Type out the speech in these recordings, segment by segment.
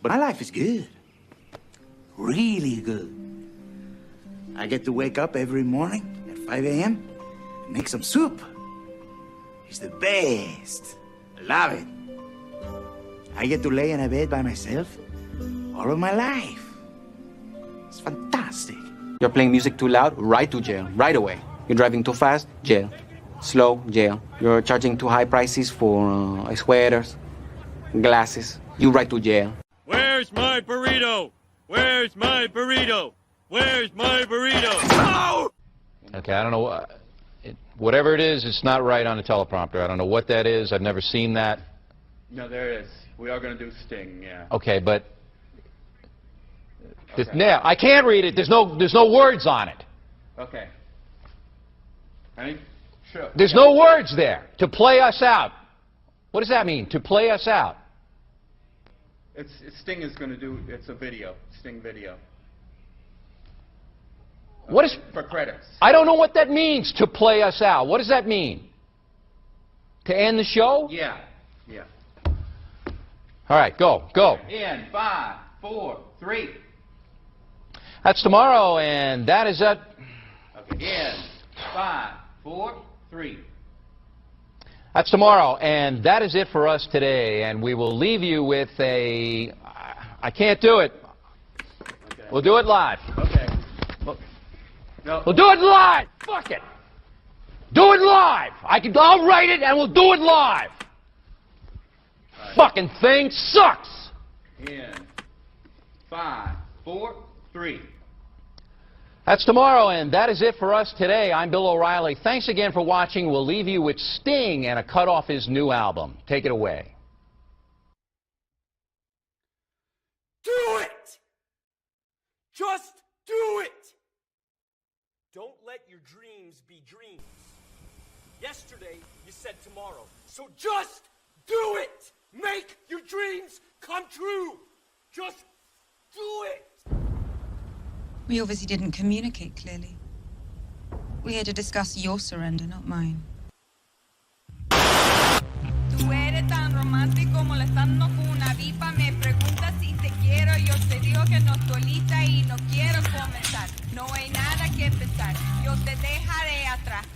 But my life is good. Really good. I get to wake up every morning at 5 a.m. and make some soup. It's the best. I love it. I get to lay in a bed by myself all of my life. It's fantastic. You're playing music too loud, right to jail, right away. You're driving too fast, jail. Slow, jail. You're charging too high prices for sweaters, glasses. You right to jail. Where's my burrito? Where's my burrito? Where's my burrito? Oh! Okay, I don't know. Whatever it is, it's not right on the teleprompter. I don't know what that is. I've never seen that. No, there it is. We are going to do Sting, yeah. Okay, but yeah, I can't read it. There's no words on it. Okay. Ready? Sure. There's no words there. To play us out. What does that mean? To play us out. Sting is going to do. It's a video. Sting video. What is for credits? I don't know what that means. To play us out. What does that mean? To end the show? Yeah. Yeah. All right, go. In 5, 4, 3. That's tomorrow, and that is it. Okay. In 5, 4, 3. That's tomorrow, and that is it for us today. And we will leave you with a. I can't do it. Okay. We'll do it live. Okay. No. We'll do it live. Fuck it. Do it live. I'll write it, and we'll do it live. Right. Fucking thing sucks. In 5, 4, 3. That's tomorrow, and that is it for us today. I'm Bill O'Reilly. Thanks again for watching. We'll leave you with Sting and a cut off his new album. Take it away. Do it! Just do it! Don't let your dreams be dreams. Yesterday, you said tomorrow. So just do it! Make your dreams come true! Just do it! We obviously didn't communicate clearly. We're here to discuss your surrender, not mine. Tú eres tan romántico molestando con una vipa. Me preguntas si te quiero. Yo te digo que no estoy lista y no quiero comenzar. No hay nada que pensar. Yo te dejaré atrás.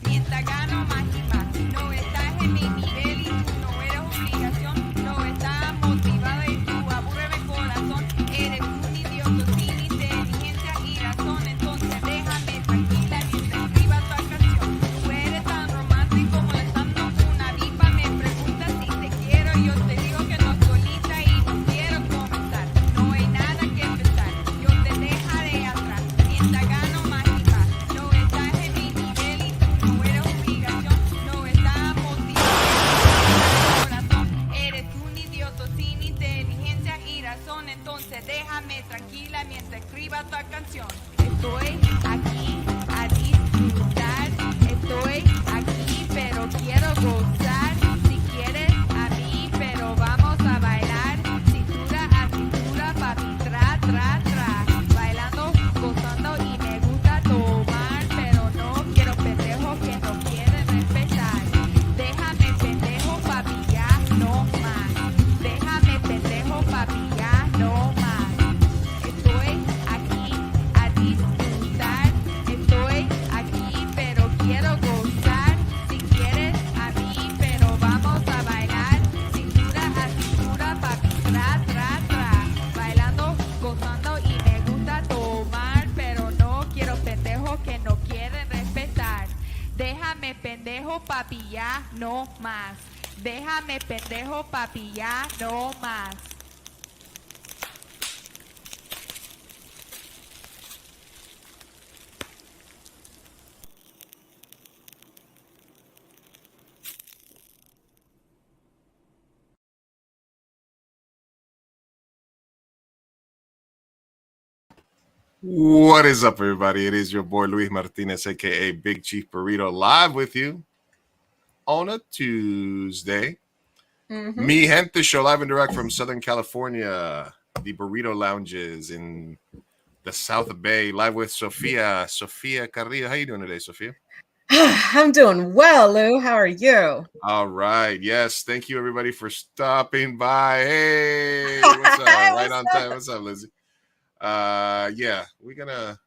Mientras gano más y más. No estás en mi nivel y tú no eres obligación. No estás motivada y tú aburres mi corazón. Eres un idiota sin inteligencia y razón. Entonces déjame tranquila mientras escriba tu canción. Tú eres tan romántico molestando con una vipa. Me preguntas si te quiero. Yo te digo que no estoy lista y no quiero comenzar. No hay nada que pensar. Yo te dejaré atrás. Mientras gano más y más. No estás en mi nivel y tú no eres obligación. No estás motivado. Corazón. Eres un idiota sin inteligencia y razón. Entonces déjame tranquila mientras escriba tu canción. Estoy aquí a disfrutar. Estoy aquí pero quiero gozar. Si quieres a mí pero vamos a bailar. Cintura a cintura, papi, tra, tra, tra. Bailando, gozando y me gusta tomar. Pero no quiero pendejos que no quieren respetar. Déjame pendejo, papi, ya no más. Déjame pendejo, papi, ya no más. Estoy aquí a disfrutar. Estoy aquí pero quiero gozar. Si quieres a mí pero vamos a bailar. Cintura a cintura, papi, tra, tra, tra. Bailando, gozando y me gusta tomar. Pero no quiero pendejos que no quieren respetar. Déjame pendejo, papi, ya no más. Déjame pendejo, papi, ya no más. What is up, everybody? It is your boy Luis Martinez, aka Big Chief Burrito, live with you on a Tuesday. Mi Gente show live and direct from Southern California, the Burrito Lounges in the South Bay, live with Sofia. Sofia Carrillo. How you doing today, Sofia? I'm doing well, Lou. How are you? All right. Yes. Thank you, everybody, for stopping by. Hey, what's up? Hey, Right what's on up? time. What's up, Lizzie? Yeah, we're gonna.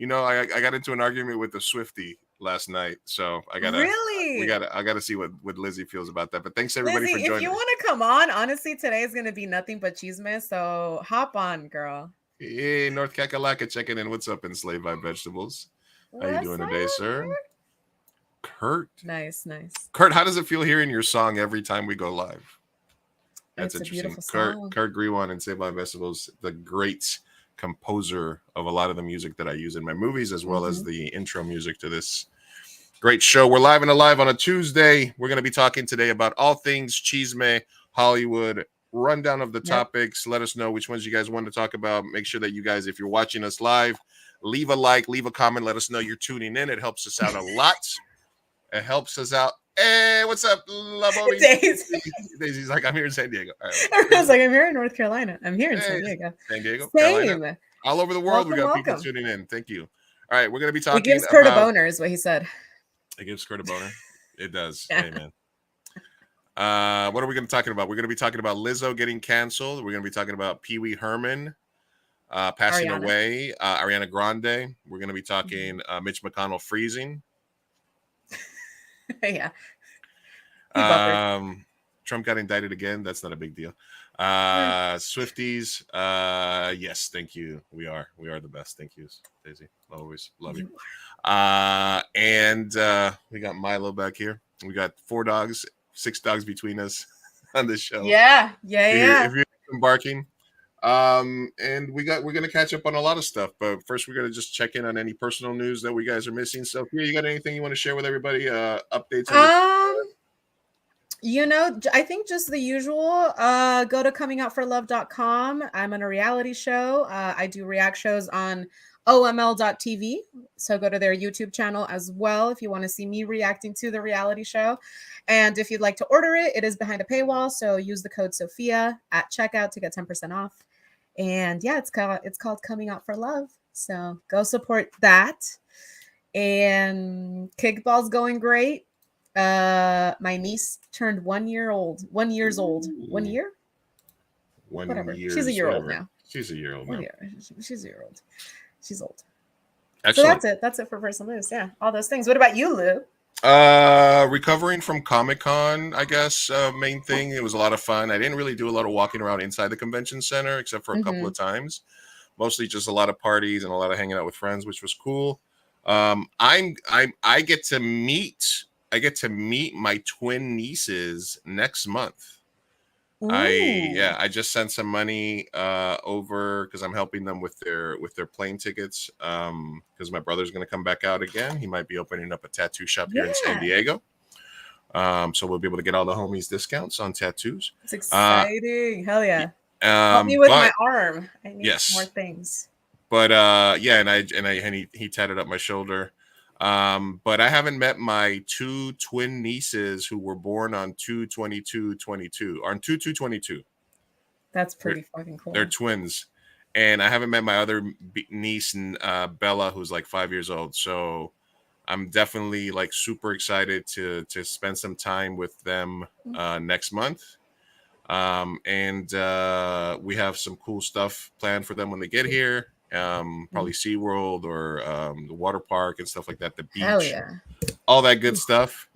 I got into an argument with a Swiftie last night, so I Really? gotta see what Lizzie feels about that. But thanks everybody Lizzie, for if joining. you want to come on, honestly, today is going to be nothing but chisme. So hop on, girl. Hey, North Kakalaka checking in. What's up, Enslaved by Vegetables? How you What's doing up? today, sir? Kurt. Nice. Kurt, how does it feel hearing your song every time we go live? That's It's a interesting. beautiful song. Kurt Grewan and Saved by Vegetables, the great composer of a lot of the music that I use in my movies, as well as the intro music to this great show. We're live and alive on a Tuesday. We're going to be talking today about all things chisme, Hollywood, rundown of the topics. Let us know which ones you guys want to talk about. Make sure that you guys, if you're watching us live, leave a like, leave a comment. Let us know you're tuning in. It helps us out a lot. It helps us out. Hey, what's up, Laboni? Daisy's like, I'm here in San Diego. All right. Everyone's like, I'm here in North Carolina. I'm here in San Diego. San Diego, Same. Carolina. All over the world, we got welcome. people tuning in. Thank you. All right, we're going to be talking It gives Kurt a boner, is what he said. It gives Kurt a boner? It does. Yeah. Amen. What are we going to be talking about? We're going to be talking about Lizzo getting canceled. We're going to be talking about Pee Wee Herman passing away. Ariana Grande. We're going to be talking Mitch McConnell freezing. Yeah. Trump got indicted again. That's not a big deal. Swifties. Yes, thank you. We are the best. Thank you, Daisy. Always love you. And we got Milo back here. We got 6 dogs between us on this show. Yeah. If you're embarking. And we're gonna catch up on a lot of stuff, but first we're gonna just check in on any personal news that we guys are missing. So, you got anything you want to share with everybody? Updates on I think just the usual. Go to comingoutforlove.com. I'm on a reality show. I do react shows on oml.tv. So go to their YouTube channel as well if you want to see me reacting to the reality show. And if you'd like to order it, it is behind a paywall. So use the code Sofia at checkout to get 10% off. And yeah, it's called Coming Out for Love. So go support that. And kickball's going great. My niece turned 1 year old. 1 year's old. 1 year? Whatever. She's a year old now. She's a year old now. She's a year old. She's old. Excellent. So that's it for personal news. Yeah, all those things. What about you, Lou? Recovering from Comic-Con, I guess. Main thing. It was a lot of fun. I didn't really do a lot of walking around inside the convention center, except for a couple of times. Mostly just a lot of parties and a lot of hanging out with friends, which was cool. I get to meet my twin nieces next month. I just sent some money over because I'm helping them with their plane tickets because my brother's going to come back out again. He might be opening up a tattoo shop here in San Diego. So we'll be able to get all the homies discounts on tattoos. It's exciting. Hell yeah. Help me with my arm. I need more things. But he tatted up my shoulder. But I haven't met my 2 twin nieces who were born on 2/22/22 on 2/2/22. That's pretty fucking cool. They're twins, and I haven't met my other niece, Bella, who's like 5 years old. So I'm definitely like super excited to spend some time with them next month. And we have some cool stuff planned for them when they get here. Probably SeaWorld or the water park and stuff like that, the beach, all that good stuff.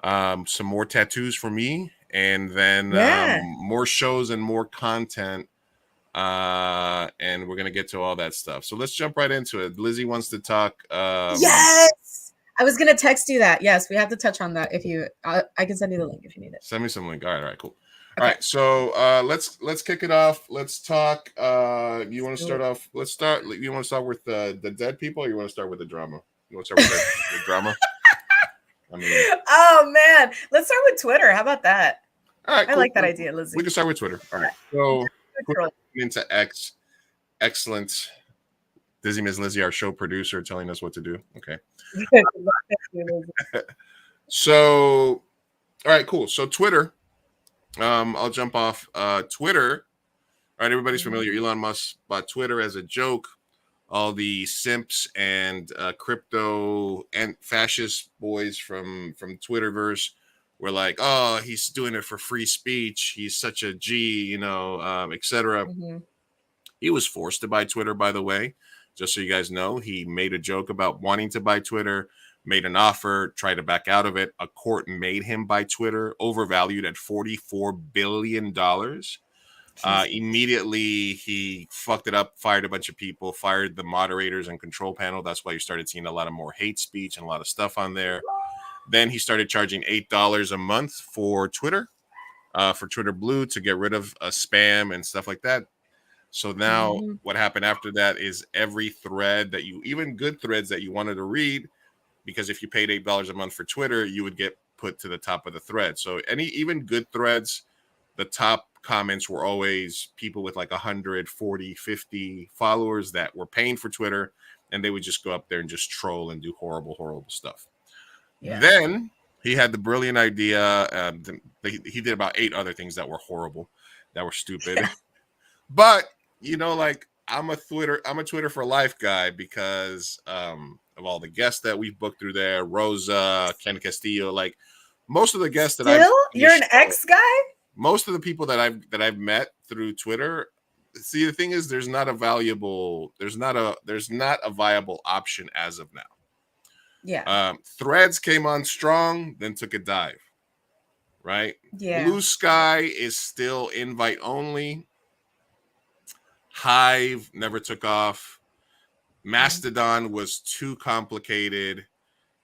Some more tattoos for me, and then more shows and more content. And we're gonna get to all that stuff. So let's jump right into it. Lizzie wants to talk. Yes, I was gonna text you that. Yes, we have to touch on that. If you, I can send you the link if you need it. Send me some link. All right, cool. All right, so let's kick it off. Let's talk. You want to start off? Let's start. You want to start with the dead people, or you want to start with the drama? You want to start with the drama? I mean, oh man, let's start with Twitter. How about that? All right, I like that idea, Lizzie. We can start with Twitter. All right, so into X. Excellent. Dizzy Ms. Lizzie, our show producer, telling us what to do. Okay. So, all right, cool. So Twitter. I'll jump off Twitter. All right, everybody's familiar. Elon Musk bought Twitter as a joke. all the simps and crypto and fascist boys from Twitterverse were like, oh, he's doing it for free speech. He's such a G, you know, etc. He was forced to buy Twitter, by the way. Just so you guys know, he made a joke about wanting to buy Twitter, made an offer, tried to back out of it. A court made him buy Twitter, overvalued at $44 billion. Immediately, he fucked it up, fired a bunch of people, fired the moderators and control panel. That's why you started seeing a lot of more hate speech and a lot of stuff on there. Then he started charging $8 a month for Twitter, for Twitter Blue, to get rid of spam and stuff like that. So now what happened after that is every thread that you, even good threads that you wanted to read, because if you paid $8 a month for Twitter, you would get put to the top of the thread. So even good threads, the top comments were always people with like 140, 50 followers that were paying for Twitter, and they would just go up there and just troll and do horrible, horrible stuff. Yeah. Then he had the brilliant idea. He did about 8 other things that were horrible, that were stupid. But you know, like I'm a Twitter for life guy because of all the guests that we've booked through there. Rosa, Ken Castillo, like most of the guests that you're an ex guy. Most of the people that I've met through Twitter. See, the thing is, there's not a viable option as of now. Yeah. Threads came on strong, then took a dive. Right. Yeah. Blue Sky is still invite only. Hive never took off. Mastodon was too complicated.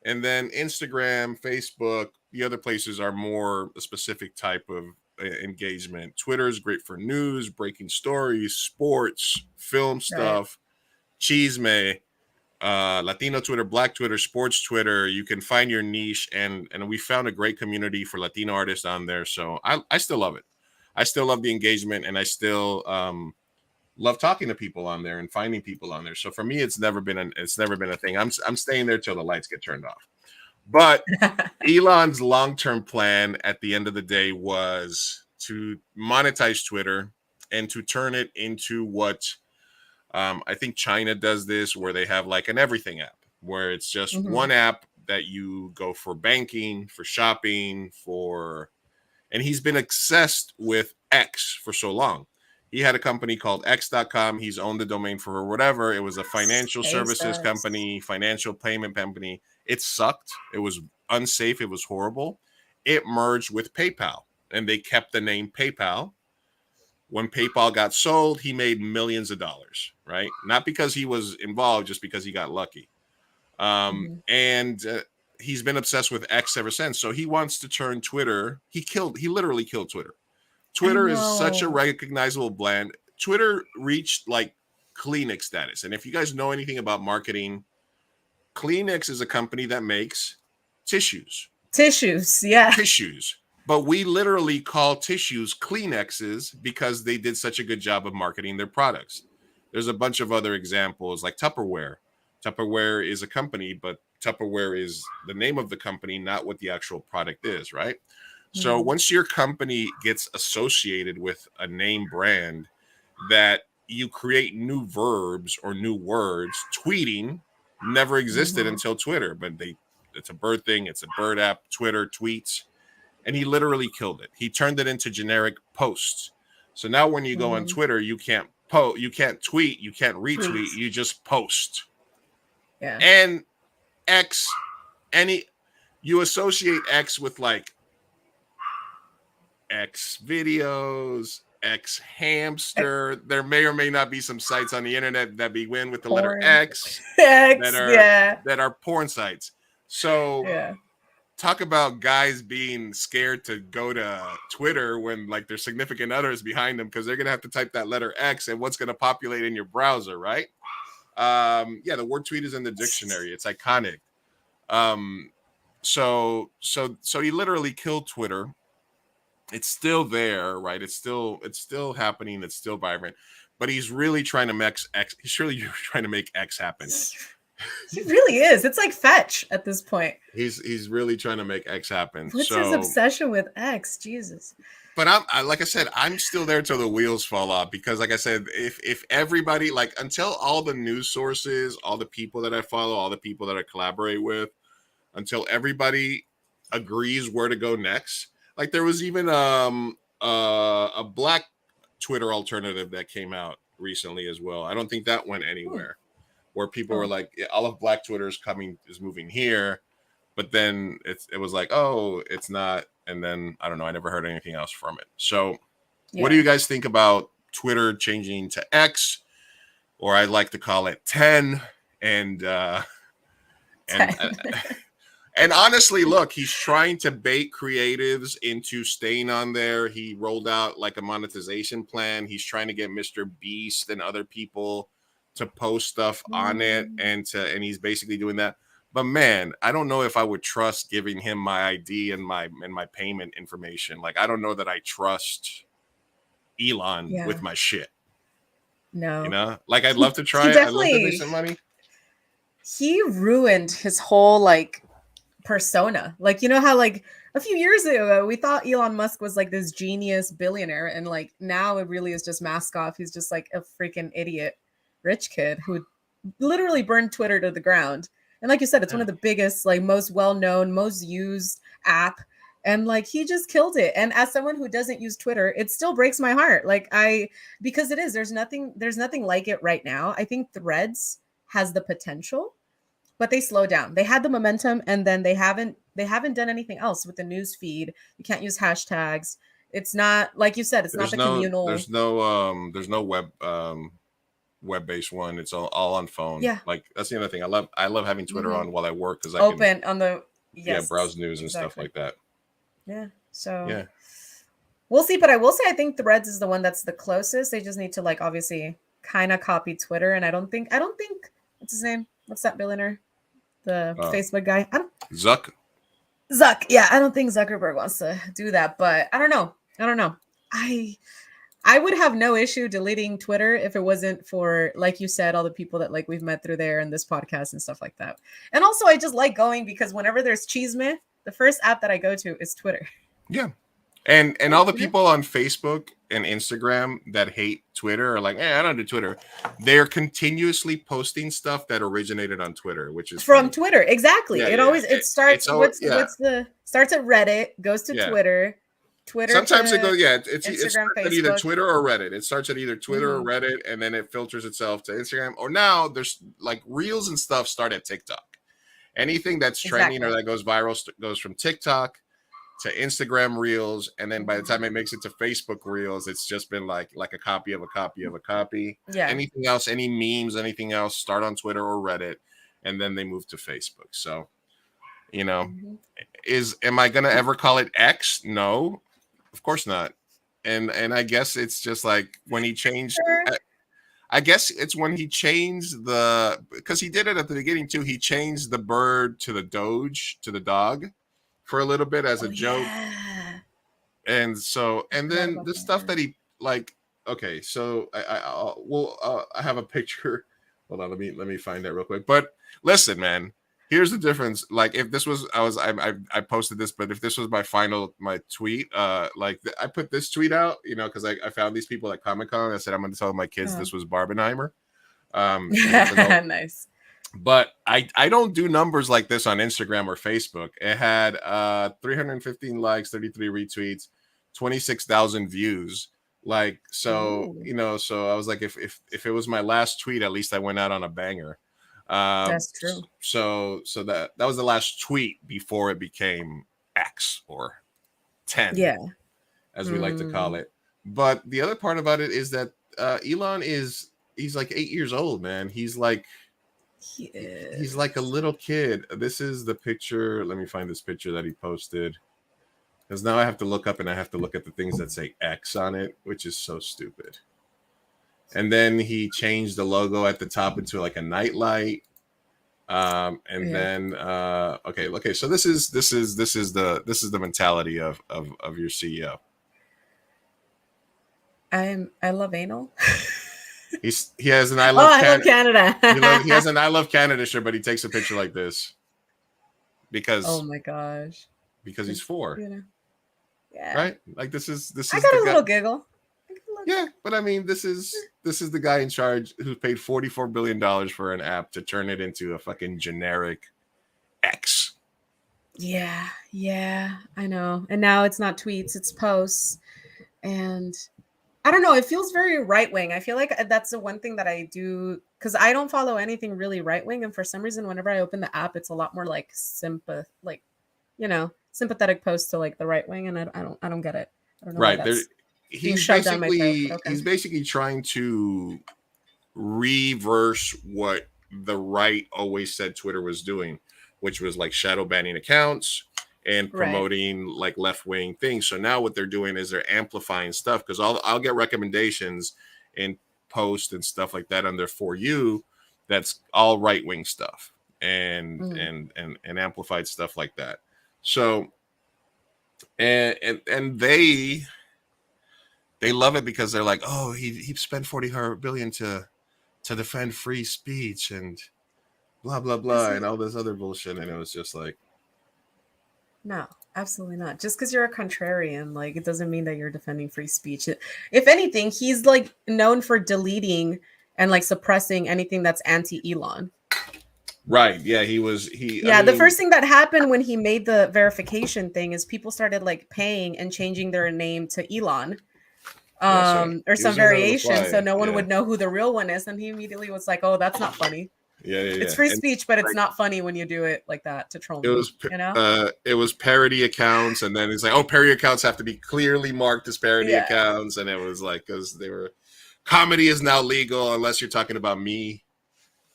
And then Instagram, Facebook, the other places are more a specific type of engagement. Twitter is great for news, breaking stories, sports, film stuff, chisme, Latino Twitter, Black Twitter, sports Twitter. You can find your niche, and we found a great community for Latino artists on there. So I still love it. I still love the engagement, and I still love talking to people on there and finding people on there. So for me, it's never been a thing. I'm staying there till the lights get turned off. But Elon's long-term plan at the end of the day was to monetize Twitter and to turn it into what I think China does this, where they have like an everything app, where it's just one app that you go for banking, for shopping, and he's been obsessed with X for so long. He had a company called X.com. He's owned the domain for whatever. It was a financial services company, financial payment company. It sucked. It was unsafe. It was horrible. It merged with PayPal, and they kept the name PayPal. When PayPal got sold, he made millions of dollars, right? Not because he was involved, just because he got lucky. And he's been obsessed with X ever since. So he wants to turn Twitter. He literally killed Twitter. Twitter is such a recognizable brand. Twitter reached like Kleenex status. And if you guys know anything about marketing, Kleenex is a company that makes tissues. Tissues. But we literally call tissues Kleenexes because they did such a good job of marketing their products. There's a bunch of other examples like Tupperware. Tupperware is a company, but Tupperware is the name of the company, not what the actual product is, right? So once your company gets associated with a name brand, that you create new verbs or new words. Tweeting never existed until Twitter, but it's a bird thing. It's a bird app. Twitter tweets, and he literally killed it. He turned it into generic posts. So now when you go on Twitter, you can't you can't tweet, you can't retweet, you just post. Yeah. And X, you associate X with like X videos, X hamster. There may or may not be some sites on the internet that begin with the letter X that are porn sites. So talk about guys being scared to go to Twitter when like their significant others behind them, because they're gonna have to type that letter X and what's gonna populate in your browser, right? The word tweet is in the dictionary. It's iconic. So he literally killed Twitter. It's still there, right? It's still happening. It's still vibrant, but he's really trying to make X. He's really trying to make X happen. He really is. It's like Fetch at this point. He's really trying to make X happen. What's so, his obsession with X? Jesus. But like I said, I'm still there till the wheels fall off because, like I said, if everybody, like, until all the news sources, all the people that I follow, all the people that I collaborate with, until everybody agrees where to go next. Like there was even a black Twitter alternative that came out recently as well. I don't think that went anywhere. Where people were like, all of Black Twitter is moving here, but then it was like, oh, it's not. And then I don't know. I never heard anything else from it. So, what do you guys think about Twitter changing to X, or I like to call it 10? And 10. And honestly, look, he's trying to bait creatives into staying on there. He rolled out like a monetization plan. He's trying to get Mr. Beast and other people to post stuff on it, and he's basically doing that. But man, I don't know if I would trust giving him my ID and my payment information. Like, I don't know that I trust Elon with my shit. No, you know, like I'd love to try it. I'd love to make some money. He ruined his whole like persona. Like, you know how like a few years ago we thought Elon Musk was like this genius billionaire, and like now it really is just mask off. He's just like a freaking idiot rich kid who literally burned Twitter to the ground. And like you said, it's one of the biggest, like most well-known, most used app. And like he just killed it. And as someone who doesn't use Twitter, it still breaks my heart. Like because it is, there's nothing like it right now. I think Threads has the potential, but they slow down. They had the momentum, and then they haven't done anything else with the news feed. You can't use hashtags. It's not, like you said, it's not the communal. There's no web-based one. It's all on phone. Yeah, like that's the other thing. I love having Twitter on while I work because I can on the browse news and stuff like that. Yeah. So yeah, we'll see. But I will say I think Threads is the one that's the closest. They just need to like obviously kind of copy Twitter. And I don't think what's his name? What's that billionaire? The Facebook guy. Zuck. Yeah, I don't think Zuckerberg wants to do that, but I don't know. I would have no issue deleting Twitter if it wasn't for, like you said, all the people that like we've met through there and this podcast and stuff like that. And also I just like going because whenever there's chisme, the first app that I go to is Twitter. Yeah. And all the people on Facebook and Instagram that hate Twitter are like, I don't do Twitter. They're continuously posting stuff that originated on Twitter, which is from Twitter. Exactly. Yeah, it starts starts at Reddit, goes to Twitter. Sometimes it goes, it starts Facebook. at either Twitter or Reddit. It starts at either Twitter or Reddit, and then it filters itself to Instagram. Or now there's like Reels and stuff start at TikTok. Anything that's trending or that goes viral goes from TikTok to Instagram Reels, and then by the time it makes it to Facebook Reels, it's just been like a copy of a copy of a copy. Yeah. Anything else, any memes, anything else, start on Twitter or Reddit, and then they move to Facebook. So, you know, am I gonna ever call it X? No. Of course not. And I guess it's just like when he changed. I guess it's when he changed because he did it at the beginning too. He changed the bird to the Doge, to the dog, for a little bit as a joke. Yeah. And then the stuff that he like. Okay, so I have a picture. Hold on, let me find that real quick. But listen, man. Here's the difference. Like if this was, I posted this, but if this was my tweet, like I put this tweet out, you know, because I found these people at Comic-Con. I said I'm going to tell my kids this was Barbenheimer. Nice. But I don't do numbers like this on Instagram or Facebook. It had 315 likes, 33 retweets, 26,000 views. Like so, you know. So I was like, if it was my last tweet, at least I went out on a banger. That's true. So that was the last tweet before it became X or 10, as we like to call it. But the other part about it is that Elon he's like 8 years old, man. He's like a little kid. This is the picture. Let me find this picture that he posted, because now I have to look up and I have to look at the things that say X on it, which is so stupid. And then he changed the logo at the top into like a nightlight. Then okay. So this is the mentality of your CEO. I love anal. He has an I love I love Canada. he has an I love Canada shirt, but he takes a picture like this because Oh my gosh. he's 4, You know. Yeah. right? Like this is I got the a guy. little giggle. Yeah, but I mean, this is the guy in charge who paid $44 billion for an app to turn it into a fucking generic X. Yeah, I know. And now it's not tweets, it's posts. And I don't know, it feels very right wing. I feel like that's the one thing that I do because I don't follow anything really right wing. And for some reason, whenever I open the app, it's a lot more like sympathetic posts to like the right wing. And I don't get it. I don't know why Right. There, that's being shoved down my throat. But okay. he's basically trying to reverse what the right always said Twitter was doing, which was like shadow banning accounts and promoting like left-wing things. So now what they're doing is they're amplifying stuff because I'll get recommendations and posts and stuff like that on their For You that's all right-wing stuff and amplified stuff like that. So and they love it because they're like, oh, he spent $40 billion to defend free speech and blah blah blah and all this other bullshit. And it was just like, no, absolutely not. Just because you're a contrarian, like it doesn't mean that you're defending free speech. If anything, he's like known for deleting and like suppressing anything that's anti-Elon. Right. Yeah, he the first thing that happened when he made the verification thing is people started like paying and changing their name to Elon. Or some variation, so no one would know who the real one is. And he immediately was like, "Oh, that's not funny. It's free speech, but it's not funny when you do it like that to troll me." It was parody accounts, and then he's like, "Oh, parody accounts have to be clearly marked as parody accounts," and it was like because they were comedy is now legal unless you're talking about me,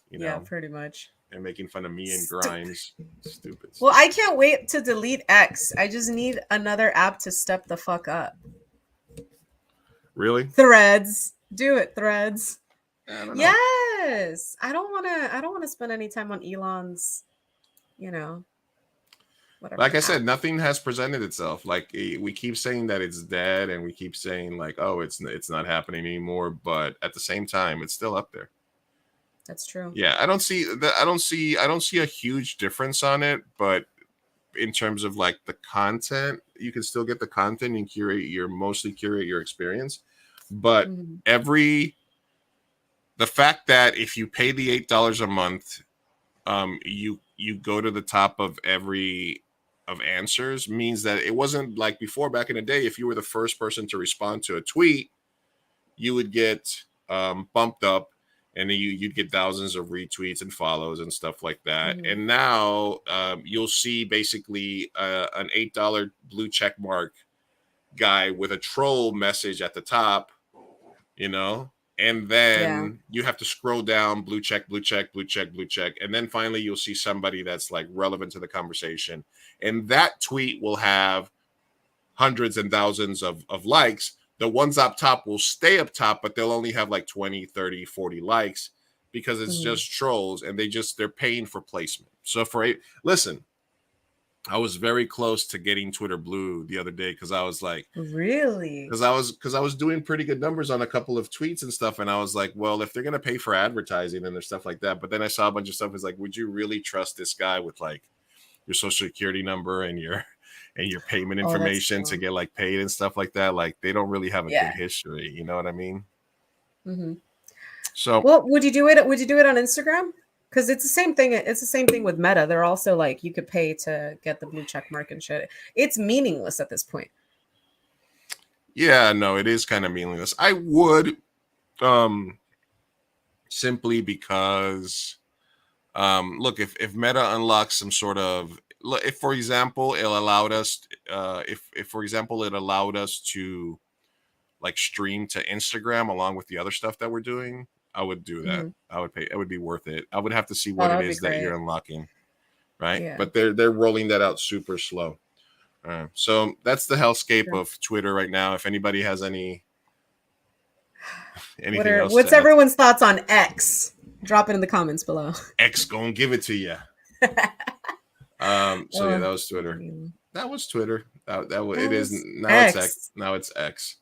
you know. Yeah, pretty much. And making fun of me and Grimes. Stupid. Well, I can't wait to delete X. I just need another app to step the fuck up. Really? Threads. Do it, Threads. I don't know. Yes. I don't want to spend any time on Elon's, whatever. Like I said, nothing has presented itself. Like we keep saying that it's dead and we keep saying like, oh, it's not happening anymore, but at the same time, it's still up there. That's true. Yeah, I don't see a huge difference on it, but in terms of like the content, you can still get the content and mostly curate your experience. But the fact that if you pay the $8 a month, you go to the top of answers means that it wasn't like before back in the day. If you were the first person to respond to a tweet, you would get bumped up. And then you'd get thousands of retweets and follows and stuff like that. And now you'll see basically an $8 blue check mark guy with a troll message at the top, and then you have to scroll down, blue check, blue check, blue check, blue check. And then finally you'll see somebody that's like relevant to the conversation. And that tweet will have hundreds and thousands of likes. The ones up top will stay up top, but they'll only have like 20, 30, 40 likes because it's just trolls and they're paying for placement. So listen, I was very close to getting Twitter Blue the other day because I was like, really? Because I was doing pretty good numbers on a couple of tweets and stuff. And I was like, well, if they're going to pay for advertising and there's stuff like that. But then I saw a bunch of stuff. It's like, would you really trust this guy with like your social security number and your payment information to get like paid and stuff like that? Like they don't really have a good history. You know what I mean? Mm-hmm. So, well, would you do it on Instagram? Because it's the same thing. It's the same thing with Meta. They're also like you could pay to get the blue check mark and shit. It's meaningless at this point. Yeah, no, it is kind of meaningless. I would, simply because, look, if Meta unlocks some sort of, if for example it allowed us, if for example it allowed us to like stream to Instagram along with the other stuff that we're doing, I would do that. Mm-hmm. I would pay. It would be worth it. I would have to see what it is that you're unlocking, right? Yeah. But they're rolling that out super slow. So that's the hellscape of Twitter right now. If anybody has anything else, what's everyone's thoughts on X? Drop it in the comments below. X gonna give it to you. Yeah, that was Twitter. That was Twitter. That was, it is now. X. It's X. Now it's X.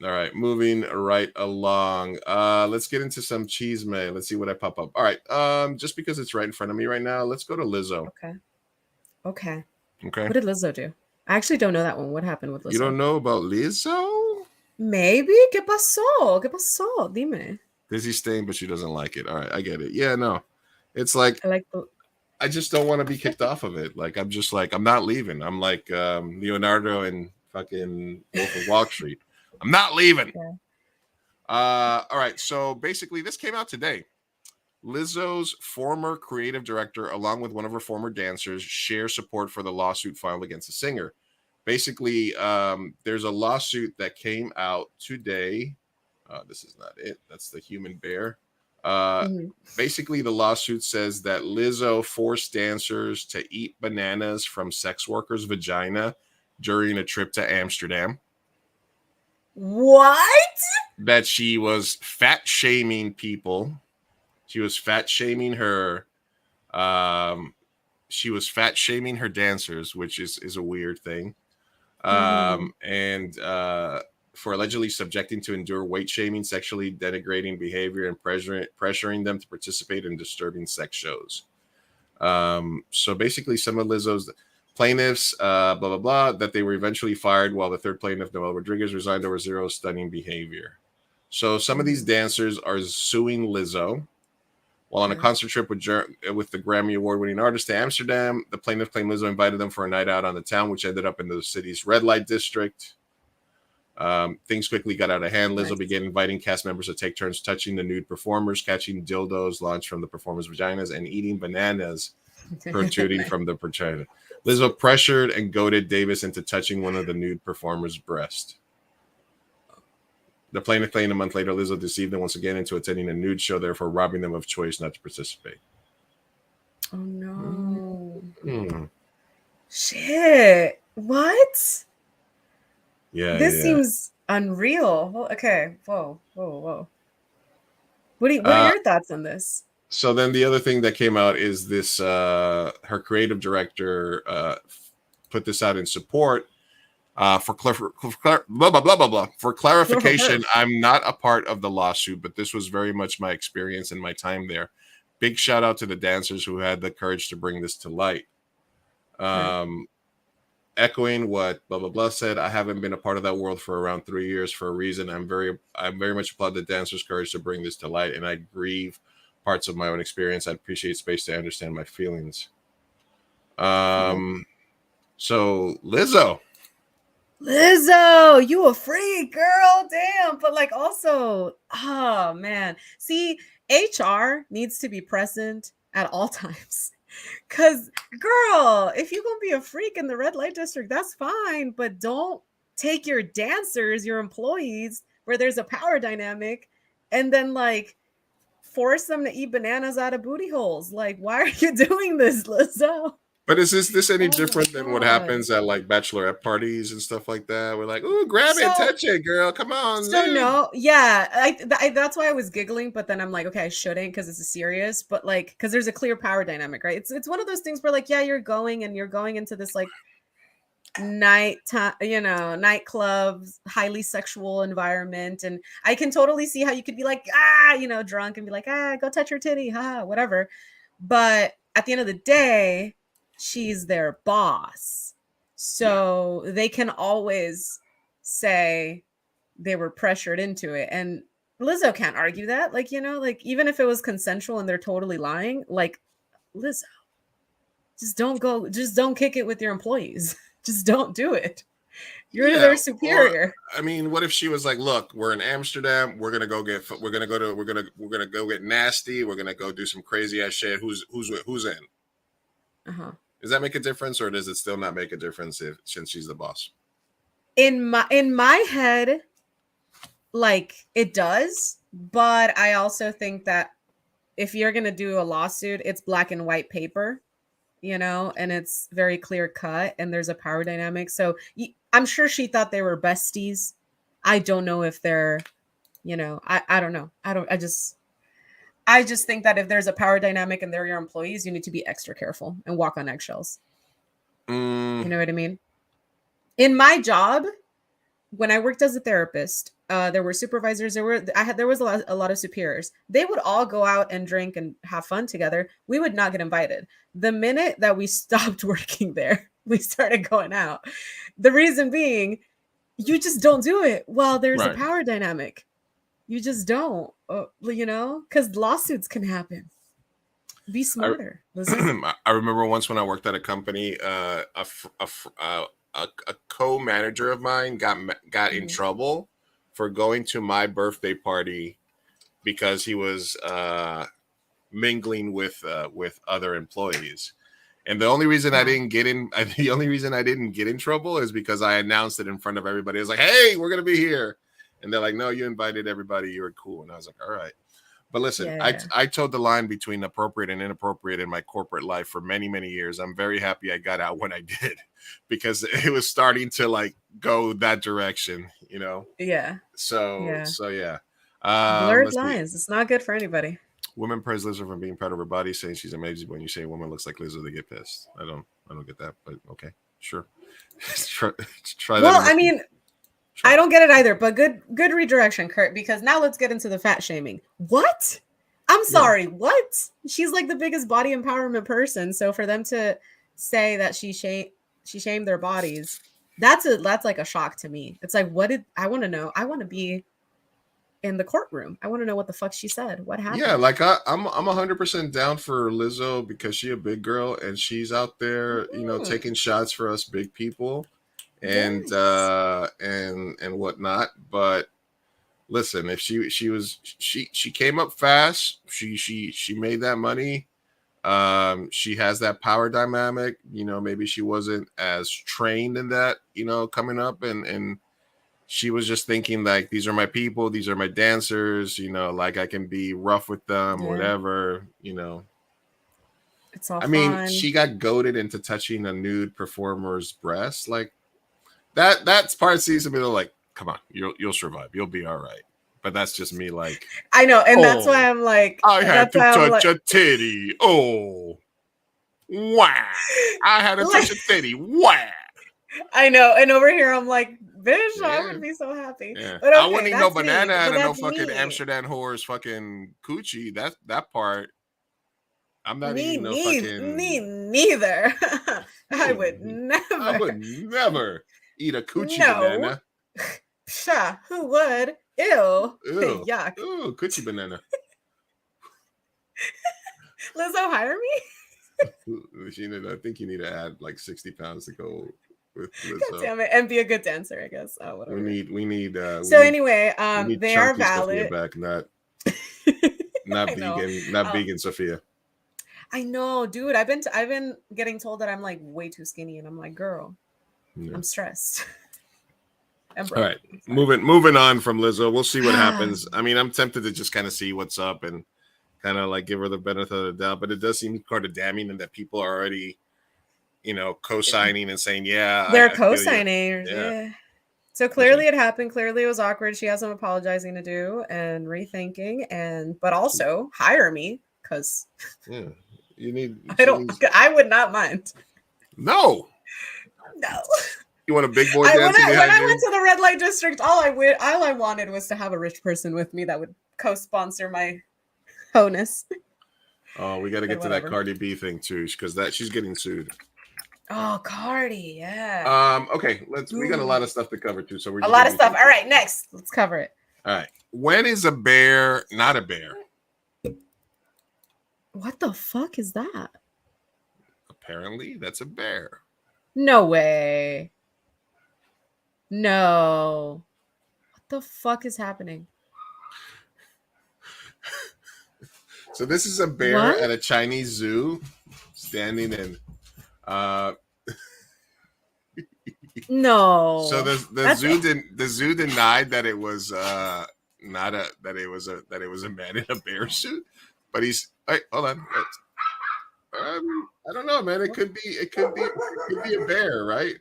All right, moving right along. Let's get into some cheese may. Let's see what I pop up. All right. Just because it's right in front of me right now, let's go to Lizzo. Okay. Okay. Okay. What did Lizzo do? I actually don't know that one. What happened with Lizzo? You don't know about Lizzo? Maybe. ¿Qué pasó? ¿Qué pasó? Dime. Dizzy Stain, but she doesn't like it. All right, I get it. Yeah, no. It's like I like the I just don't want to be kicked off of it. Like I'm just like I'm not leaving. I'm like Leonardo and fucking Wolf of Wall Street. I'm not leaving. Yeah. All right. So basically, this came out today. Lizzo's former creative director, along with one of her former dancers, share support for the lawsuit filed against the singer. Basically, there's a lawsuit that came out today. This is not it. That's the human bear. Basically, the lawsuit says that Lizzo forced dancers to eat bananas from sex workers' vagina during a trip to Amsterdam. What? That she was fat shaming people. She was fat shaming her. She was fat shaming her dancers, which is a weird thing. And for allegedly subjecting to endure weight shaming, sexually denigrating behavior, and pressuring them to participate in disturbing sex shows. So basically, some of Lizzo's plaintiffs, blah, blah, blah, that they were eventually fired, while the third plaintiff, Noel Rodriguez, resigned over Zero's stunning behavior. So some of these dancers are suing Lizzo. While on a concert trip with the Grammy Award-winning artist to Amsterdam, the plaintiff claimed Lizzo invited them for a night out on the town, which ended up in the city's red light district. Things quickly got out of hand. Lizzo began inviting cast members to take turns touching the nude performers, catching dildos launched from the performers' vaginas, and eating bananas protruding from the vagina. Lizzo pressured and goaded Davis into touching one of the nude performers' breast. The plaintiff claimed a month later Lizzo deceived them once again into attending a nude show, therefore robbing them of choice not to participate. Oh no. Shit. What? Yeah. This seems unreal. Okay. Whoa. What are your thoughts on this? So then the other thing that came out is this her creative director put this out in support. For clarification, I'm not a part of the lawsuit, but this was very much my experience and my time there. Big shout out to the dancers who had the courage to bring this to light. Echoing what blah blah blah said, I haven't been a part of that world for around 3 years for a reason. I'm very much applaud the dancers' courage to bring this to light, and I grieve parts of my own experience. I appreciate space to understand my feelings. So Lizzo, you a freak, girl. Damn. But like also, oh man. See, HR needs to be present at all times. Cause girl, if you're gonna be a freak in the red light district, that's fine. But don't take your dancers, your employees, where there's a power dynamic, and then like force them to eat bananas out of booty holes. Like, why are you doing this, Lizzo? But is this any different than what happens at like bachelorette parties and stuff like that? We're like, ooh, grab it, touch it, girl, come on. So no, yeah, that's why I was giggling, but then I'm like, okay, I shouldn't because it's serious. But like, because there's a clear power dynamic, right? It's one of those things where like, yeah, you're going into this like nighttime, nightclubs, highly sexual environment, and I can totally see how you could be like, drunk and be like, go touch her titty, whatever. But at the end of the day, she's their boss. So they can always say they were pressured into it. And Lizzo can't argue that. Like, like even if it was consensual and they're totally lying, like Lizzo, just don't kick it with your employees. Just don't do it. You're their superior. Or, I mean, what if she was like, look, we're in Amsterdam. We're gonna go get nasty. We're gonna go do some crazy ass shit. Who's in? Does that make a difference, or does it still not make a difference since she's the boss? In my head, like it does, but I also think that if you're gonna do a lawsuit, it's black and white paper, and it's very clear cut, and there's a power dynamic. So I'm sure she thought they were besties. I don't know if they're, I don't know. I just think that if there's a power dynamic and they're your employees, you need to be extra careful and walk on eggshells. You know what I mean? In my job, when I worked as a therapist, there were supervisors. There was a lot of superiors. They would all go out and drink and have fun together. We would not get invited. The minute that we stopped working there, we started going out. The reason being, you just don't do it while there's a Right. power dynamic. You just don't, because lawsuits can happen. Be smarter. I remember once when I worked at a company, a co-manager of mine got in trouble for going to my birthday party because he was mingling with other employees. And the only reason I didn't get in trouble is because I announced it in front of everybody. I was like, "Hey, we're gonna be here," and they're like, "No, you invited everybody. You were cool." And I was like, "All right." But listen, I toed the line between appropriate and inappropriate in my corporate life for many, many years. I'm very happy I got out when I did, because it was starting to like go that direction, Yeah. So yeah. Blurred lines. It's not good for anybody. Women praise Lizzo for being proud of her body, saying she's amazing. When you say a woman looks like Lizzo, they get pissed. I don't get that, but okay, sure. try that. Well, I mean, I don't get it either, but good redirection, Kurt, because now let's get into the fat shaming. What? I'm sorry, what? She's like the biggest body empowerment person. So for them to say that she shamed their bodies, that's like a shock to me. It's like, I want to know. I want to be in the courtroom. I want to know what the fuck she said. What happened? Yeah, like I'm 100% down for Lizzo because she's a big girl and she's out there, taking shots for us big people. And and whatnot, but listen, if she came up fast, she made that money. She has that power dynamic. Maybe she wasn't as trained in that. Coming up, and she was just thinking like, these are my people, these are my dancers. Like I can be rough with them, whatever. It's all. I mean, she got goaded into touching a nude performer's breast, like. That's part seems to be like, come on, you'll survive, you'll be all right. But that's just me, like, I know, and that's why I'm like, I had to touch a titty. Oh, wow! I had to touch a titty. Wow! I know, and over here I'm like, bitch, I would be so happy. Yeah. But okay, I wouldn't eat no banana out of no fucking me. Amsterdam whore's fucking coochie. That part. I'm not eating no fucking. Me neither. I would never eat a coochie banana. Psha, who would? Ew. Yuck. Ooh, coochie banana. Lizzo, hire me? I think you need to add like 60 pounds to go with Lizzo. God damn it. And be a good dancer, I guess. Oh, whatever. We need anyway, they are valid. Back, not vegan Sofia. I know, dude. I've been getting told that I'm like way too skinny, and I'm like, girl, I'm stressed. All right, moving on from Lizzo. We'll see what happens. I mean, I'm tempted to just kind of see what's up and kind of like give her the benefit of the doubt, but it does seem kind of damning that people are already, co-signing and saying, yeah, they're co-signing. Yeah. So clearly it happened. Clearly it was awkward. She has some apologizing to do and rethinking, but also hire me because you need. I would not mind. No. You want a big boy dancing behind you? When I went to the red light district, all I wanted was to have a rich person with me that would co-sponsor my honus. Oh, we got to get to that Cardi B thing too, because she's getting sued. Oh, Cardi, yeah. Okay, we got a lot of stuff to cover too, so we're a lot of stuff. All right, next, let's cover it. All right, when is a bear not a bear? What the fuck is that? Apparently, that's a bear. No way. No. What the fuck is happening? So this is a bear at a Chinese zoo standing in no. So the zoo denied that it was that it was a man in a bear suit, but he's hold on. I don't know, man. It could be a bear, right?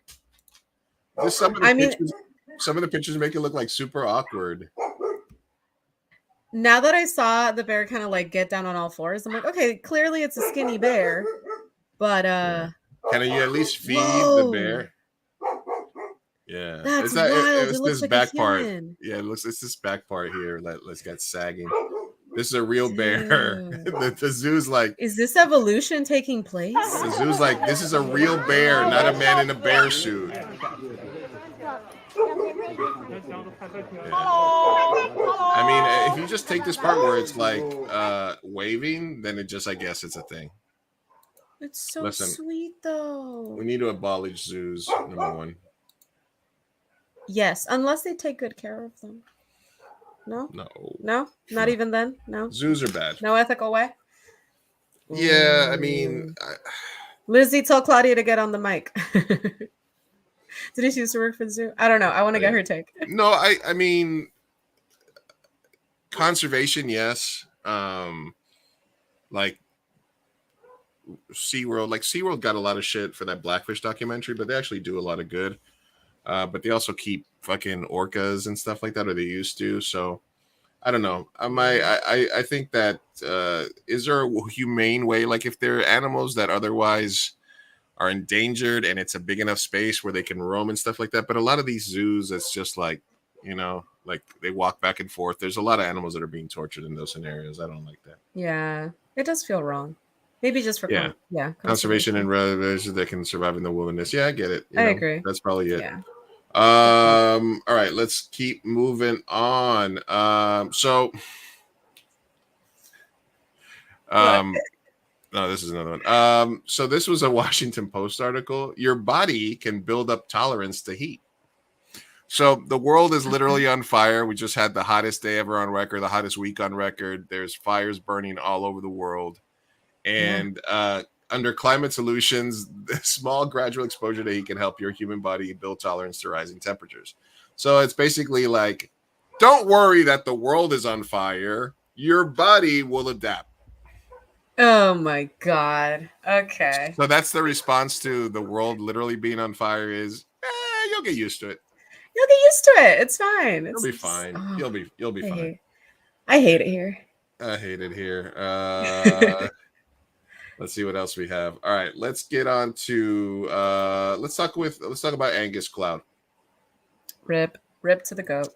Just some of the pictures make it look like super awkward. Now that I saw the bear kind of like get down on all fours, I'm like, okay, clearly it's a skinny bear, but can you at least feed the bear? Yeah, That's it's that. wild. It It's looks this like a back part. human. Yeah, it's this back part here let's get sagging. This is a real bear. Dude. The zoo's like Is this evolution taking place? the zoo's like this is a real bear, not a man in a bear suit. Yeah. I mean, if you just take this part where it's like waving, then it just I guess it's a thing. It's so Listen, sweet though. We need to abolish zoos, number one. Yes, unless they take good care of them. No? No, not even then. No, zoos are bad. No ethical way. Yeah, I mean, Lizzie, tell Claudia to get on the mic. Did she used to work for the zoo? I don't know. I want to get her take. No, I mean, conservation, yes. Like SeaWorld, SeaWorld got a lot of shit for that Blackfish documentary, but they actually do a lot of good. But they also keep fucking orcas and stuff like that, or they used to. So I don't know. I think that is there a humane way? Like if there are animals that otherwise are endangered and it's a big enough space where they can roam and stuff like that. But a lot of these zoos, it's just like, like they walk back and forth. There's a lot of animals that are being tortured in those scenarios. I don't like that. Yeah, it does feel wrong. Maybe just for conservation and reservations that can survive in the wilderness. Yeah, I get it. I agree. That's probably it. Yeah. All right, let's keep moving on. No, this is another one. So this was a Washington Post article. Your body can build up tolerance to heat. So the world is literally on fire. We just had the hottest day ever on record, the hottest week on record. There's fires burning all over the world. And under climate solutions, the small gradual exposure to heat can help your human body build tolerance to rising temperatures. So it's basically like, don't worry that the world is on fire. Your body will adapt. Oh my God. Okay. So that's the response to the world literally being on fire is, you'll get used to it. You'll get used to it. It's fine. You'll be fine. You'll be fine. I hate it here. I hate it here. Let's see what else we have. All right, let's get on to let's talk about Angus Cloud. Rip to the goat.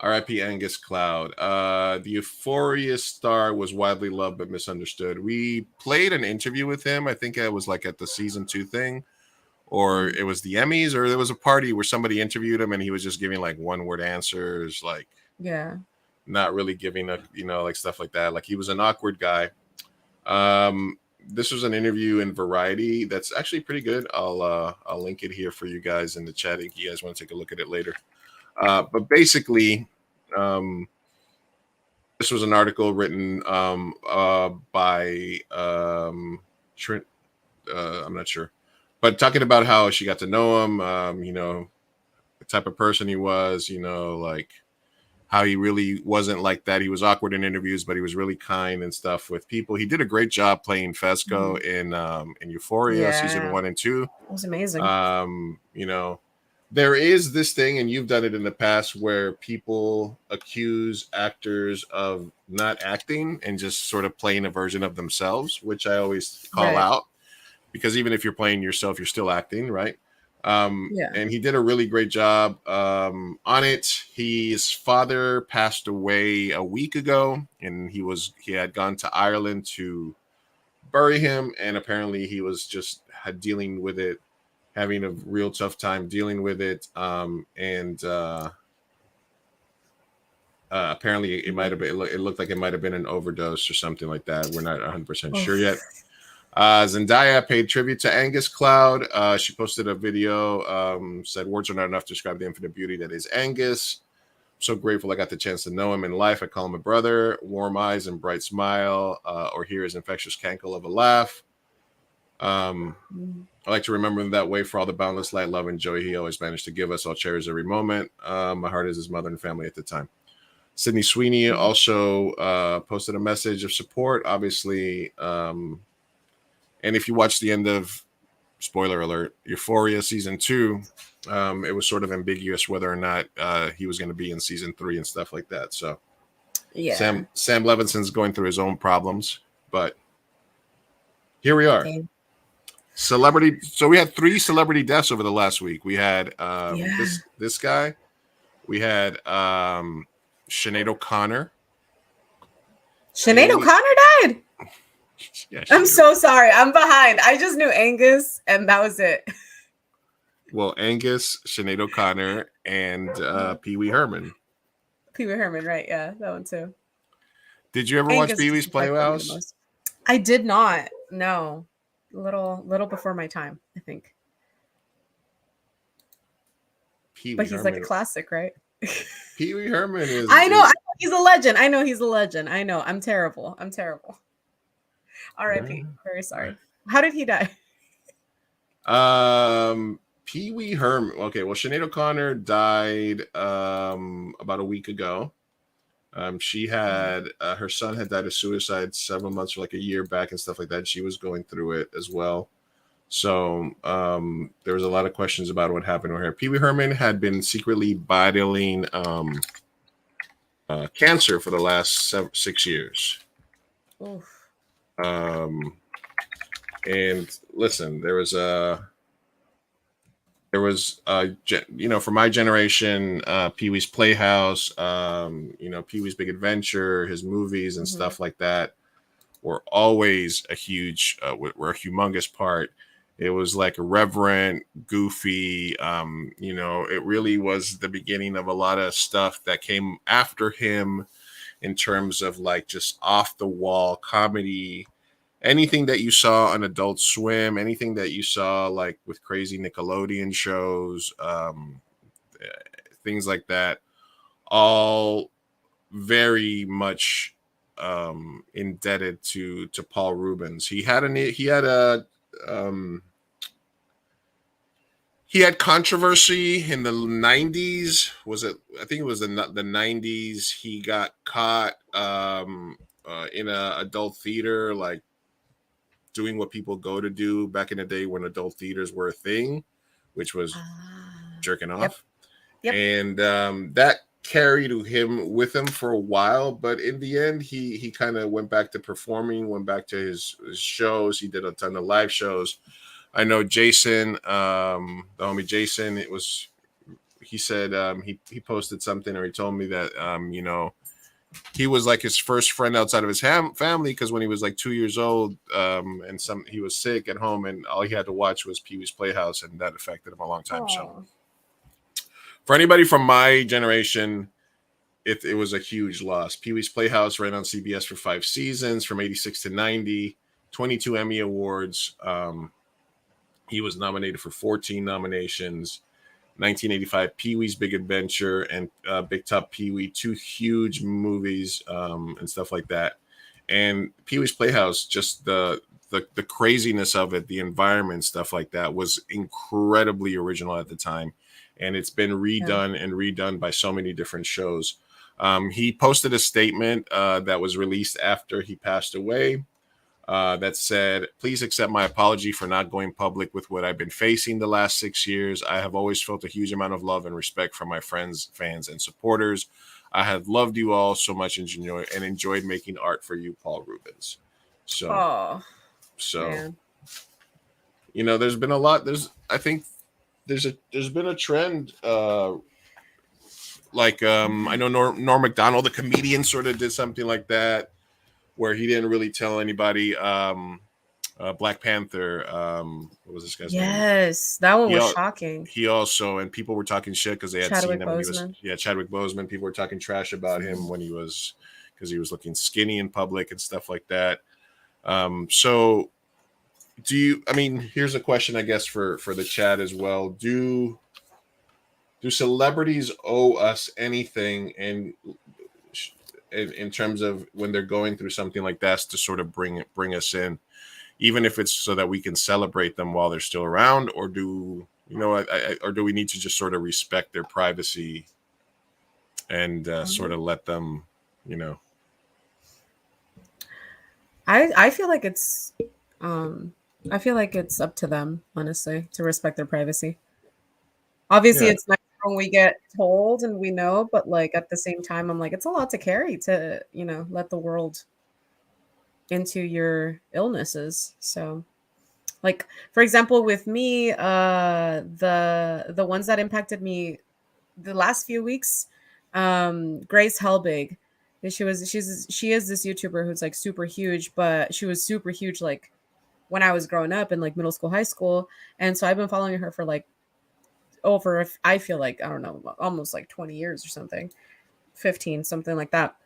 R.I.P. Angus Cloud. The Euphoria star was widely loved but misunderstood. We played an interview with him. I think it was like at the season 2 thing, or it was the Emmys, or there was a party where somebody interviewed him and he was just giving like one-word answers, like not really giving a like stuff like that. Like he was an awkward guy. This was an interview in Variety that's actually pretty good. I'll link it here for you guys in the chat if you guys want to take a look at it later. But basically, this was an article written by Trent. I'm not sure, but talking about how she got to know him, the type of person he was, like how he really wasn't like that. He was awkward in interviews, but he was really kind and stuff with people. He did a great job playing Fesco in Euphoria season 1 and 2. It was amazing. There is this thing, and you've done it in the past, where people accuse actors of not acting and just sort of playing a version of themselves, which I always call out, because even if you're playing yourself, you're still acting, right? And he did a really great job on it. His father passed away a week ago, and he had gone to Ireland to bury him, and apparently he was just dealing with it, having a real tough time dealing with it. Apparently it might have been, it looked like it might have been an overdose or something like that. We're not 100% sure yet. Zendaya paid tribute to Angus Cloud. She posted a video, said words are not enough to describe the infinite beauty that is Angus. I'm so grateful I got the chance to know him in life. I call him a brother, warm eyes and bright smile, or hear his infectious cankle of a laugh. I like to remember him that way for all the boundless light, love, and joy he always managed to give us. I'll cherish every moment. My heart is his mother and family at the time. Sydney Sweeney also posted a message of support, obviously. And if you watch the end of, spoiler alert, Euphoria season 2, it was sort of ambiguous whether or not he was going to be in season 3 and stuff like that. So Sam Levinson's going through his own problems, but here we are. Celebrity. So we had 3 celebrity deaths over the last week. We had Yeah. this guy. We had Sinead O'Connor. Sinead O'Connor died. Yeah, I'm Sinead. so sorry. I'm behind. I just knew Angus, and that was it. Well, Angus, Sinead O'Connor, and Pee Wee Herman. Pee Wee Herman, right? Yeah, that one too. Did you ever watch Angus Pee Wee's just affected me the Playhouse? most. I did not. No, little before my time, I think. Pee Wee But he's Herman. like a classic, right? Pee Wee Herman is. I know he's a legend. I know he's a legend. I know. I'm terrible. R.I.P. Very sorry. How did he die? Pee Wee Herman. Okay, well, Sinead O'Connor died about a week ago. She had her son had died of suicide several months or like a year back and stuff like that. She was going through it as well. So there was a lot of questions about what happened with her. Pee Wee Herman had been secretly battling cancer for the last 6 years. Oof. And listen, there was for my generation, Pee Wee's Playhouse, Pee Wee's Big Adventure, his movies and stuff like that were always a humongous part. It was like irreverent, goofy. It really was the beginning of a lot of stuff that came after him in terms of like just off the wall comedy. Anything that you saw on Adult Swim, anything that you saw like with crazy Nickelodeon shows, things like that, all very much indebted to Paul Rubens. He had controversy in the 90s. I think it was the 90s. He got caught in a adult theater, like doing what people go to do back in the day when adult theaters were a thing, which was jerking off. Yep. And that carried him with him for a while, but in the end he kind of went back to performing, went back to his shows. He did a ton of live shows. I know Jason, the homie Jason, he said he posted something, or he told me that he was like his first friend outside of his family, because when he was like 2 years old, and he was sick at home, and all he had to watch was Pee Wee's Playhouse, and that affected him a long time. So for anybody from my generation, it was a huge loss. Pee Wee's Playhouse ran on CBS for 5 seasons, from 86 to 90, 22 Emmy Awards. He was nominated for 14 nominations. 1985, Pee Wee's Big Adventure and Big Top Pee Wee, 2 huge movies and stuff like that. And Pee Wee's Playhouse, just the craziness of it, the environment, stuff like that, was incredibly original at the time. And it's been redone and redone by so many different shows. He posted a statement that was released after he passed away. That said, please accept my apology for not going public with what I've been facing the last 6 years. I have always felt a huge amount of love and respect from my friends, fans, and supporters. I have loved you all so much and enjoyed making art for you, Paul Rubens. So, man. There's been a lot. I think there's been a trend. I know Norm Macdonald, the comedian, sort of did something like that, where he didn't really tell anybody. Black Panther, what was this guy's name? Yes, that one was shocking. He also, and people were talking shit because they had Chadwick seen him. Boseman. Chadwick Boseman. People were talking trash about him because he was looking skinny in public and stuff like that. So here's a question, I guess, for the chat as well. Do celebrities owe us anything in terms of when they're going through something like that, to sort of bring us in, even if it's so that we can celebrate them while they're still around, or do we need to just sort of respect their privacy and sort of let them, I feel like it's up to them, honestly, to respect their privacy. Obviously, it's nice when we get told and we know, but like at the same time, I'm like, it's a lot to carry to, let the world into your illnesses. So Like, for example, with me, the ones that impacted me the last few weeks, Grace Helbig. She is this YouTuber who's like super huge, but she was super huge like when I was growing up in like middle school, high school. And so I've been following her for like over, if I feel like, I don't know, almost like 20 years or something, 15, something like that.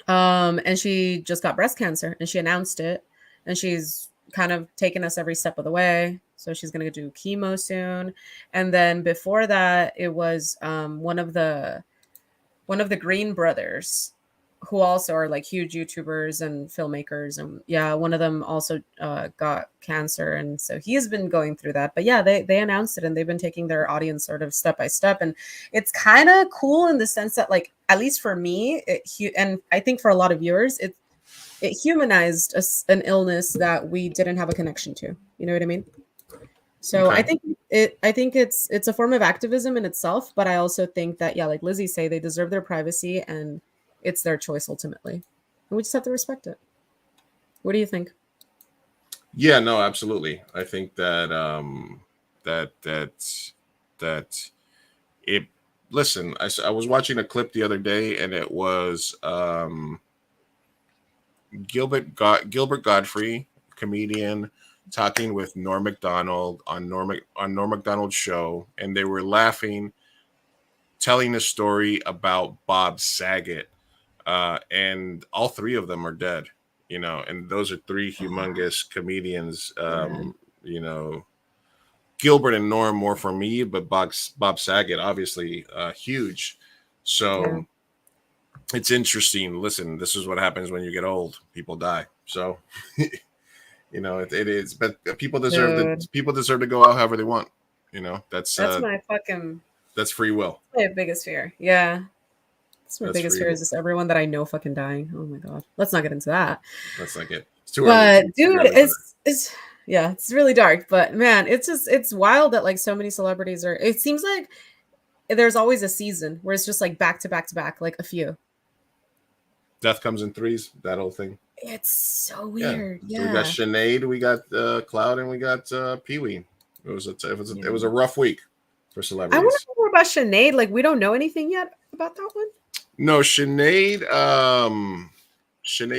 And she just got breast cancer and she announced it, and she's kind of taken us every step of the way. So she's going to do chemo soon. And then before that, it was one of the Green brothers, who also are like huge YouTubers and filmmakers. And yeah, one of them also got cancer. And so he's been going through that. But yeah, they announced it and they've been taking their audience sort of step by step. And it's kind of cool in the sense that, like, at least for me, and I think for a lot of viewers, it humanized an illness that we didn't have a connection to. You know what I mean? So Okay. I think it's a form of activism in itself, but I also think that, yeah, like Lizzie say, they deserve their privacy and it's their choice ultimately. And we just have to respect it. What do you think? Yeah, no, absolutely. I think that that it. Listen, I was watching a clip the other day, and it was Gilbert Godfrey, comedian, talking with Norm Macdonald on Norm Macdonald's show, and they were laughing, telling a story about Bob Saget, and all three of them are dead. You know, and those are three humongous comedians. You know, Gilbert and Norm more for me, but Bob Saget obviously huge. So it's interesting. Listen, this is what happens when you get old. People die. So you know it is. But people deserve to go out however they want. You know, that's my fucking that's free will. my biggest fear. Yeah. That's my That's biggest free fear, will. is just everyone that I know fucking dying. Oh my god. Let's not get into that. That's like it. It's too But early. dude, Too early for that. it's yeah, it's really dark. But man, it's wild that like so many celebrities are. It seems like there's always a season where it's just like back to back to back, like a few. Death comes in threes. That whole thing. It's so Yeah. weird. So we got Yeah. Sinead, we got Cloud, and we got Pee Wee. It was a rough week for I want to celebrities. know more about Sinead. Like, we don't know anything yet about that one. No, Sinead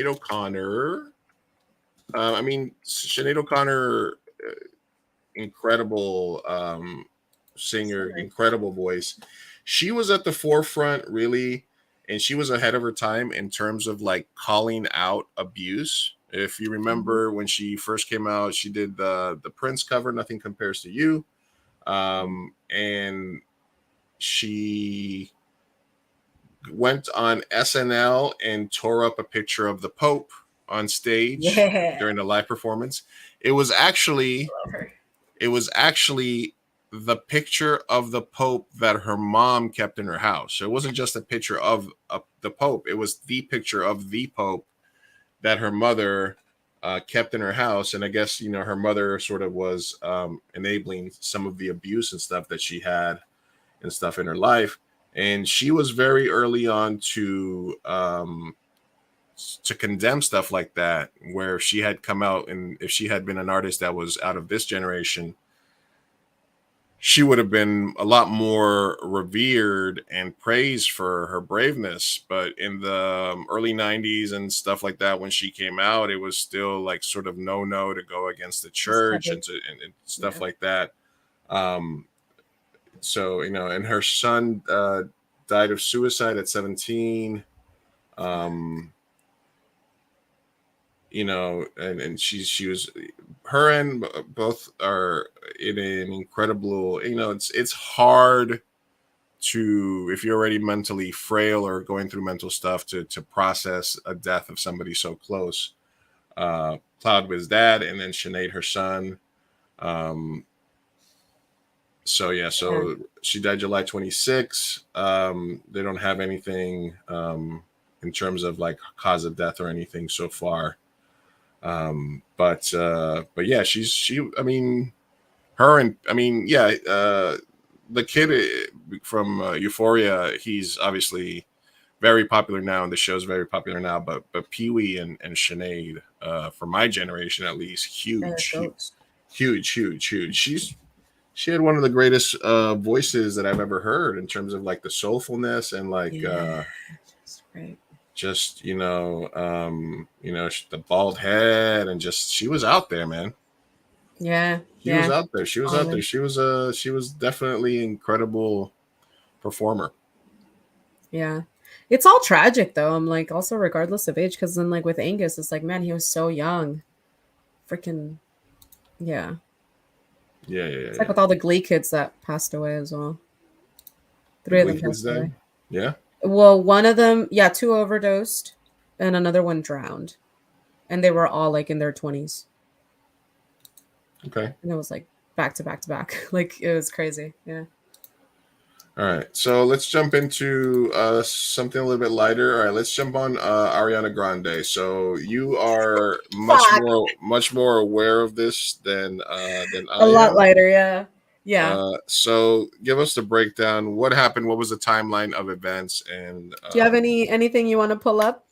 O'Connor. I mean, Sinead O'Connor, incredible singer, incredible voice. She was at the forefront, really, and she was ahead of her time in terms of like calling out abuse. If you remember when she first came out, she did the Prince cover, "Nothing Compares to You," and she went on SNL and tore up a picture of the Pope on stage during a live performance. It was actually the picture of the Pope that her mom kept in her house. So it wasn't just a picture of the Pope. It was the picture of the Pope that her mother kept in her house. And I guess, you know, her mother sort of was enabling some of the abuse and stuff that she had and stuff in her life. And she was very early on to condemn stuff like that, where she had come out, and if she had been an artist that was out of this generation, she would have been a lot more revered and praised for her braveness. But in the early 90s and stuff like that, when she came out, it was still like sort of no to go against the church and stuff like that. So, you know, and her son died of suicide at 17. You know, and she was, her and both are in an incredible, you know, it's hard to, if you're already mentally frail or going through mental stuff, to process a death of somebody so close. Cloud was dad, and then Sinead, her son. So yeah, so she died July 26. They don't have anything in terms of like cause of death or anything so far. But yeah, I mean, her and I mean, yeah, the kid from Euphoria, he's obviously very popular now, and the show's very popular now. But Pee Wee and Sinead, for my generation at least, huge, Huge, huge, huge. She had one of the greatest voices that I've ever heard in terms of like the soulfulness and like Just right. just the bald head and just she was out there, man. Yeah. She was Yeah. out there. She was out there. Always. She was definitely an incredible performer. Yeah. It's all tragic though. I'm like, also regardless of age, because then like with Angus, it's like, man, he was so young. Freaking yeah. Yeah, It's like with all the Glee kids that passed away as well. The 3 of Glee them kids passed away. died. Yeah. Well, one of them, yeah, 2 overdosed, and another one drowned, and they were all like in their 20s, Okay. and it was like back to back to back. Like it was crazy. Yeah. All right. So let's jump into something a little bit lighter. All right. Let's jump on Ariana Grande. So you are Fuck. much more aware of this than I A lot am. lighter. Yeah. Yeah. So give us the breakdown. What happened? What was the timeline of events? And Do you have anything you want to pull up?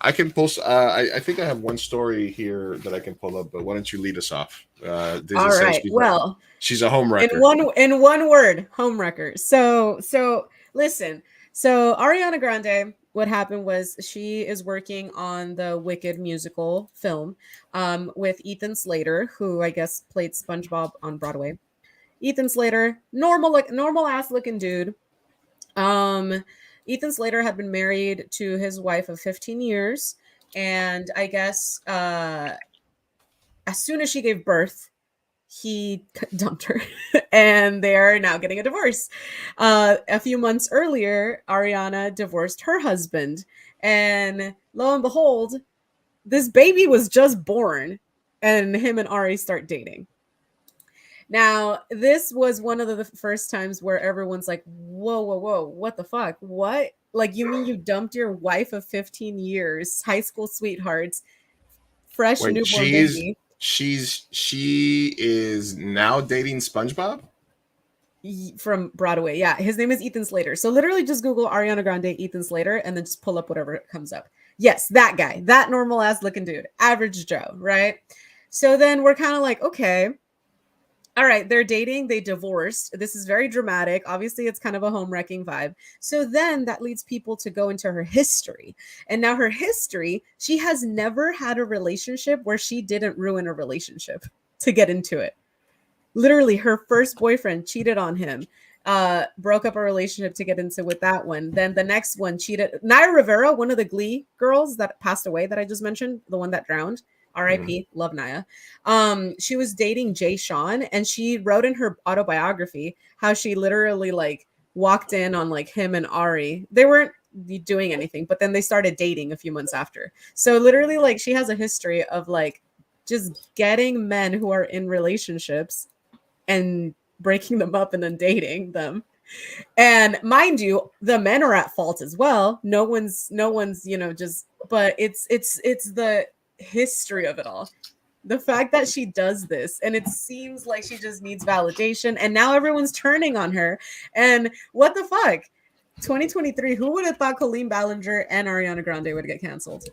I can post. I think I have one story here that I can pull up. But why don't you lead us off? All right. Well, she's a home wrecker. in one word, home wrecker. So listen. So Ariana Grande, what happened was she is working on the Wicked musical film with Ethan Slater, who I guess played SpongeBob on Broadway. Ethan Slater, normal ass looking dude. Ethan Slater had been married to his wife of 15 years, and I guess as soon as she gave birth, he dumped her, and they're now getting a divorce. A few months earlier, Ariana divorced her husband, and lo and behold, this baby was just born, and him and Ari start dating. Now, this was one of the first times where everyone's like, whoa, whoa, whoa, what the fuck? What? Like, you mean you dumped your wife of 15 years, high school sweethearts, fresh Wait, newborn baby? she is now dating SpongeBob? From Broadway. Yeah, his name is Ethan Slater. So literally just Google Ariana Grande, Ethan Slater, and then just pull up whatever comes up. Yes, that guy, that normal ass looking dude, average Joe, right? So then we're kind of like, okay. All right, they're dating, they divorced. This is very dramatic. Obviously, it's kind of a home wrecking vibe. So then that leads people to go into her history. And now her history, she has never had a relationship where she didn't ruin a relationship to get into it. Literally, her first boyfriend cheated on him, broke up a relationship to get into with that one. Then the next one cheated. Naya Rivera, one of the Glee girls that passed away that I just mentioned, the one that drowned. R.I.P. Love Naya. She was dating Jay Sean, and she wrote in her autobiography how she literally like walked in on like him and Ari. They weren't doing anything, but then they started dating a few months after. So literally, like she has a history of like just getting men who are in relationships and breaking them up and then dating them. And mind you, the men are at fault as well. No one's, just, but it's the history of it all. The fact that she does this, and it seems like she just needs validation, and now everyone's turning on her. And what the fuck? 2023, who would have thought Colleen Ballinger and Ariana Grande would get canceled?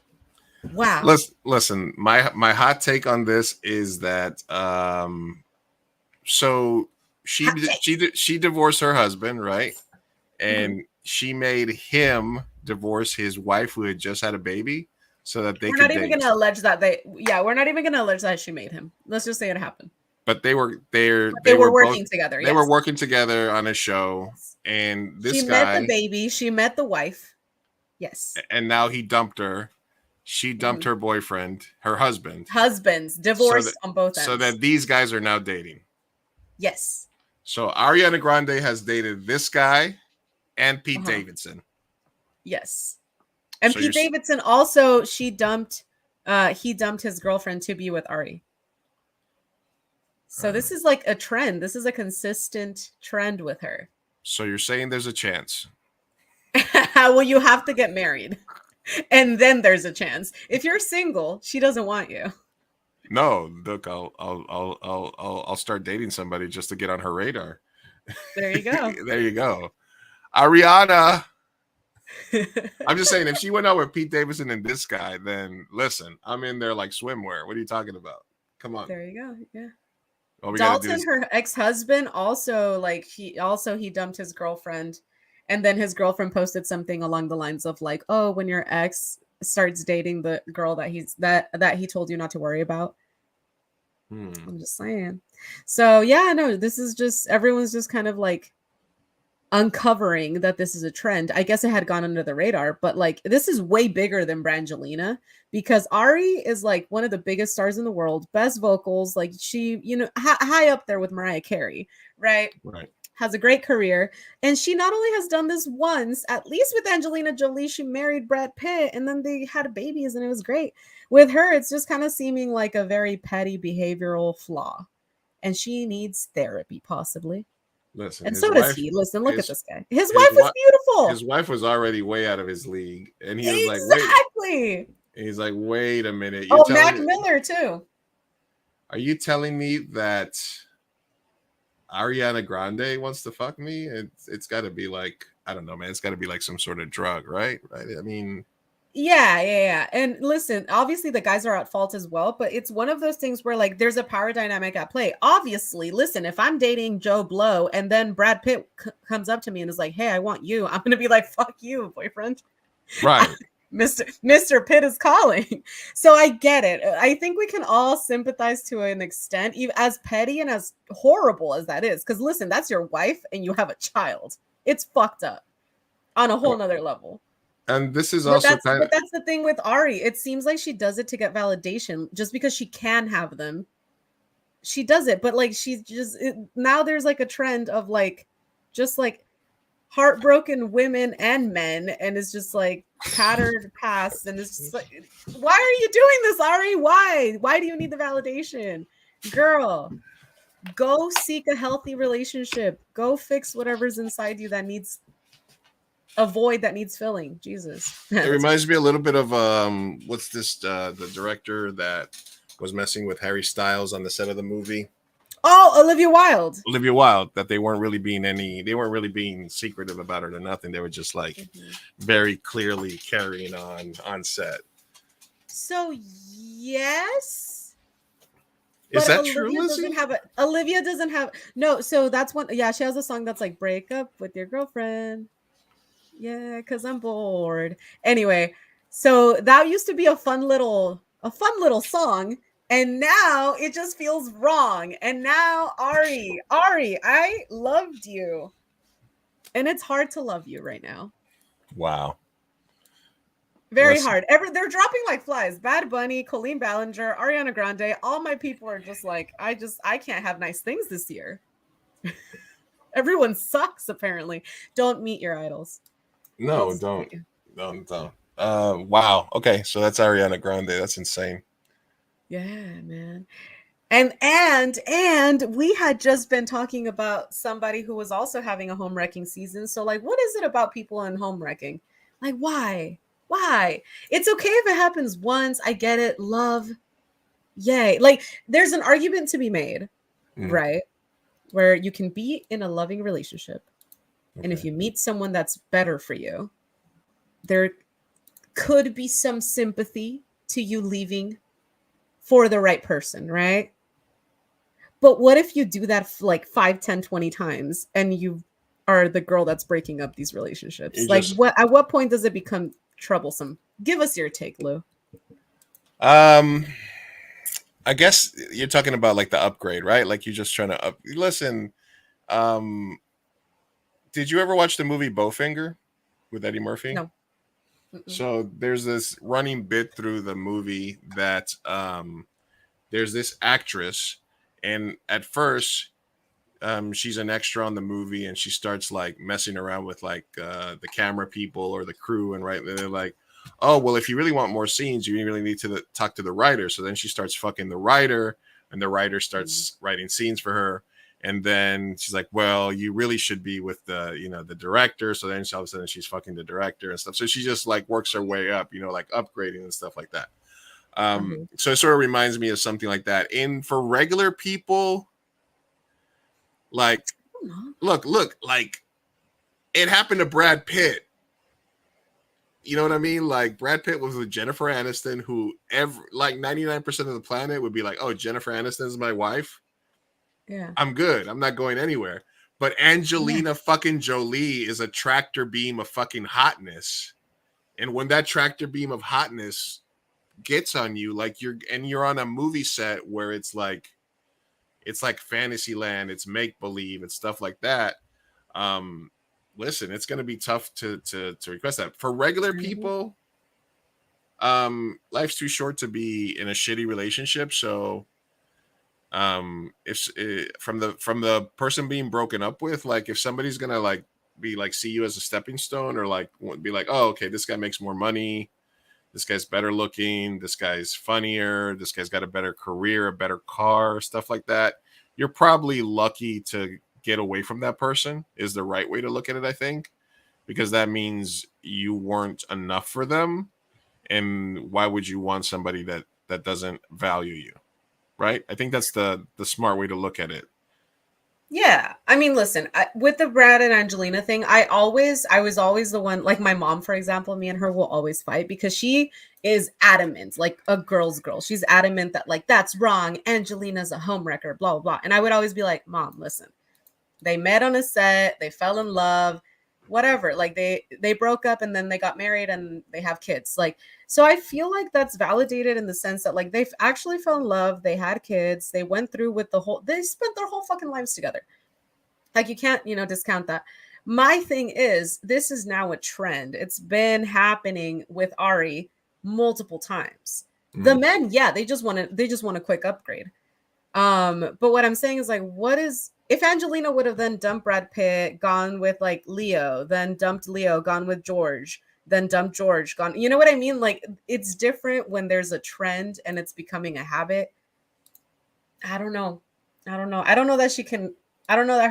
Wow. Listen, my hot take on this is that so she divorced her husband, right? And she made him divorce his wife who had just had a baby so that they we're could not even date. gonna allege that we're not even gonna allege that she made him. Let's just say it happened. But they were working together. They were working together on a show, and this she guy met the baby, she met the wife. Yes. And now he dumped her. She dumped her boyfriend, her husband. Husbands, divorced on both ends. So that these guys are now dating. Yes. So Ariana Grande has dated this guy and Pete Davidson. Yes. And So Pete Davidson also, he dumped his girlfriend to be with Ari. So this is like a trend. This is a consistent trend with her. So you're saying there's a chance? Well, you have to get married, and then there's a chance. If you're single, she doesn't want you. No, look, I'll start dating somebody just to get on her radar. There you go. There you go, Ariana. I'm just saying, if she went out with Pete Davidson and this guy, then listen, I'm in there like swimwear. What are you talking about? Come on. There you go. Yeah. All we gotta do Dalton, is her ex-husband, also like he dumped his girlfriend, and then his girlfriend posted something along the lines of like, "Oh, when your ex starts dating the girl that he told you not to worry about." I'm just saying. So yeah, no, this is just everyone's just kind of like uncovering that this is a trend. I guess it had gone under the radar, but like this is way bigger than Brangelina because Ari is like one of the biggest stars in the world, best vocals, like she, high up there with Mariah Carey, right? right. Has a great career. And she not only has done this once, at least with Angelina Jolie, she married Brad Pitt and then they had babies and it was great. With her, it's just kind of seeming like a very petty behavioral flaw. And she needs therapy, possibly. Listen, And his so does wife, he. Listen, look at this guy. His his wife is wi- beautiful. His wife was already way out of his league, and he was like, Exactly. He's like, wait a minute. Oh, Mac Miller too. Are you telling me that Ariana Grande wants to fuck me? It's got to be like, I don't know, man. It's got to be like some sort of drug, right? Right. I mean, yeah. And listen, obviously the guys are at fault as well, but it's one of those things where like there's a power dynamic at play. Obviously, listen, if I'm dating Joe Blow and then Brad Pitt comes up to me and is like, "Hey, I want you," I'm gonna be like, "Fuck you, boyfriend." Right. Mr. Pitt is calling. So I get it. I think we can all sympathize to an extent, even as petty and as horrible as that is. Because listen, that's your wife and you have a child. It's fucked up on a whole nother level. And this is But also but that's the thing with Ari. It seems like she does it to get validation just because she can have them. She does it, but like she's just now there's like a trend of like just like heartbroken women and men, and it's just like patterned past, and it's just like, why are you doing this, Ari? Why do you need the validation? Girl, go seek a healthy relationship. Go fix whatever's inside you that needs a void that needs filling. Jesus. It reminds me a little bit of what's this the director that was messing with Harry Styles on the set of the movie? Oh, Olivia Wilde. That they weren't really being secretive about it or nothing. They were just like very clearly carrying on set. So yes. Is that Olivia true, Lizzie? Olivia doesn't have no, so that's one. Yeah, she has a song that's like break up with your girlfriend. Yeah, because I'm bored. Anyway, so that used to be a fun little song. And now it just feels wrong. And now Ari, I loved you. And it's hard to love you right now. Wow. Very hard. They're dropping like flies. Bad Bunny, Colleen Ballinger, Ariana Grande. All my people are just like, I can't have nice things this year. Everyone sucks, apparently. Don't meet your idols. No, don't. Wow. Okay, so that's Ariana Grande. That's insane. Yeah, man. And we had just been talking about somebody who was also having a home wrecking season. So like, what is it about people in home wrecking? Like, why? It's okay if it happens once. I get it. Love. Yay. Like, there's an argument to be made, right? Where you can be in a loving relationship. Okay. And if you meet someone that's better for you, there could be some sympathy to you leaving for the right person, right? But what if you do that for like 5, 10, 20 times and you are the girl that's breaking up these relationships? At what point does it become troublesome? Give us your take, Lou. I guess you're talking about like the upgrade, right? Like you're just trying to listen. Did you ever watch the movie Bowfinger with Eddie Murphy? No. So there's this running bit through the movie that there's this actress, and at first she's an extra on the movie, and she starts like messing around with like the camera people or the crew, and they're like, oh, well, if you really want more scenes, you really need to talk to the writer. So then she starts fucking the writer, and the writer starts writing scenes for her. And then she's like, well, you really should be with the director. So then all of a sudden she's fucking the director and stuff. So she just like works her way up, like upgrading and stuff like that. So it sort of reminds me of something like that. And for regular people, like, look, like it happened to Brad Pitt. You know what I mean? Like Brad Pitt was with Jennifer Aniston, who like 99% of the planet would be like, "Oh, Jennifer Aniston is my wife. Yeah. I'm good. I'm not going anywhere." But Angelina fucking Jolie is a tractor beam of fucking hotness. And when that tractor beam of hotness gets on you, like you're on a movie set where it's like fantasy land, it's make believe, it's stuff like that. Listen, it's going to be tough to request that for regular people. Life's too short to be in a shitty relationship. So, if from the person being broken up with, like if somebody's gonna like be like see you as a stepping stone, or like be like, oh, okay, this guy makes more money, this guy's better looking, this guy's funnier, this guy's got a better career, a better car, stuff like that, you're probably lucky to get away from that person, is the right way to look at it, I think, because that means you weren't enough for them. And why would you want somebody that doesn't value you? Right? I think that's the smart way to look at it. Yeah. I mean, listen, with the Brad and Angelina thing, I was always the one, like my mom, for example, me and her will always fight because she is adamant, like a girl's girl. She's adamant that like, that's wrong. Angelina's a homewrecker, blah, blah, blah. And I would always be like, Mom, listen, they met on a set, they fell in love, whatever. Like they broke up and then they got married and they have kids. Like, so I feel like that's validated in the sense that like they've actually fell in love, they had kids, they went through with they spent their whole fucking lives together. Like you can't, discount that. My thing is, this is now a trend. It's been happening with Ari multiple times. The men, yeah, they just want a quick upgrade. But what I'm saying is like, if Angelina would have then dumped Brad Pitt, gone with like Leo, then dumped Leo, gone with George, then dumped George, gone, you know what I mean? Like it's different when there's a trend and it's becoming a habit. I don't know that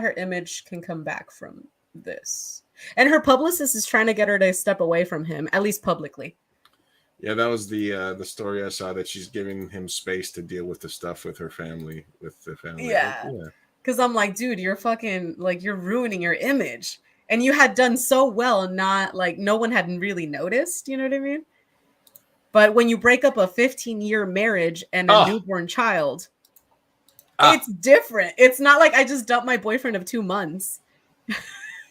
her image can come back from this. And her publicist is trying to get her to step away from him, at least publicly. Yeah, that was the story I saw, that she's giving him space to deal with the stuff with her family, Yeah. Because I'm like, dude, you're fucking, like, you're ruining your image. And you had done so well, not, like, no one had really noticed, you know what I mean? But when you break up a 15-year marriage and a newborn child, it's different. It's not like I just dumped my boyfriend of 2 months.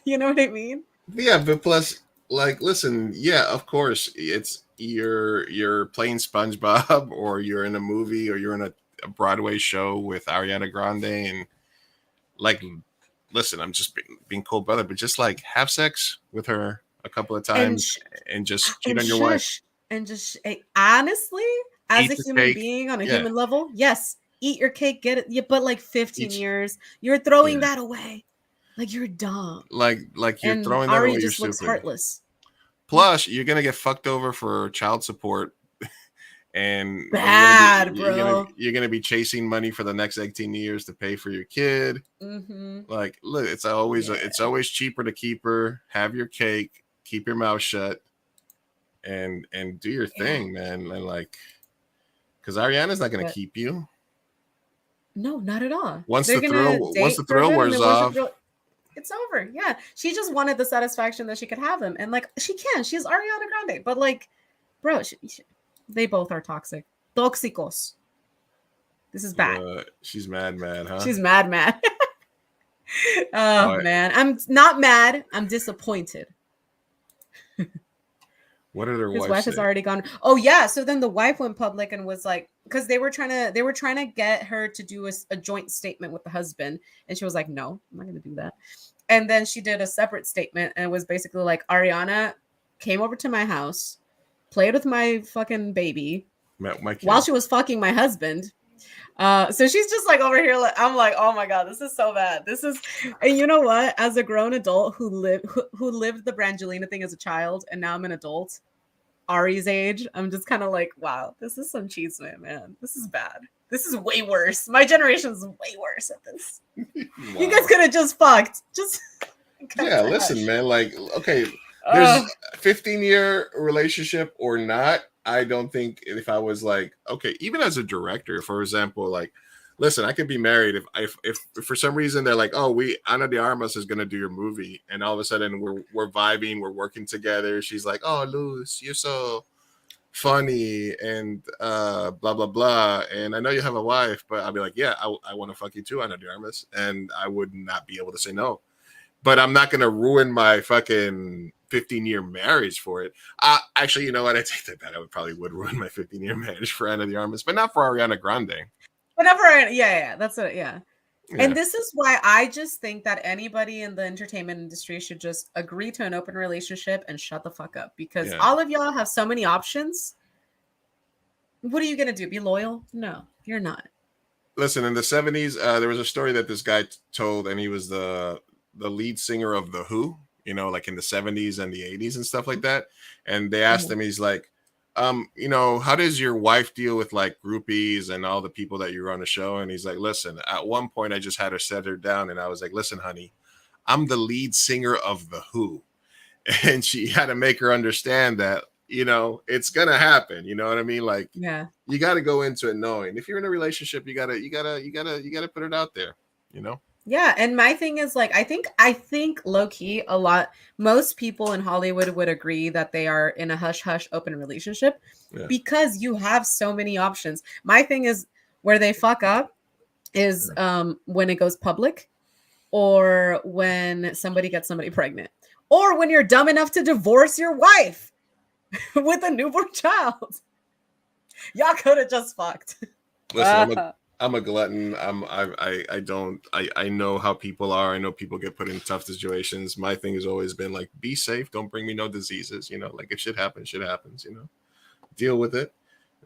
You know what I mean? Yeah, but plus, like, listen, yeah, of course, it's you're playing SpongeBob, or you're in a movie, or you're in a Broadway show with Ariana Grande, and like, listen, I'm just being cold brother, but just like have sex with her a couple of times and just cheat on your wife. And just honestly, as a human cake. being on a human level, yes, eat your cake, get it. Yeah, but like 15 years, you're throwing that away. Like you're dumb. Like you're and throwing that Ari away. Just you're looks stupid. Heartless. Plus, you're gonna get fucked over for child support, and bad, you're gonna be chasing money for the next 18 years to pay for your kid. Like, look, it's always cheaper to keep her. Have your cake, keep your mouth shut, and do your thing, man. And like, because Ariana's not gonna keep you. No, not at all. Once the thrill wears off, it's over. Yeah, she just wanted the satisfaction that she could have him, and like she can. She's Ariana Grande, but like, bro, they both are toxic. Tóxicos. This is bad. She's mad, huh? She's mad. Oh man, I'm not mad. I'm disappointed. What did his wife has already gone? Oh yeah. So then the wife went public and was like, because they were trying to get her to do a joint statement with the husband, and she was like, no, I'm not going to do that. And then she did a separate statement, and it was basically like, Ariana came over to my house, played with my fucking baby while she was fucking my husband. So she's just like over here. I'm like, oh my god, this is so bad. And you know what? As a grown adult who lived the Brangelina thing as a child, and now I'm an adult, Ari's age, I'm just kind of like, wow, this is some cheese, man. This is bad. This is way worse. My generation's way worse at this. Wow. You guys could have just fucked. Listen, man. Like, okay, there's a 15-year relationship or not. I don't think if I was like, okay, even as a director, for example, like listen, I could be married if for some reason they're like, oh, Ana de Armas is gonna do your movie, and all of a sudden we're vibing, we're working together. She's like, oh, Luz, you're so funny and blah blah blah, and I know you have a wife, but I'll be like, yeah, I want to fuck you too, Ana de Armas, and I would not be able to say no. But I'm not gonna ruin my fucking 15-year marriage for it. Actually, you know what? I take that back. I probably would ruin my 15-year marriage for Ana de Armas, but not for Ariana Grande. Whenever, yeah, that's it, yeah. And this is why I just think that anybody in the entertainment industry should just agree to an open relationship and shut the fuck up, because all of y'all have so many options. What are you gonna do? Be loyal? No, you're not. Listen, in the 70s, there was a story that this guy told, and he was the lead singer of The Who, you know, like in the 70s and the 80s and stuff like that. And they asked him, he's like, you know, how does your wife deal with like groupies and all the people that you run the show? And he's like, listen, at one point I just had her set her down, and I was like, listen, honey, I'm the lead singer of The Who. And she had to make her understand that, you know, it's gonna happen. You know what I mean? Like, yeah, you got to go into it knowing if you're in a relationship, you gotta put it out there, you know? Yeah, and my thing is like I think low key most people in Hollywood would agree that they are in a hush hush open relationship because you have so many options. My thing is where they fuck up is when it goes public, or when somebody gets somebody pregnant, or when you're dumb enough to divorce your wife with a newborn child. Y'all could have just fucked. Listen, I'm a glutton. I know how people are. I know people get put in tough situations. My thing has always been like, be safe. Don't bring me no diseases. You know, like if shit happens, you know, deal with it.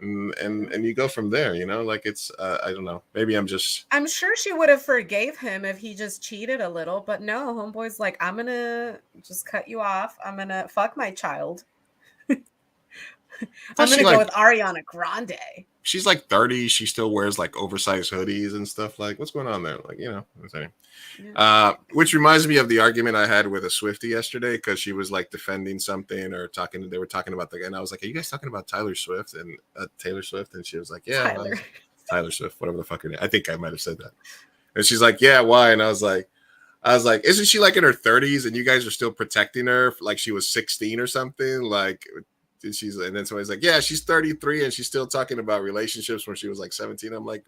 And you go from there, you know, like it's, I don't know. Maybe I'm sure she would have forgave him if he just cheated a little, but no, homeboy's like, I'm going to just cut you off. I'm going to fuck my child. I'm going to go with Ariana Grande. She's like 30. She still wears like oversized hoodies and stuff. Like, what's going on there? Like, you know, which reminds me of the argument I had with a Swiftie yesterday, because she was like defending something or they were talking about and I was like, are you guys talking about Taylor Swift? And she was like, yeah, Tyler Swift, whatever the fuck her name. I think I might have said that. And she's like, yeah, why? And I was like, isn't she like in her 30s and you guys are still protecting her like she was 16 or something? Like, and then somebody's like, yeah, she's 33 and she's still talking about relationships when she was like 17. I'm like,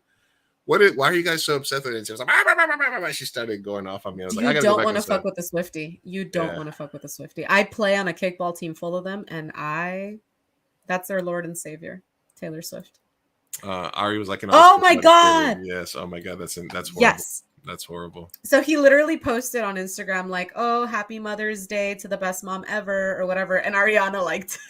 why are you guys so upset with it? And she was like, she started going off on me. I was like, you don't want to fuck with the Swiftie. You don't want to fuck with the Swiftie. I play on a kickball team full of them, and that's their Lord and Savior, Taylor Swift. Ari was like, oh my God. Yes. Oh my God. That's horrible. Yes. That's horrible. So he literally posted on Instagram like, oh, happy Mother's Day to the best mom ever or whatever. And Ariana liked it.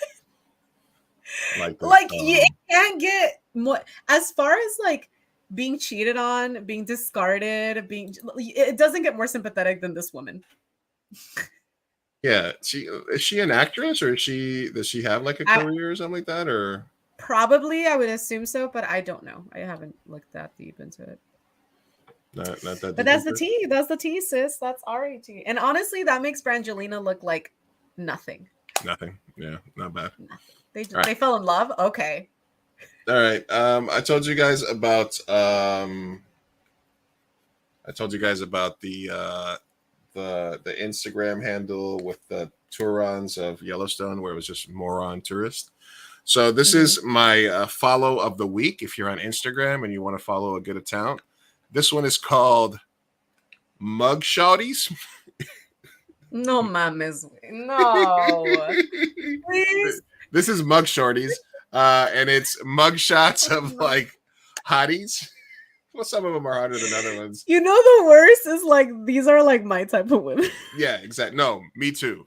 Like you can't get more as far as like being cheated on, being discarded, it doesn't get more sympathetic than this woman. Yeah, is she an actress, or does she have like a career or something like that, or probably? I would assume so, but I don't know. I haven't looked that deep into it. Not that. But that's the tea. That's the tea, sis. That's Ari tea. And honestly, that makes Brangelina look like nothing. Nothing. Yeah, not bad. Nothing. They fell in love. Okay. All right. I told you guys about the Instagram handle with the tour-ons of Yellowstone, where it was just moron tourist. So this is my follow of the week. If you're on Instagram and you want to follow a good account, this one is called Mug Shawties. No mames. No. Please. This is Mug Shorties, and it's mug shots of like hotties. Well, some of them are hotter than other ones. You know, the worst is like these are like my type of women. Yeah, exactly. No, me too.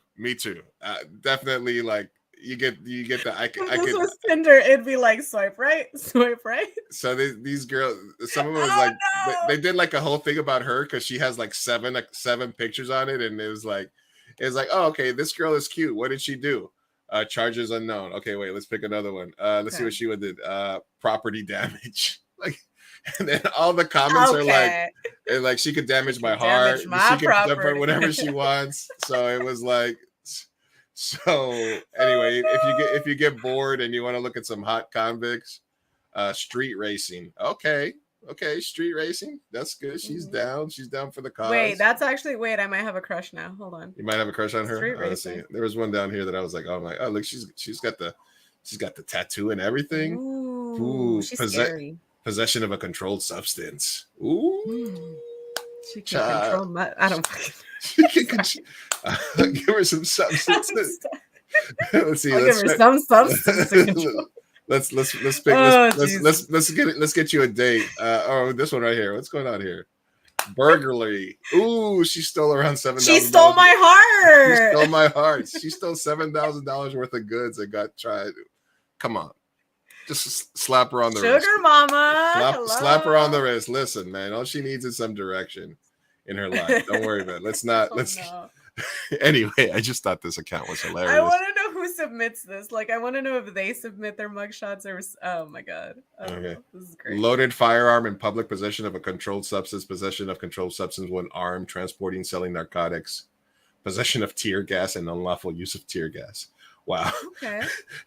Definitely, like you get the This was Tinder. It'd be like swipe right. So these girls, some of them was they did like a whole thing about her because she has like seven pictures on it, and it was like, oh, okay, this girl is cute. What did she do? Charges unknown. Okay, wait, let's pick another one. Let's see what she did. Property damage. Like, and then all the comments are like, she could damage my heart. She can dump her whatever she wants. So it was like, so anyway, if you get bored and you want to look at some hot convicts, street racing. Okay, Okay, street racing. That's good. She's down. She's down for the cause. Wait, that's actually I might have a crush now. Hold on. You might have a crush on her. Street Let's see. racing. There was one down here that I was like, oh my, oh look, she's got the tattoo and everything. Ooh, she's scary. Possession of a controlled substance. Ooh. She can control my. I don't. She can give her some substance. Let's see. I'll give her some substance to control. Let's pick. Let's get you a date. Oh, this one right here. What's going on here? Burglary. Ooh, she stole around $7,000. She stole my heart. She stole my heart. She stole $7,000 worth of goods and got tried. Come on, just slap her on the wrist. Sugar mama. Slap her on the wrist. Listen, man, all she needs is some direction in her life. Don't worry about it. Let's not. No. Anyway, I just thought this account was hilarious. I want to know who submits this. Like, I want to know if they submit their mugshots or. Oh my god. Okay. This is great. Loaded firearm in public, possession of a controlled substance, possession of controlled substance when armed, transporting, selling narcotics, possession of tear gas, and unlawful use of tear gas. Wow. Okay.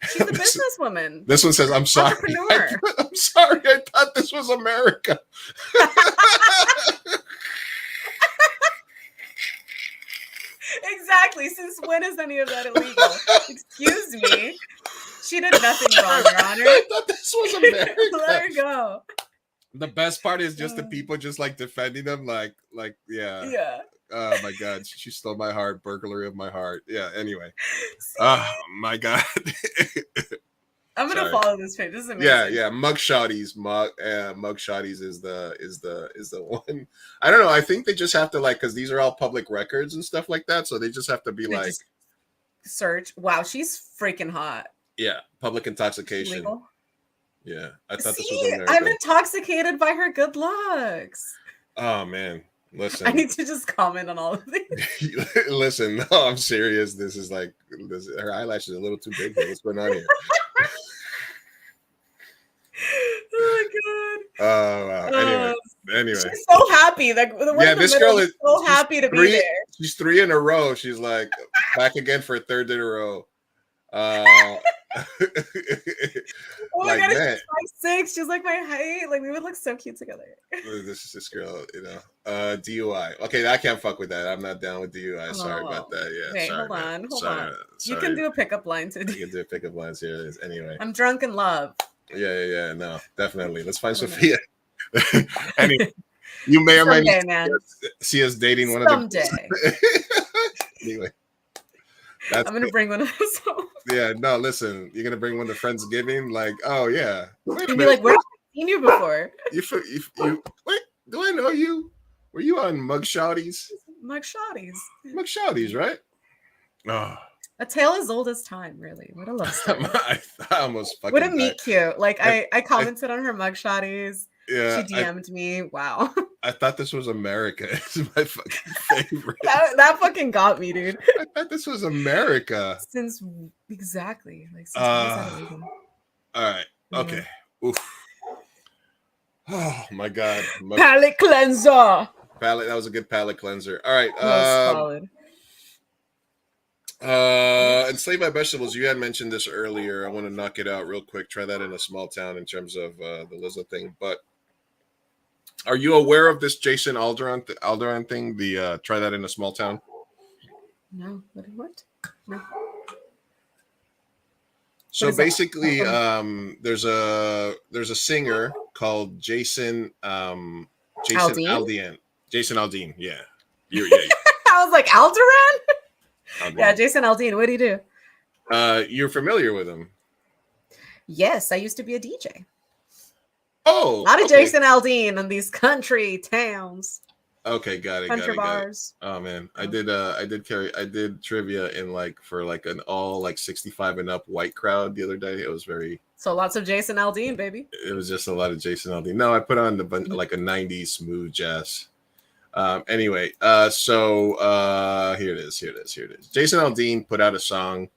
She's a businesswoman. This one says, I'm sorry. I'm sorry. I thought this was America. Exactly. Since when is any of that illegal? Excuse me. She did nothing wrong, Your Honor. I thought this was America. Let her go. The best part is just the people just like defending them, like yeah. Yeah. Oh my god, she stole my heart, burglary of my heart. Yeah. Anyway. Oh my god. I'm gonna follow this page. This is amazing. Yeah. Mugshotties. Mugshotties is the one. I don't know. I think they just have to because these are all public records and stuff like that. So they just have to be search. Wow, she's freaking hot. Yeah, public intoxication. Legal? Yeah, I thought this was America. I'm intoxicated by her good looks. Oh man, listen. I need to just comment on all of these. Listen, no, I'm serious. This is her eyelashes are a little too big. What's going on here? Oh my god. Oh wow. Anyway. She's so happy. This girl is so happy to be there. She's 3 in a row. She's like back again for a 3rd in a row. Oh my god, she's 5'6". She's like my height. Like we would look so cute together. This girl, DUI. Okay, I can't fuck with that. I'm not down with DUI. Sorry about that. Yeah. Wait, sorry, hold on. You can do a pickup line too. You can do a pickup lines here. Anyway. I'm drunk in love. Yeah. No, definitely. Let's find Sophia. Anyway, you may or may not see us dating one of them. Anyway. I'm gonna bring one of those home. Yeah, no, listen, you're gonna bring one to Friendsgiving, like, oh yeah. You'd be like, where have I seen you before? You wait, do I know you? Were you on Mugshotties? Mugshotties, right? Oh. A tale as old as time, really. What a love story. I almost fucking what a meet cute. Like I commented on her Mugshotties. Yeah, she DM'd me. Wow. I thought this was America. It's my fucking favorite. that fucking got me, dude. I thought this was America. Since exactly. Like since all right. Okay. Oof. Oh my god. Palate cleanser. That was a good palate cleanser. All right. Solid. Enslaved by Vegetables, you had mentioned this earlier. I want to knock it out real quick. Try that in a small town in terms of the Lizzo thing. But are you aware of this Jason Alderan thing? The try that in a small town? No. What? No. So basically, there's a singer called Jason Aldean. Jason Aldean, yeah. I was like, Alderan? Yeah, Jason Aldean. What do you do? You're familiar with him? Yes, I used to be a DJ. Oh, not a Jason Aldean in these country towns. Okay, got it. Country bars. Oh man, I did trivia in for an all 65 and up white crowd the other day. It was very lots of Jason Aldean, baby. It was just a lot of Jason Aldean. No, I put on a 90s smooth jazz. Anyway, so here it is. Jason Aldean put out a song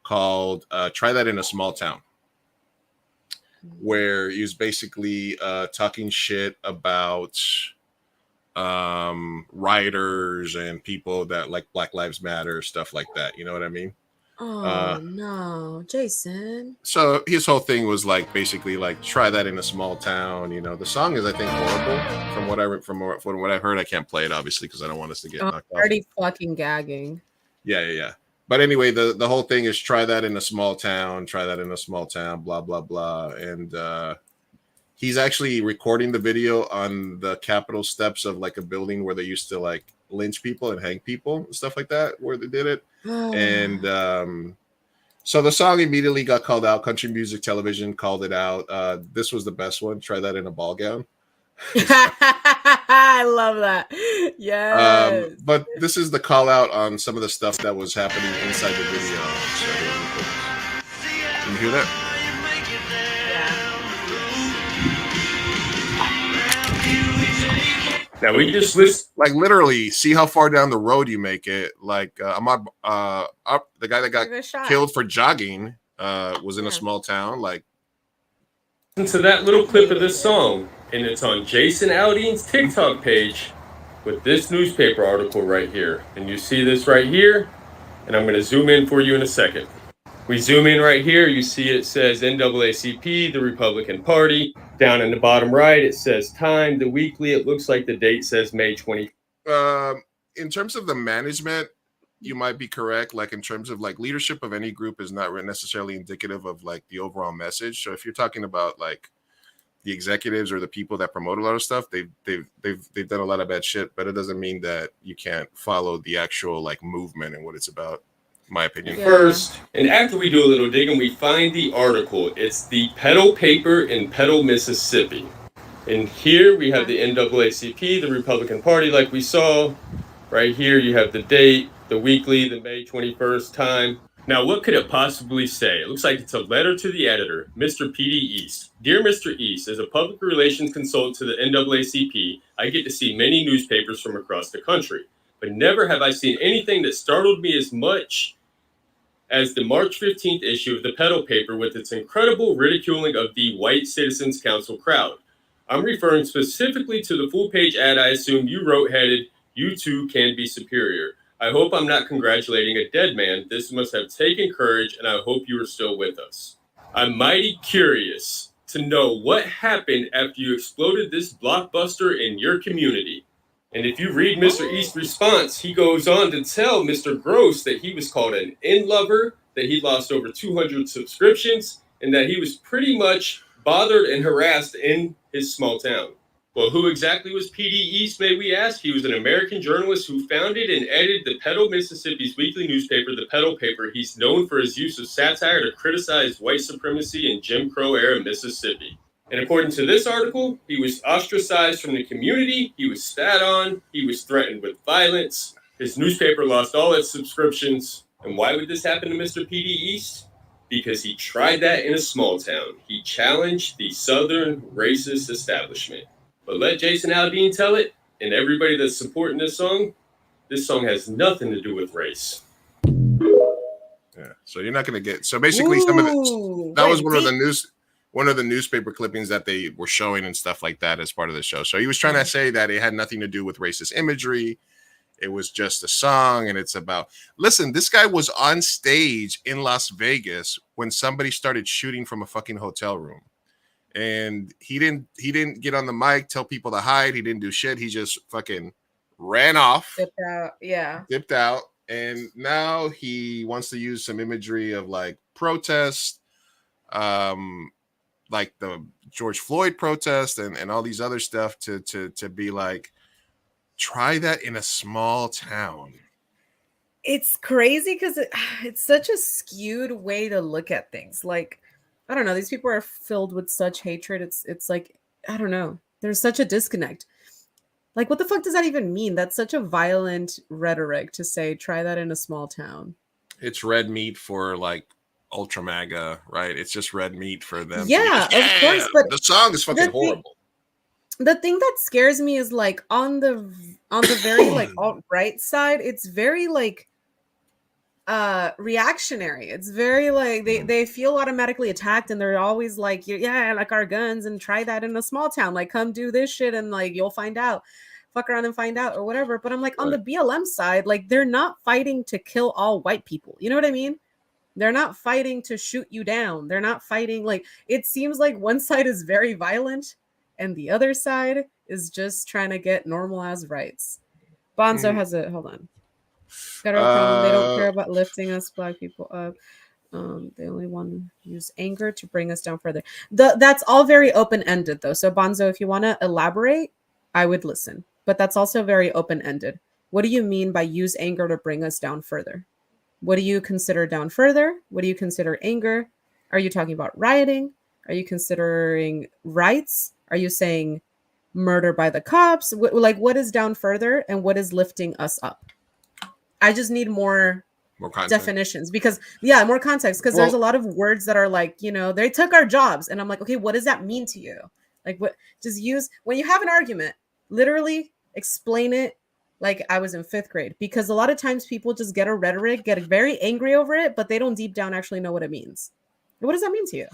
called "Try That in a Small Town," where he was basically talking shit about rioters and people that like Black Lives Matter, stuff like that. You know what I mean? Oh no, Jason. So his whole thing was like basically like try that in a small town. You know, the song is I think horrible from what I've heard. I can't play it obviously because I don't want us to get I'm knocked off. already fucking gagging. Yeah. But anyway, the whole thing is try that in a small town. Try that in a small town. Blah blah blah. And he's actually recording the video on the Capitol steps of like a building where they used to like lynch people and hang people and stuff like that, where they did it. And so the song immediately got called out. Country Music Television called it out. This was the best one. Try that in a ball gown. I love that. Yes. But this is the call out on some of the stuff that was happening inside the video. So can you hear that? Now we just list like literally see how far down the road you make it. Like Ahmad, the guy that got killed for jogging was in a small town. Like, listen to that little clip of this song, and it's on Jason Aldean's TikTok page with this newspaper article right here. And you see this right here, and I'm going to zoom in for you in a second. We zoom in right here, you see it says NAACP, the Republican Party. Down in the bottom right, it says time, the weekly. It looks like the date says May 20. In terms of the management, you might be correct. Like in terms of like leadership of any group is not necessarily indicative of like the overall message. So if you're talking about like the executives or the people that promote a lot of stuff, they've done a lot of bad shit, but it doesn't mean that you can't follow the actual like movement and what it's about. My opinion. First, and after we do a little digging, we find the article. It's the Petal Paper in Petal, Mississippi. And here we have the NAACP, the Republican Party, like we saw. Right here you have the date, the weekly, the May 21st time. Now, what could it possibly say? It looks like it's a letter to the editor, Mr. P.D. East. Dear Mr. East, as a public relations consultant to the NAACP, I get to see many newspapers from across the country. But never have I seen anything that startled me as much as the March 15th issue of the Petal Paper with its incredible ridiculing of the White Citizens Council crowd. I'm referring specifically to the full-page ad I assume you wrote headed, "You Too Can Be Superior." I hope I'm not congratulating a dead man. This must have taken courage, and I hope you are still with us. I'm mighty curious to know what happened after you exploded this blockbuster in your community. And if you read Mr. East's response, he goes on to tell Mr. Gross that he was called an in-lover, that he lost over 200 subscriptions, and that he was pretty much bothered and harassed in his small town. Well, who exactly was P.D. East, may we ask? He was an American journalist who founded and edited the Petal, Mississippi's weekly newspaper, the Petal Paper. He's known for his use of satire to criticize white supremacy in Jim Crow-era Mississippi. And according to this article, he was ostracized from the community, he was spat on, he was threatened with violence, his newspaper lost all its subscriptions. And why would this happen to Mr. P.D. East? Because he tried that in a small town. He challenged the Southern racist establishment. But let Jason Aldean tell it, and everybody that's supporting this song has nothing to do with race. Yeah, so you're not going to get... So basically some of the... That was one of the newspaper clippings that they were showing and stuff like that as part of the show. So he was trying to say that it had nothing to do with racist imagery. It was just a song, and it's about... Listen, this guy was on stage in Las Vegas when somebody started shooting from a fucking hotel room. And he didn't get on the mic, tell people to hide. He didn't do shit. He just fucking ran off. Dipped out. Yeah. Dipped out. And now he wants to use some imagery of like protest, like the George Floyd protest and all these other stuff to be like, try that in a small town. It's crazy because it's such a skewed way to look at things. Like, I don't know. These people are filled with such hatred. It's like, I don't know. There's such a disconnect. Like, what the fuck does that even mean? That's such a violent rhetoric to say, try that in a small town. It's red meat for like ultra MAGA, right? It's just red meat for them. Yeah, of course. But the song is fucking horrible. The thing that scares me is like on the very like alt-right side, it's very like reactionary. It's very like they feel automatically attacked, and they're always like, yeah, like our guns, and try that in a small town. Like, come do this shit and like you'll find out. Fuck around and find out or whatever. But I'm like, on the BLM side, like they're not fighting to kill all white people. You know what I mean? They're not fighting to shoot you down. They're not fighting. Like, it seems like one side is very violent and the other side is just trying to get normal as rights. Bonzo has a hold on. Federal problem. They don't care about lifting us black people up. They only want to use anger to bring us down further. That's all very open-ended though. So Bonzo, if you want to elaborate, I would listen. But that's also very open-ended. What do you mean by use anger to bring us down further? What do you consider down further? What do you consider anger? Are you talking about rioting? Are you considering rights? Are you saying murder by the cops? What is down further and what is lifting us up? I just need more definitions because more context, because there's a lot of words that are like, they took our jobs and I'm like, okay, what does that mean to you? Like, what, just use, when you have an argument, literally explain it like I was in 5th grade, because a lot of times people just get a rhetoric, get very angry over it, but they don't deep down actually know what it means. What does that mean to you?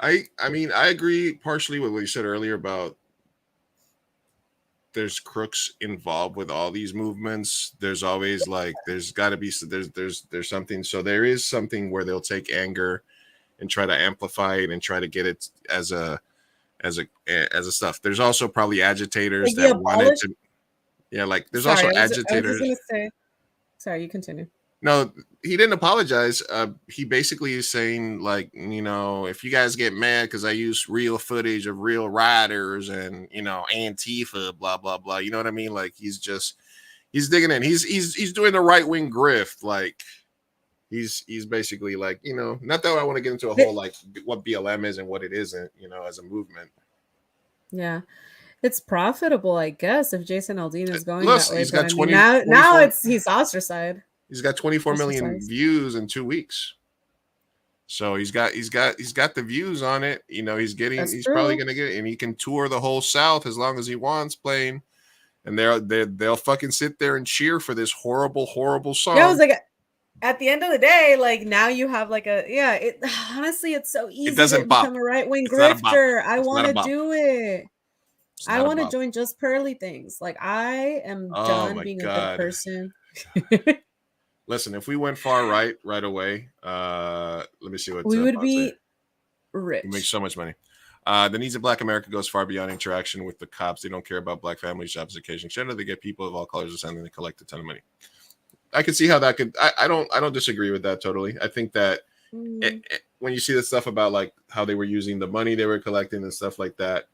I mean, I agree partially with what you said earlier about there's crooks involved with all these movements. There's always like, there's got to be, there's something. So there is something where they'll take anger and try to amplify it and try to get it as a stuff. There's also probably agitators that wanted to. Yeah, like there's also agitators. I was just gonna say, sorry, you continue. No, he didn't apologize. He basically is saying, like, if you guys get mad because I use real footage of real rioters and Antifa, blah blah blah. You know what I mean? Like he's digging in. He's doing the right wing grift. Like he's basically like, not that I want to get into a whole like what BLM is and what it isn't, as a movement. Yeah. It's profitable, I guess, if Jason Aldean is going that way. He's got 20, now he's ostracized. He's got 24 million views in 2 weeks. So he's got the views on it. He's probably gonna get it, and he can tour the whole South as long as he wants playing. And they'll fucking sit there and cheer for this horrible, horrible song. Yeah, I was like, at the end of the day, like now you have like honestly, it's so easy to become a right-wing grifter. I want to do it. I want to join just pearly things. Like I am done being a good person. Listen, if we went far right away, let me see what we would be rich. We make so much money. The needs of Black America goes far beyond interaction with the cops. They don't care about Black families, jobs, education, etc. They get people of all colors ascending. They collect a ton of money. I could see how that could. I don't disagree with that totally. I think that when you see the stuff about like how they were using the money they were collecting and stuff like that.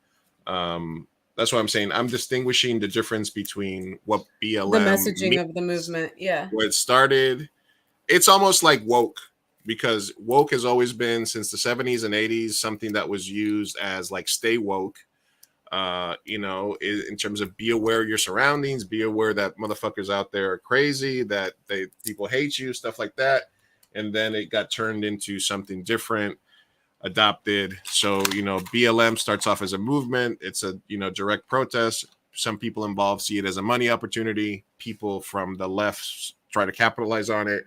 That's what I'm saying. I'm distinguishing the difference between what BLM, the messaging of the movement, where it started. It's almost like woke, because woke has always been since the 70s and 80s something that was used as like stay woke. In terms of be aware of your surroundings, be aware that motherfuckers out there are crazy, that people hate you, stuff like that. And then it got turned into something different. Adopted. So, BLM starts off as a movement. It's a, direct protest. Some people involved see it as a money opportunity. People from the left try to capitalize on it.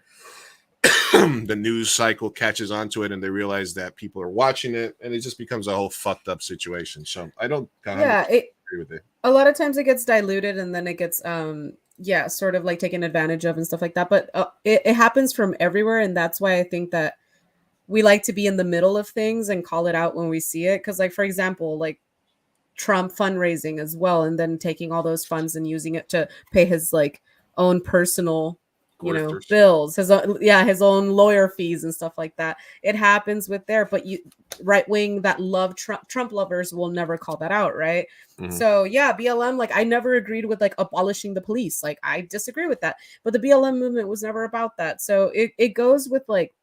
The news cycle catches onto it and they realize that people are watching it and it just becomes a whole fucked up situation. So I don't agree with it. A lot of times it gets diluted and then it gets, sort of like taken advantage of and stuff like that. But it happens from everywhere. And that's why I think that we like to be in the middle of things and call it out when we see it. Because, like, for example, like Trump fundraising as well, and then taking all those funds and using it to pay his like own personal, bills, his own lawyer fees and stuff like that. It happens with there, but right wing that love Trump lovers will never call that out, right? Mm-hmm. So yeah, BLM, like I never agreed with like abolishing the police. Like I disagree with that, but the BLM movement was never about that. So it goes with like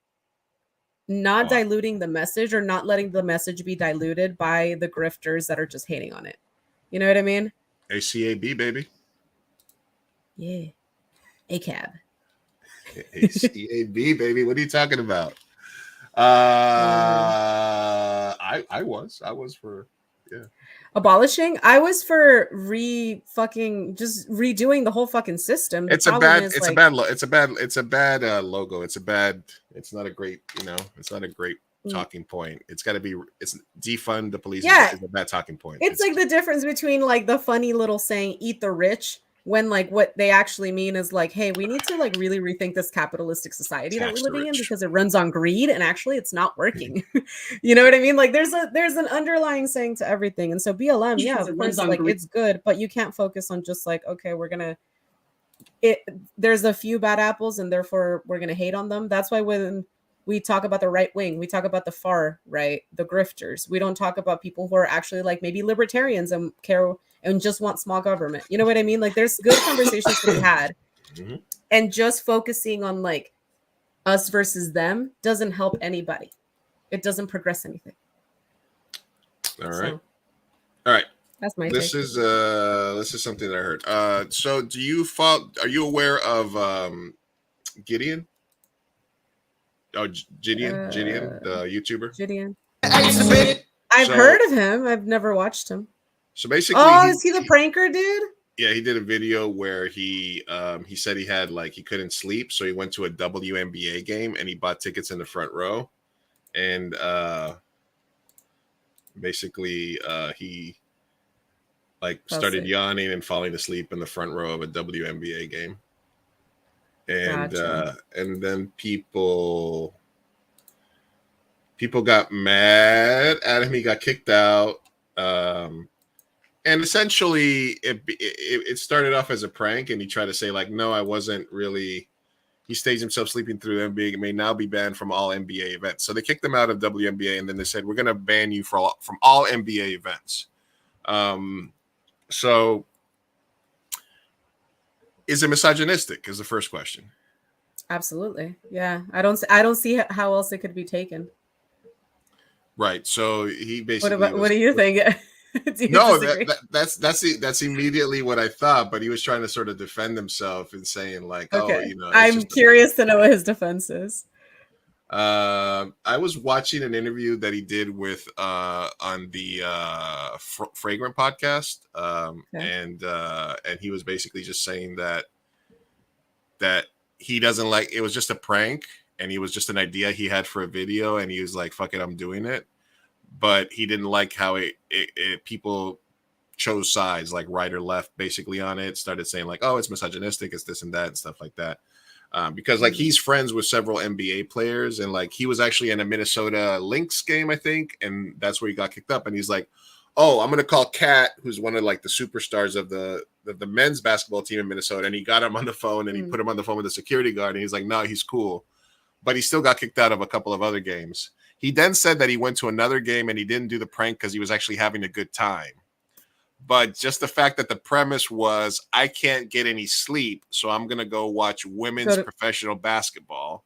not diluting the message or not letting the message be diluted by the grifters that are just hating on it. You know what I mean? ACAB, baby. Yeah. ACAB. ACAB, baby. What are you talking about? I was for abolishing. I was for just redoing the whole fucking system. It's a bad logo. It's not a great, it's not a great talking point. It's defund the police. Yeah, is a bad talking point. It's like the difference between like the funny little saying "eat the rich" when like what they actually mean is like, hey, we need to like really rethink this capitalistic society that we're Tax the living in rich. because it runs on greed and actually it's not working. You know what I mean? Like there's an underlying saying to everything. And so BLM, yeah, of course, like it's good, but you can't focus on just like, okay, there's a few bad apples and therefore we're gonna hate on them. That's why when we talk about the right wing, we talk about the far right, the grifters. We don't talk about people who are actually like maybe libertarians and care and just want small government. You know what I mean? Like there's good conversations to be had. And just focusing on like us versus them doesn't help anybody. It doesn't progress anything. All right. All right. That's my this take. is something that I heard. So are you aware of Gideon? Oh, Gideon, the YouTuber. Gideon. I've heard of him. I've never watched him. So basically, is he the pranker dude? Yeah, he did a video where he said he had like he couldn't sleep, so he went to a WNBA game and he bought tickets in the front row, and basically he like started yawning and falling asleep in the front row of a WNBA game, and and then people got mad at him. He got kicked out. And essentially, it started off as a prank, and he tried to say like, "No, I wasn't really." He staged himself sleeping through the NBA. It may now be banned from all NBA events. So they kicked him out of WNBA, and then they said, "We're going to ban you from all NBA events." So, is it misogynistic? Is the first question. Absolutely, yeah. I don't see how else it could be taken. Right. So he basically. What do you think? No, that's immediately what I thought, but he was trying to sort of defend himself and saying like, okay. "Oh, you know." I'm curious to know what his defense is. I was watching an interview that he did with on the Fragrant podcast, and he was basically just saying that he doesn't like it was just a prank and he was just an idea he had for a video, and he was like, "Fuck it, I'm doing it." But he didn't like how it people chose sides, like right or left, basically on it. Started saying like, "Oh, it's misogynistic, it's this and that," and stuff like that. Because like he's friends with several NBA players, and like he was actually in a Minnesota Lynx game, I think, and that's where he got kicked up. And he's like, "Oh, I'm gonna call Kat, who's one of like the superstars of the men's basketball team in Minnesota," and he got him on the phone and he put him on the phone with the security guard, and he's like, "No, he's cool," but he still got kicked out of a couple of other games. He then said that he went to another game and he didn't do the prank because he was actually having a good time. But just the fact that the premise was, I can't get any sleep, so I'm going to go watch women's professional basketball.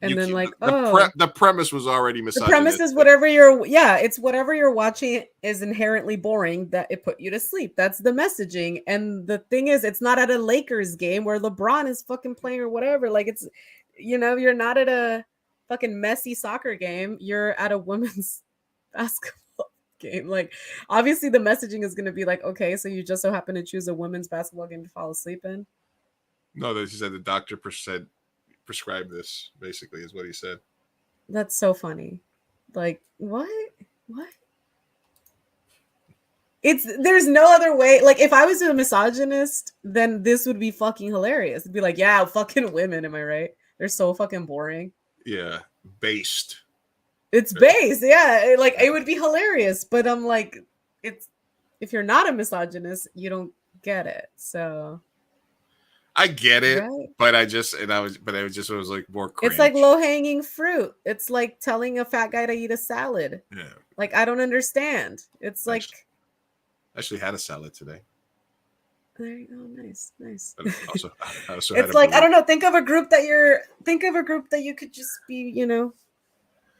And then like, the premise was already misogynistic. The premise is it's whatever you're watching is inherently boring that it put you to sleep. That's the messaging. And the thing is, it's not at a Lakers game where LeBron is fucking playing or whatever. Like it's, you're not at a fucking messy soccer game. You're at a women's basketball game. Like obviously the messaging is going to be like, okay, so you just so happen to choose a women's basketball game to fall asleep in. No, he said the doctor prescribed this, basically, is what he said. That's so funny. Like what there's no other way. Like if I was a misogynist, then this would be fucking hilarious. It'd be like, yeah, fucking women, am I right? They're so fucking boring. Yeah, based. It's based, yeah. Like it would be hilarious, but I'm like, if you're not a misogynist, you don't get it. So I get it, right? But it was like more cringe. It's like low hanging fruit. It's like telling a fat guy to eat a salad. Yeah, like I don't understand. It's like I actually had a salad today. There you go. Nice. I also it's like I don't know. Think of a group that you could just be,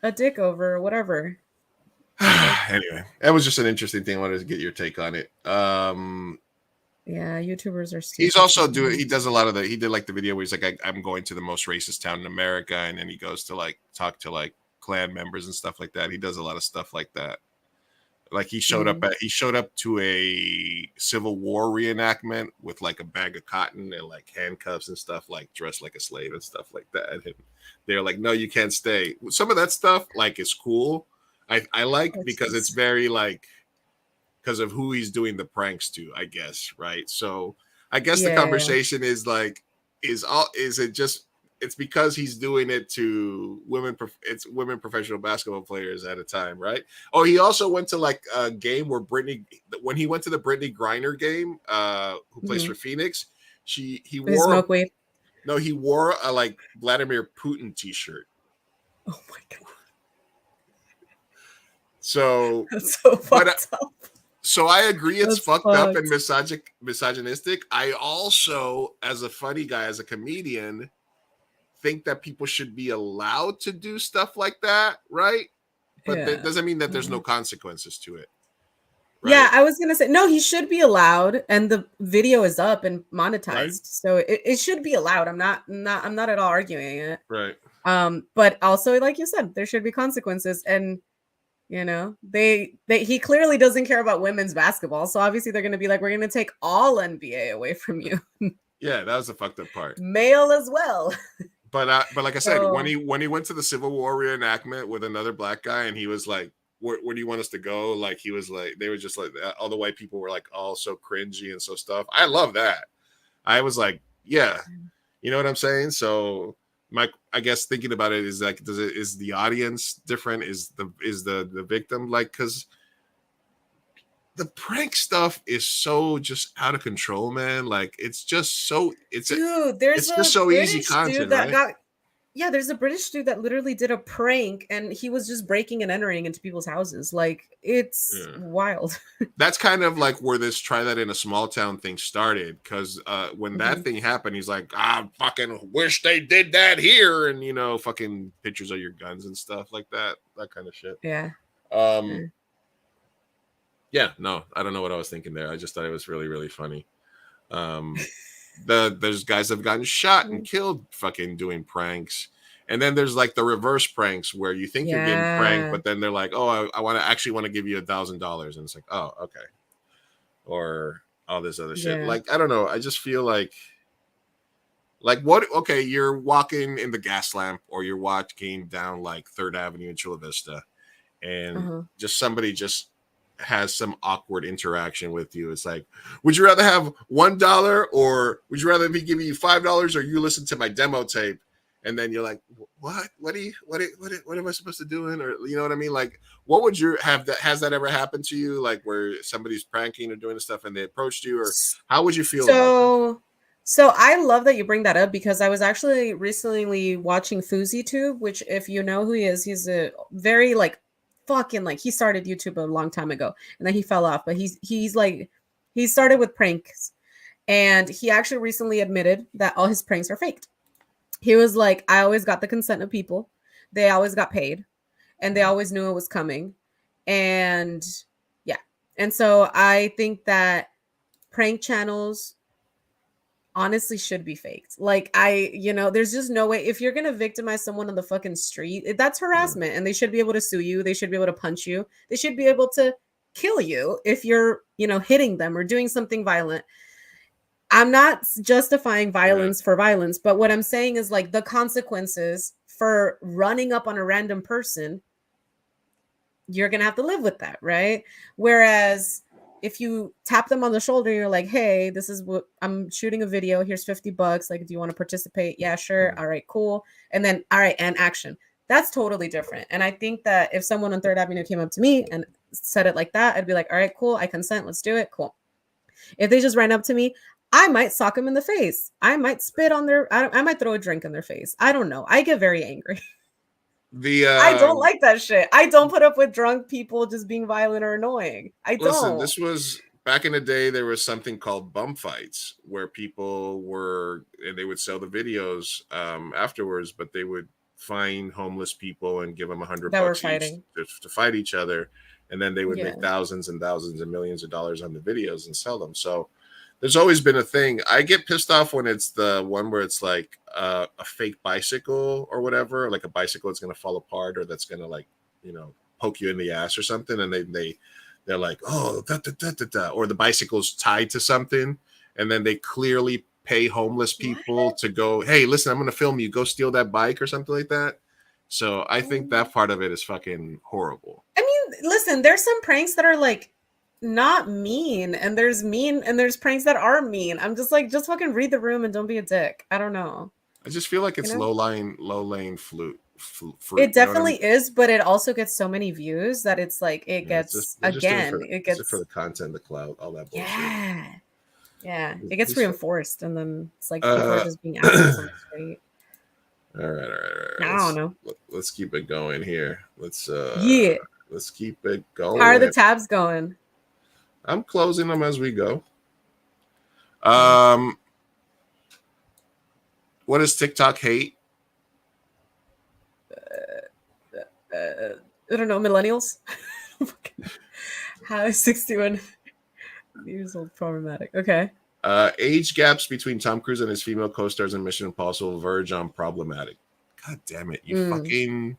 a dick over or whatever. Anyway, that was just an interesting thing. I wanted to get your take on it. Yeah, YouTubers are stupid. He's also he does a lot of he did like the video where he's like, I'm going to the most racist town in America, and then he goes to like talk to like Klan members and stuff like that. He does a lot of stuff like that. Like he showed up to a Civil War reenactment with like a bag of cotton and like handcuffs and stuff, like dressed like a slave and stuff like that. And they're like, "No, you can't stay." Some of that stuff like is cool. I like because it's very like because of who he's doing the pranks to, I guess, right? So I guess the Yeah. conversation is like, is it just, it's because he's doing it to women. It's women professional basketball players at a time, right? Oh, he also went to like a game where when he went to the Brittany Griner game, who plays for Phoenix, he With his wore smoke weed. no, he wore a like Vladimir Putin t-shirt. Oh my god. So That's so fucked up. So I agree it's That's fucked up and fucked. misogynistic. I also, as a funny guy, as a comedian, think that people should be allowed to do stuff like that, right? But that doesn't mean that there's no consequences to it. Right? Yeah, I was gonna say no. He should be allowed, and the video is up and monetized, Right. so it should be allowed. I'm not at all arguing it. Right. But also, like you said, there should be consequences, and you know, he clearly doesn't care about women's basketball, so obviously they're gonna be like, we're gonna take all NBA away from you. Yeah, that was the fucked up part. Male as well. But like I said, when he went to the Civil War reenactment with another black guy, and he was like, where do you want us to go? Like, he was like, they were just like, all the white people were like all so cringy and so stuff. I love that. I was like, yeah, you know what I'm saying? So I guess thinking about it is like, is the audience different? Is the victim like, because the prank stuff is so just out of control, man. Like, it's just so it's just so easy content, right? There's a British dude that literally did a prank, and he was just breaking and entering into people's houses. Like, it's wild. That's kind of like where this try that in a small town thing started, because when that thing happened, he's like, I fucking wish they did that here, and you know, fucking pictures of your guns and stuff like that kind of shit. Yeah. Yeah, no, I don't know what I was thinking there. I just thought it was really, really funny. There's guys that have gotten shot and killed fucking doing pranks. And then there's like the reverse pranks where you think you're getting pranked, but then they're like, oh, I want to give you $1,000. And it's like, oh, okay. Or all this other shit. Like, I don't know. I just feel like what? Okay, you're walking in the gas lamp, or you're walking down like 3rd Avenue in Chula Vista, and just somebody just has some awkward interaction with you. It's like, would you rather have $1, or would you rather me give you $5, or you listen to my demo tape? And then you're like, what am I supposed to do? Or, you know what I mean? Like, what would you have that? Has that ever happened to you? Like, where somebody's pranking or doing stuff and they approached you, or how would you feel about that? So I love that you bring that up, because I was actually recently watching FouseyTube, which, if you know who he is, he's a very like fucking like, he started YouTube a long time ago and then he fell off, but he's like, he started with pranks, and he actually recently admitted that all his pranks are faked. He was like, I always got the consent of people, they always got paid, and they always knew it was coming. And yeah, and so I think that prank channels honestly should be faked. Like, there's just no way. If you're gonna victimize someone on the fucking street, that's harassment, and they should be able to sue you. They should be able to punch you. They should be able to kill you if you're, hitting them or doing something violent. I'm not justifying violence for violence, but what I'm saying is, like, the consequences for running up on a random person, you're gonna have to live with that, right? Whereas if you tap them on the shoulder, you're like, hey, this is what I'm shooting a video. Here's $50. Like, do you want to participate? Yeah, sure. All right, cool. And then, all right, and action. That's totally different. And I think that if someone on 3rd Avenue came up to me and said it like that, I'd be like, all right, cool. I consent. Let's do it. Cool. If they just ran up to me, I might sock them in the face. I might spit on I might throw a drink in their face. I don't know. I get very angry. I don't like that shit. I don't put up with drunk people just being violent or annoying. Listen, this was back in the day. There was something called bum fights where people and they would sell the videos afterwards, but they would find homeless people and give them $100 each to fight each other, and then they would make thousands and thousands and millions of dollars on the videos and sell them. So there's always been a thing. I get pissed off when it's the one where it's like a fake bicycle or whatever, like a bicycle that's going to fall apart, or that's going to, like, poke you in the ass or something. And they're like, oh, or the bicycle's tied to something. And then they clearly pay homeless people to go, hey, listen, I'm going to film you. Go steal that bike or something like that. So I think that part of it is fucking horrible. I mean, listen, there's some pranks that are like not mean, and there's mean, and there's pranks that are mean. I'm just like, just fucking read the room and don't be a dick. I don't know. I just feel like it's You know? low lane fruit. It You know what I mean? definitely is, but it also gets so many views that it's like it Yeah, it's gets they're just doing again, it it's just for gets the content, the clout, all that bullshit. yeah, it gets It's- reinforced, and then it's like people are just being assholes on the street. All right. I don't know. Let's keep it going here. Let's keep it going. How are the tabs going? I'm closing them as we go. What does TikTok hate? I don't know, millennials. How is 61 years old problematic? Okay. Age gaps between Tom Cruise and his female co-stars in Mission Impossible verge on problematic. God damn it, you fucking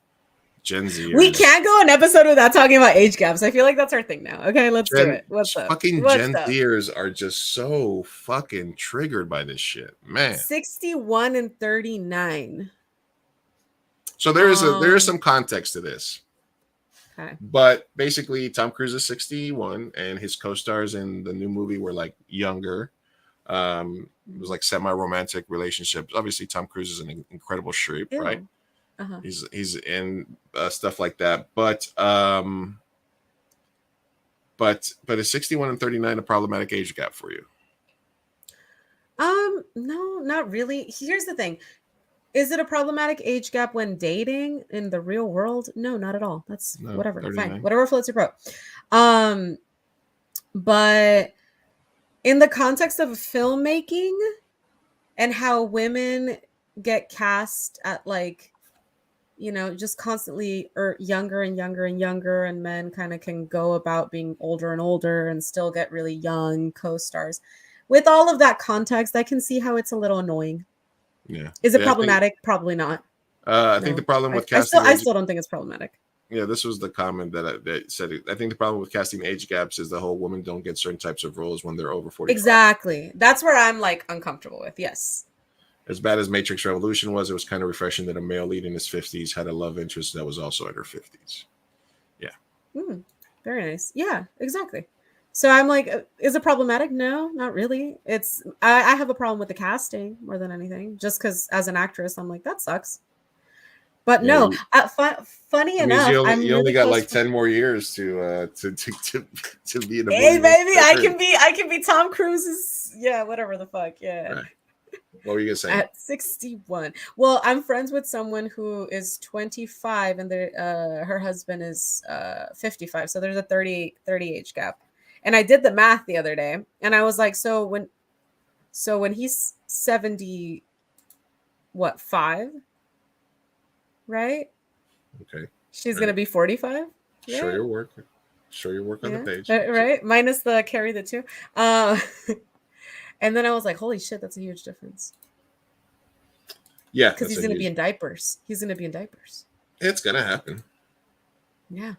Gen Z. We can't go an episode without talking about age gaps. I feel like that's our thing now. Okay, let's do it. What's up? Fucking What's Gen up? Zers are just so fucking triggered by this shit, man. 61 and 39. So there is some context to this. Okay. But basically, Tom Cruise is 61, and his co-stars in the new movie were like younger. It was like semi-romantic relationships. Obviously, Tom Cruise is in incredible shape, Ew. right? Uh-huh. He's in stuff like that. But is 61 and 39 a problematic age gap for you? No, not really. Here's the thing. Is it a problematic age gap when dating in the real world? No, not at all. That's whatever. 39. Fine. Whatever floats your boat. But in the context of filmmaking and how women get cast at like, you know, just constantly or younger and younger and younger, and men kind of can go about being older and older and still get really young co-stars. With all of that context, I can see how it's a little annoying. Yeah. Is it problematic? Probably not. I think the problem with casting I still don't think it's problematic. Yeah, this was the comment that said it. I think the problem with casting age gaps is the whole women don't get certain types of roles when they're over 40. Exactly. That's where I'm like uncomfortable with. Yes. As bad as Matrix Revolution was, it was kind of refreshing that a male lead in his 50s had a love interest that was also in her 50s. Yeah. Very nice. Yeah, exactly. So I'm like, is it problematic? No, not really. It's I have a problem with the casting more than anything, just because as an actress, I'm like, that sucks. But Yeah, no, funny enough, you only really got close like 10 more years to be in a Hey, movie. baby, I can be Tom Cruise's, whatever the fuck, Right. What were you gonna say? At 61. Well, I'm friends with someone who is 25 and her husband is 55. So there's a 30 age gap. And I did the math the other day, and I was like, so when he's 70, what, 5? Right? Okay. She's gonna be 45. Show your work. Show your work on the page. Right? Minus the carry the 2. And then I was like, holy shit, that's a huge difference. Yeah. Because he's gonna be in diapers. He's gonna be in diapers. It's gonna happen. Yeah.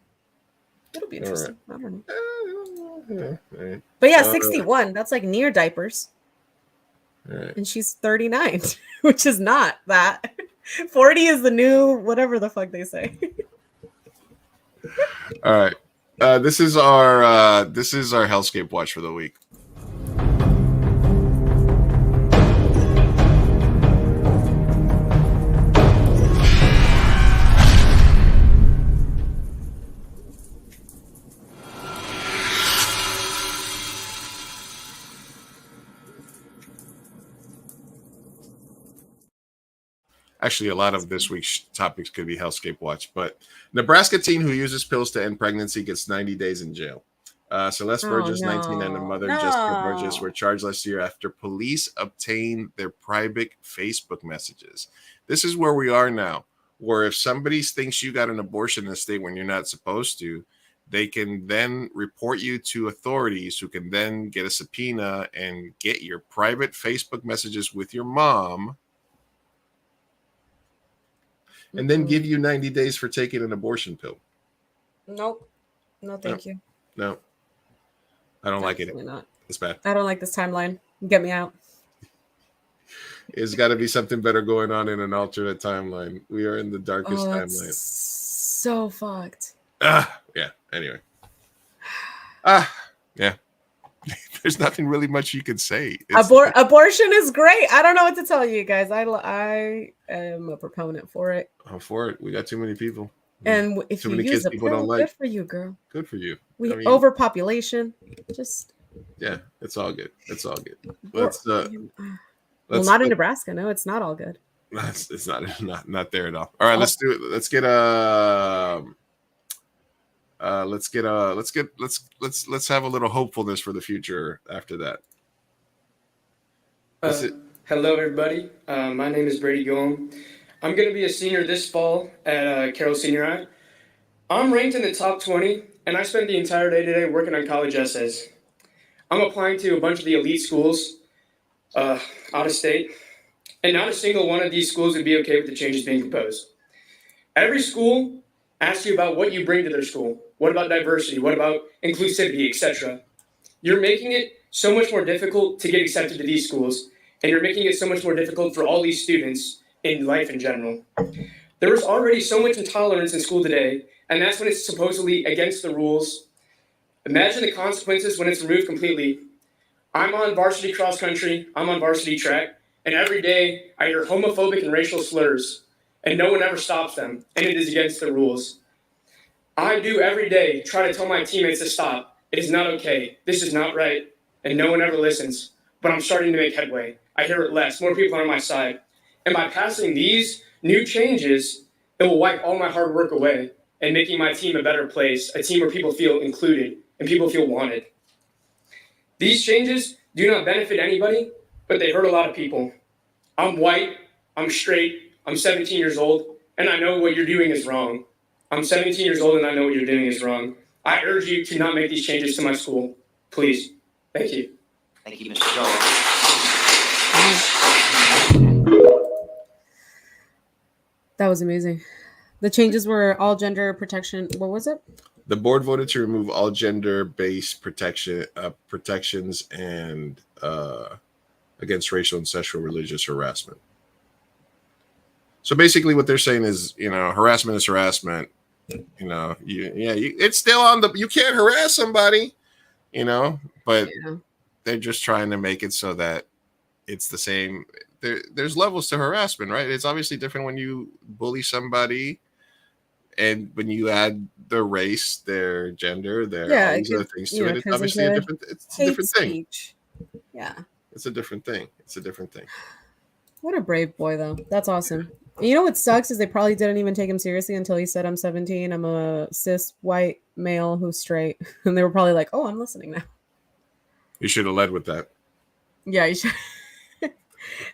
It'll be interesting. I don't know. Right. But yeah, 61. That's like near diapers. Right. And she's 39, which is not that. 40 is the new whatever the fuck they say. All right. This is our Hellscape watch for the week. Actually, a lot of this week's topics could be Hellscape Watch, but Nebraska teen who uses pills to end pregnancy gets 90 days in jail. Celeste Burgess, 19, and her mother, Jessica Burgess, were charged last year after police obtained their private Facebook messages. This is where we are now, where if somebody thinks you got an abortion in a state when you're not supposed to, they can then report you to authorities who can then get a subpoena and get your private Facebook messages with your mom, and then give you 90 days for taking an abortion pill. Nope. No, thank you. No. I don't like it. Not. It's bad. I don't like this timeline. Get me out. It's got to be something better going on in an alternate timeline. We are in the darkest timeline. So fucked. Yeah. Anyway. Yeah. There's nothing really much you could say. Abortion is great. I don't know what to tell you guys. I am a proponent for it. I'm for it. We got too many people. And if too you many use kids a people pill, don't good like. for you, girl. Good for you. We overpopulation. Just yeah, it's all good. It's all good. Let's well, not in Nebraska. No, it's not all good. It's not there at all. All right, let's do it. Let's have a little hopefulness for the future after that. Hello, everybody. My name is Brady Gillum. I'm going to be a senior this fall at Carroll Senior High. I'm ranked in the top 20, and I spent the entire day today working on college essays. I'm applying to a bunch of the elite schools out of state, and not a single one of these schools would be okay with the changes being proposed. Every school asks you about what you bring to their school. What about diversity? What about inclusivity, etc.? You're making it so much more difficult to get accepted to these schools, and you're making it so much more difficult for all these students in life in general. There is already so much intolerance in school today, and that's when it's supposedly against the rules. Imagine the consequences when it's removed completely. I'm on varsity cross country, I'm on varsity track, and every day I hear homophobic and racial slurs, and no one ever stops them, and it is against the rules. I do every day try to tell my teammates to stop. It is not okay. This is not right, and no one ever listens. But I'm starting to make headway. I hear it less. More people are on my side. And by passing these new changes, it will wipe all my hard work away and making my team a better place, a team where people feel included and people feel wanted. These changes do not benefit anybody, but they hurt a lot of people. I'm white, I'm straight, I'm 17 years old, and I know what you're doing is wrong. I'm 17 years old and I know what you're doing is wrong. I urge you to not make these changes to my school. Please. Thank you. Thank you, Mr. Joel. That was amazing. The changes were all gender protection. What was it? The board voted to remove all gender-based protections and against racial and sexual religious harassment. So basically, what they're saying is, harassment is harassment. It's still on you can't harass somebody, but they're just trying to make it so that it's the same. There's levels to harassment, right? It's obviously different when you bully somebody, and when you add their race, their gender, all these other things to it. It's obviously a different thing. Yeah, it's a different thing. It's a different thing. What a brave boy, though. That's awesome. You know what sucks is they probably didn't even take him seriously until he said, "I'm 17. I'm a cis white male who's straight," and they were probably like, "Oh, I'm listening now." You should have led with that. Yeah, you should.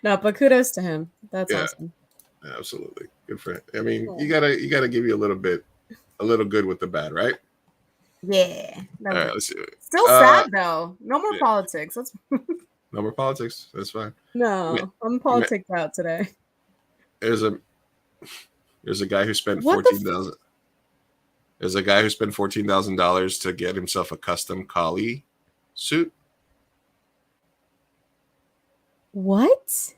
No, but kudos to him. That's awesome. Absolutely, good for him. I mean, you gotta give you a little good with the bad, right? Yeah. All right, let's do it. Still sad though. No more politics. Let's. No more politics. That's fine. No, I'm politics out today. There's a guy who spent $14,000. There's a guy who spent $14,000 to get himself a custom collie suit. What?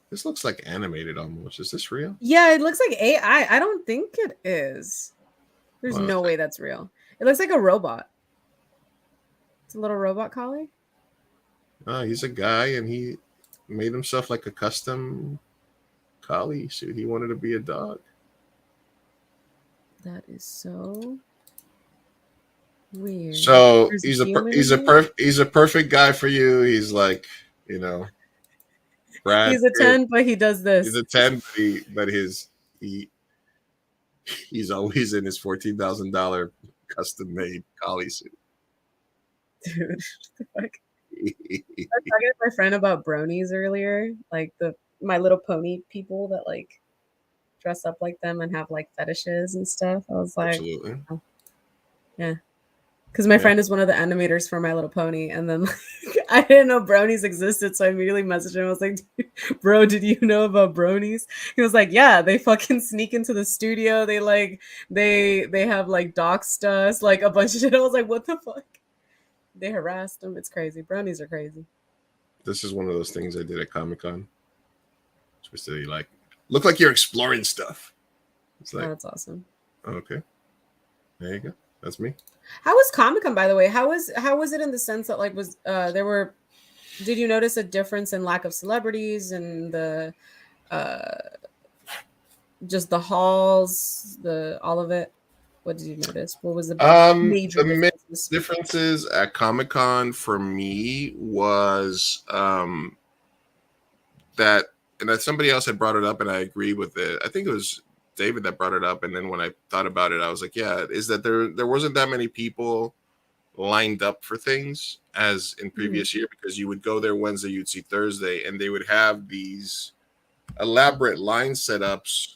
This looks like animated almost. Is this real? Yeah, it looks like AI. I don't think it is. There's no way that's real. It looks like a robot. It's a little robot collie. He's a guy, and he made himself like a custom collie suit. He wanted to be a dog. That is so weird. So he's a perfect guy for you. He's like, Brad. He's a 10, but he does this. He's a 10, but he's always in his $14,000 custom made collie suit. Dude, what the fuck? I was talking to my friend about bronies earlier, like the My Little Pony people that like dress up like them and have like fetishes and stuff. I was like, absolutely. Oh. Yeah. Because my friend is one of the animators for My Little Pony, and then I didn't know bronies existed, so I immediately messaged him. I was like, "Bro, did you know about bronies?" He was like, "Yeah, they fucking sneak into the studio. They have like doxed us, like a bunch of shit." I was like, "What the fuck?" They harassed them. It's crazy. Bronies are crazy. This is one of those things I did at Comic-Con. Supposed to look like you're exploring stuff. It's like, that's awesome. Okay, there you go. That's me. How was Comic-Con, by the way? How was it in the sense that like was there were? Did you notice a difference in lack of celebrities and the just the halls, the all of it? What did you notice? What was the major The main differences? differences at Comic-Con for me was that, and that somebody else had brought it up, and I agree with it. I think it was David that brought it up, and then when I thought about it, I was like, yeah, is that there wasn't that many people lined up for things as in previous year, because you would go there Wednesday, you'd see Thursday, and they would have these elaborate line setups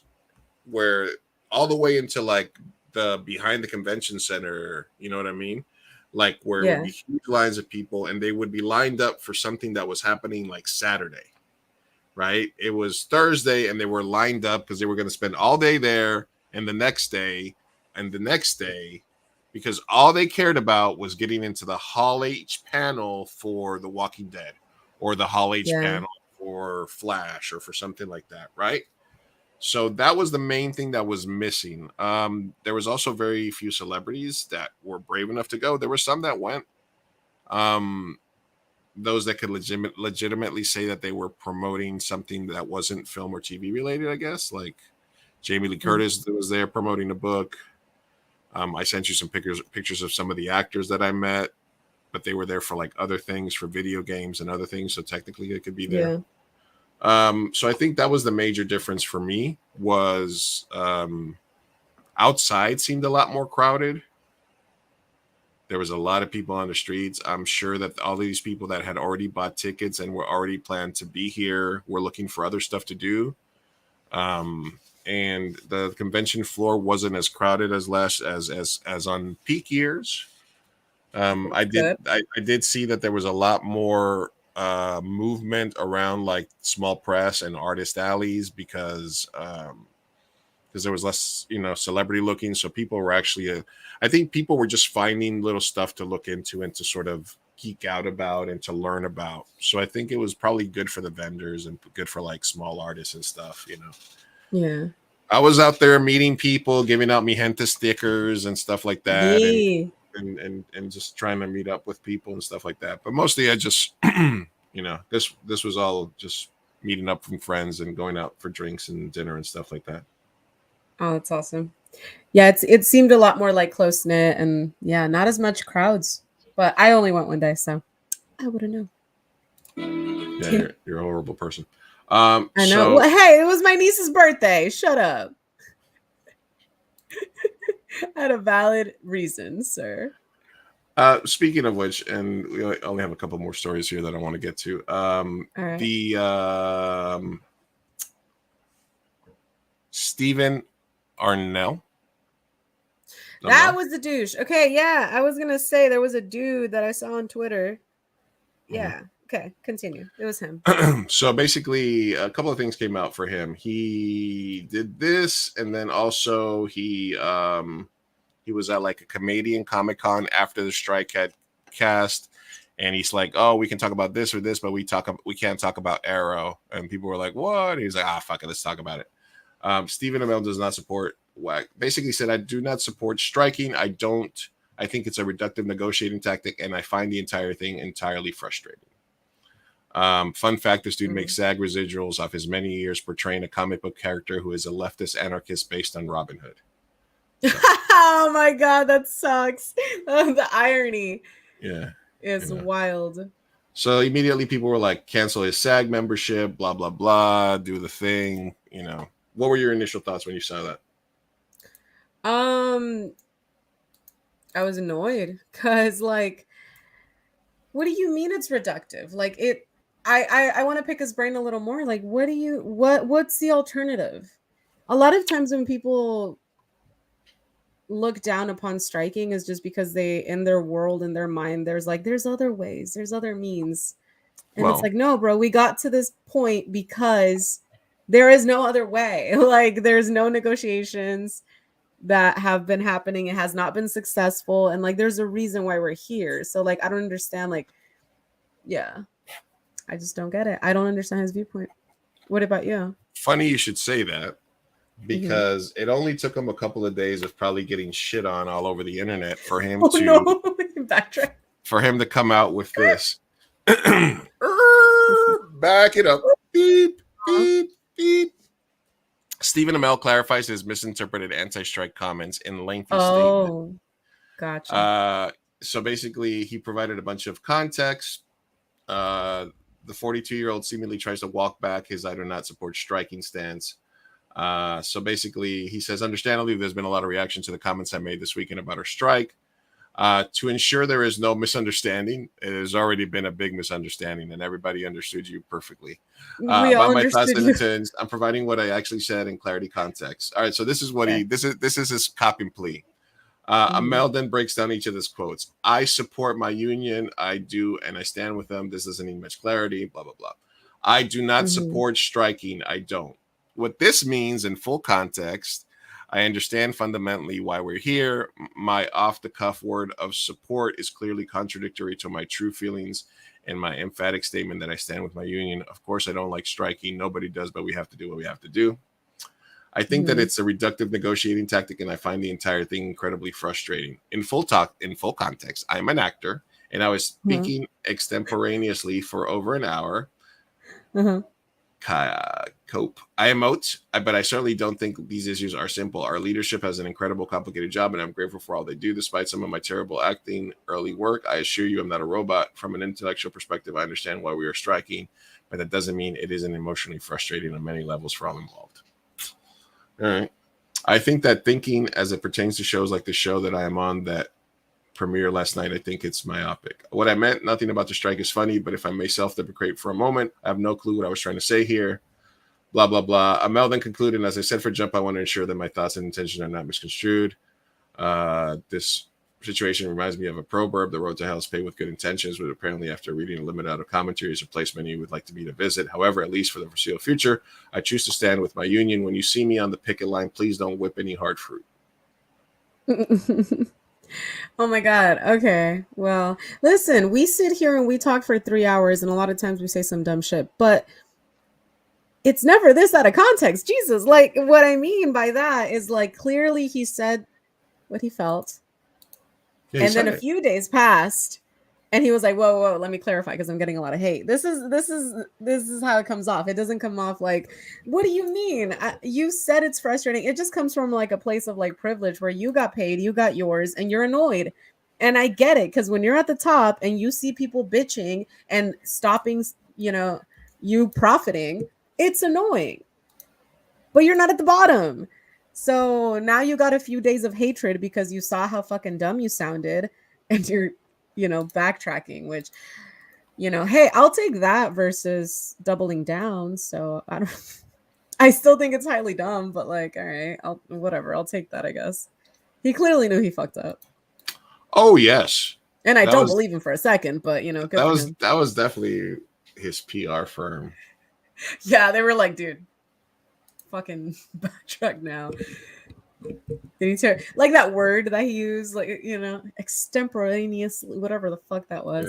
where all the way into like the behind the convention center, you know what I mean? Like where it would be huge lines of people, and they would be lined up for something that was happening like Saturday, right? It was Thursday, and they were lined up because they were going to spend all day there, and the next day, and the next day, because all they cared about was getting into the Hall H panel for The Walking Dead, or the Hall H panel for Flash, or for something like that, right? So that was the main thing that was missing. There was also very few celebrities that were brave enough to go. There were some that went. Those that could legitimately say that they were promoting something that wasn't film or TV related, I guess. Like Jamie Lee Curtis was there promoting a book. I sent you some pictures of some of the actors that I met, but they were there for like other things, for video games and other things. So technically they could be there. So I think that was the major difference for me, was outside seemed a lot more crowded. There was a lot of people on the streets. I'm sure that all of these people that had already bought tickets and were already planned to be here were looking for other stuff to do. And the convention floor wasn't as crowded as on peak years. I did see that there was a lot more movement around like small press and artist alleys, because there was less, celebrity looking. So people were actually, I think people were just finding little stuff to look into and to sort of geek out about and to learn about. So I think it was probably good for the vendors and good for like small artists and stuff, Yeah. I was out there meeting people, giving out mi gente stickers and stuff like that. And just trying to meet up with people and stuff like that. But mostly I just, this was all just meeting up from friends and going out for drinks and dinner and stuff like that. Oh, that's awesome. Yeah, it seemed a lot more like close knit, and yeah, not as much crowds. But I only went one day, so I wouldn't know. Yeah, you're a horrible person. I know. So, Well, hey, it was my niece's birthday. Shut up. I had a valid reason, sir. Speaking of which, and we only have a couple more stories here that I want to get to. Right. The Stephen Arnell. That was the douche. Okay, yeah. I was gonna say there was a dude that I saw on Twitter. Yeah. Okay, continue. It was him. So basically, a couple of things came out for him. He did this, and then also he was at like a Canadian Comic-Con after the strike had cast, and he's like, "Oh, we can talk about this or this, but we can't talk about Arrow." And people were like, "What?" And he's like, fuck it, let's talk about it. Stephen Amell does not support WAC. Basically said, "I do not support striking. I think it's a reductive negotiating tactic, and I find the entire thing entirely frustrating." Fun fact, this dude makes SAG residuals off his many years portraying a comic book character who is a leftist anarchist based on Robin Hood. So. Oh my god, that sucks. The irony is wild. So immediately people were like, cancel his SAG membership, blah, blah, blah, do the thing. What were your initial thoughts when you saw that? I was annoyed because, like, what do you mean it's reductive? Like, I want to pick his brain a little more. Like, what's the alternative? A lot of times when people look down upon striking is just because in their world, in their mind, there's other ways, there's other means. And it's like, no, bro, we got to this point because there is no other way. Like, there's no negotiations that have been happening. It has not been successful. And like, there's a reason why we're here. So like, I don't understand. Like, yeah, I just don't get it. I don't understand his viewpoint. What about you? Funny you should say that, because it only took him a couple of days of probably getting shit on all over the internet for him Oh to no, backtrack. for him to come out with this. Back it up. Beep, beep, beep. Stephen Amell clarifies his misinterpreted anti-strike comments in lengthy statement. Oh, gotcha. So basically, he provided a bunch of context. The 42-year-old seemingly tries to walk back his "I do not support striking" stance. So basically, he says, understandably, there's been a lot of reaction to the comments I made this weekend about our strike. To ensure there is no misunderstanding, it has already been a big misunderstanding, and everybody understood you perfectly. We all About my thoughts understood and you. intents, I'm providing what I actually said in clarity context. All right, so this is what this is his copy and plea. Amel then breaks down each of his quotes. I support my union. I do, and I stand with them. This doesn't need much clarity, blah, blah, blah. I do not support striking. I don't. What this means in full context, I understand fundamentally why we're here. My off-the-cuff word of support is clearly contradictory to my true feelings and my emphatic statement that I stand with my union. Of course, I don't like striking. Nobody does, but we have to do what we have to do. I think that it's a reductive negotiating tactic, and I find the entire thing incredibly frustrating. In full context, I'm an actor, and I was speaking extemporaneously for over an hour. Cope. I emote, but I certainly don't think these issues are simple. Our leadership has an incredible, complicated job, and I'm grateful for all they do. Despite some of my terrible acting, early work, I assure you I'm not a robot. From an intellectual perspective, I understand why we are striking, but that doesn't mean it isn't emotionally frustrating on many levels for all involved. All right. I think that thinking as it pertains to shows like the show that I am on that premiere last night, I think it's myopic. What I meant, nothing about the strike is funny, but if I may self-deprecate for a moment, I have no clue what I was trying to say here. Blah, blah, blah. Amel then concluded, and as I said for Jump, I want to ensure that my thoughts and intentions are not misconstrued. This situation reminds me of a proverb, the road to hell is paved with good intentions, but apparently after reading a limited out of commentaries, a place many would like to me to visit. However, at least for the foreseeable future, I choose to stand with my union. When you see me on the picket line, please don't whip any hard fruit. Oh my God. Okay. Well, listen, we sit here and we talk for 3 hours, and a lot of times we say some dumb shit, but it's never this out of context. Jesus. Like, what I mean by that is, like, clearly he said what he felt. Yeah, and then a few days passed, and he was like, whoa, let me clarify, because I'm getting a lot of hate. This is how it comes off. It doesn't come off like, what do you mean? You said it's frustrating. It just comes from like a place of like privilege where you got paid, you got yours, and you're annoyed. And I get it, because when you're at the top and you see people bitching and stopping, you profiting, it's annoying. But you're not at the bottom. So now you got a few days of hatred because you saw how fucking dumb you sounded, and you're, backtracking, which, hey, I'll take that versus doubling down. So I still think it's highly dumb, but like, all right, I'll take that, I guess. He clearly knew he fucked up. Oh, yes. And I don't believe him for a second, but good for him. That was definitely his PR firm. Yeah, they were like, dude, fucking backtrack now. Like that word that he used, like, extemporaneously, whatever the fuck that was.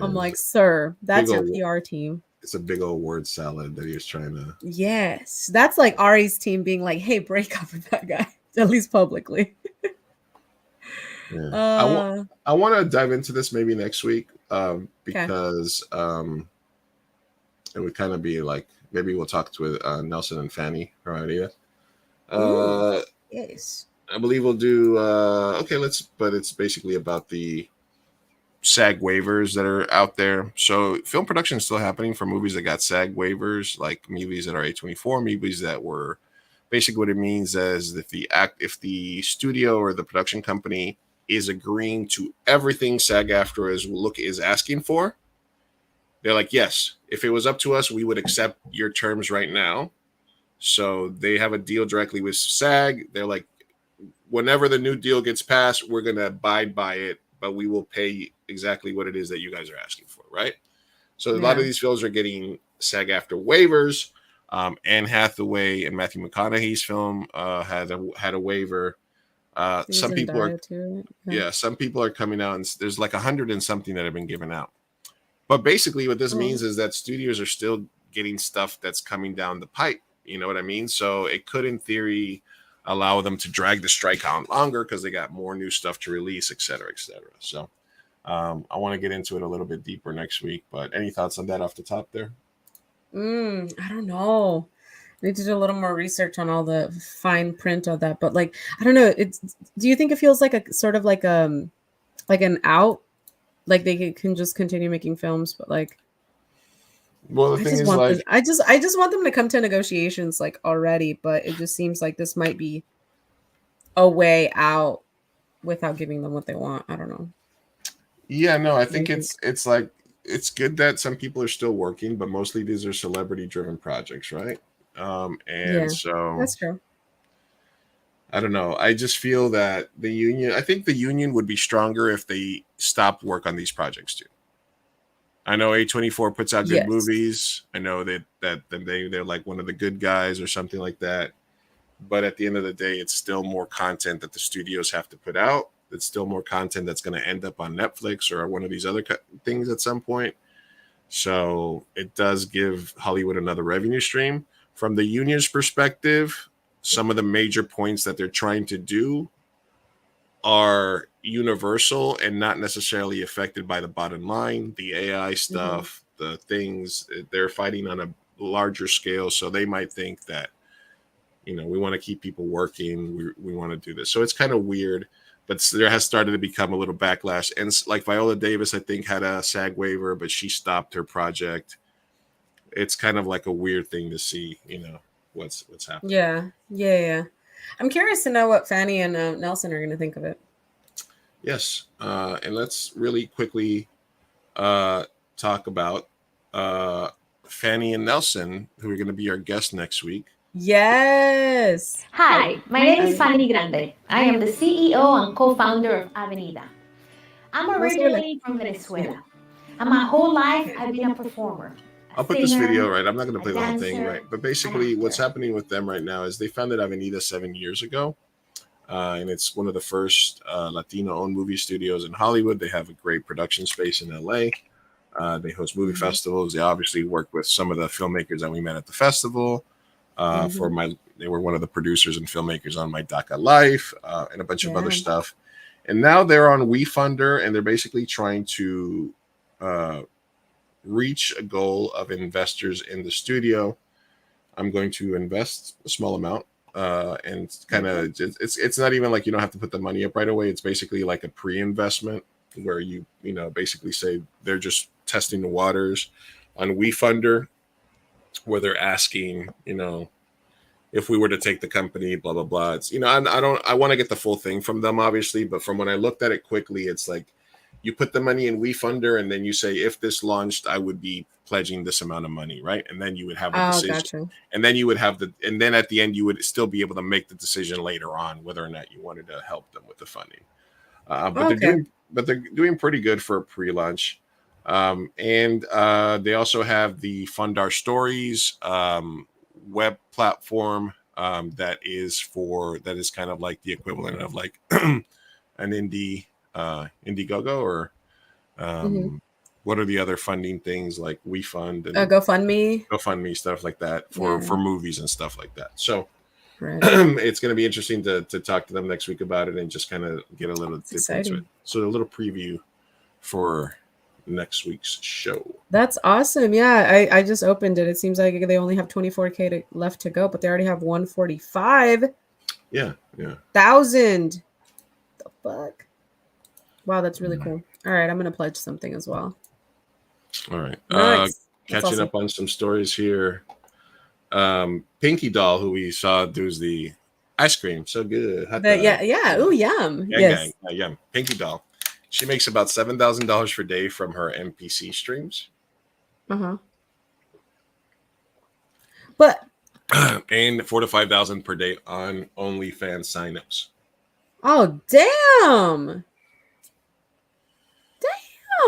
I'm like, sir, that's your PR team. It's a big old word salad that he was trying to. Yes, that's like Ari's team being like, hey, break up with that guy, at least publicly. Yeah. I want to dive into this maybe next week, because it would kind of be like, maybe we'll talk with Nelson and Fanny from Idea. Yes. I believe we'll do but it's basically about the SAG waivers that are out there. So film production is still happening for movies that got SAG waivers, like movies that are A24, movies that were basically, what it means is if the studio or the production company is agreeing to everything SAG-AFTRA is asking for, they're like, yes, if it was up to us, we would accept your terms right now. So they have a deal directly with SAG. They're like, whenever the new deal gets passed, we're going to abide by it, but we will pay exactly what it is that you guys are asking for, right? So a lot of these films are getting SAG-AFTRA waivers. Anne Hathaway and Matthew McConaughey's film had a waiver. Some people are some people are coming out, and there's like 100 and something that have been given out. But basically what this means is that studios are still getting stuff that's coming down the pipe. You know what I mean? So it could, in theory, allow them to drag the strike on longer because they got more new stuff to release, et cetera, et cetera. So I want to get into it a little bit deeper next week. But any thoughts on that off the top there? I don't know. I need to do a little more research on all the fine print of that. But like, I don't know. Do you think it feels like a sort of like an out? Like they can just continue making films, but like, well, the thing is, like, I just want them to come to negotiations like already. But it just seems like this might be a way out without giving them what they want. I don't know. Yeah, no, I think it's like it's good that some people are still working, but mostly these are celebrity driven projects, right? And so that's true. I don't know. I just feel that I think the union would be stronger if they stopped work on these projects too. I know A24 puts out good movies. I know that they're like one of the good guys or something like that. But at the end of the day, it's still more content that the studios have to put out. It's still more content that's going to end up on Netflix or one of these other things at some point. So it does give Hollywood another revenue stream. From the union's perspective, some of the major points that they're trying to do are universal and not necessarily affected by the bottom line. The AI stuff, the things they're fighting on a larger scale. So they might think that, we want to keep people working. We want to do this. So it's kind of weird, but there has started to become a little backlash. And like Viola Davis, I think, had a SAG waiver, but she stopped her project. It's kind of like a weird thing to see, what's happening. Yeah. I'm curious to know what Fanny and Nelson are going to think of it. Yes. And let's really quickly talk about Fanny and Nelson, who are going to be our guests next week. Yes. Hi, my name is Fanny Grande. I am the CEO and co-founder of Avenida. I'm originally from Venezuela, and my whole life I've been a performer. I'll put this video right. I'm not going to play the whole thing, right? But basically, what's happening with them right now is they founded Avenida 7 years ago, and it's one of the first Latino-owned movie studios in Hollywood. They have a great production space in LA. They host movie festivals. They obviously work with some of the filmmakers that we met at the festival. They were one of the producers and filmmakers on My DACA Life and a bunch of other stuff. And now they're on WeFunder, and they're basically trying to reach a goal of investors in the studio. I'm going to invest a small amount, and kind of it's not even like you don't have to put the money up right away. It's basically like a pre-investment where you basically say they're just testing the waters on WeFunder, where they're asking, if we were to take the company, blah, blah, blah. It's, I want to get the full thing from them, obviously, but from when I looked at it quickly, it's like you put the money in WeFunder and then you say, if this launched, I would be pledging this amount of money, right? And then you would have a decision. Gotcha. And then you would have and then at the end, you would still be able to make the decision later on whether or not you wanted to help them with the funding. They're doing pretty good for a pre-launch. And they also have the Fund Our Stories web platform that is kind of like the equivalent of like an Indiegogo or what are the other funding things like WeFund and GoFundMe, stuff like that for movies and stuff like that. So it's going to be interesting to talk to them next week about it and just kind of get a little dip into it. So a little preview for next week's show. That's awesome. Yeah, I just opened it. It seems like they only have 24K left to go, but they already have 145. Yeah. 1,000. The fuck? Wow, that's really cool. All right, I'm gonna pledge something as well. All right. Nice. Catching up on some stories here. Pinky Doll, who we saw does the ice cream, so good. Yeah. Ooh, yum. Yes. Yum. Pinky Doll. She makes about $7,000 per day from her NPC streams. But and $4,000 to $5,000 per day on OnlyFans signups. Oh, damn.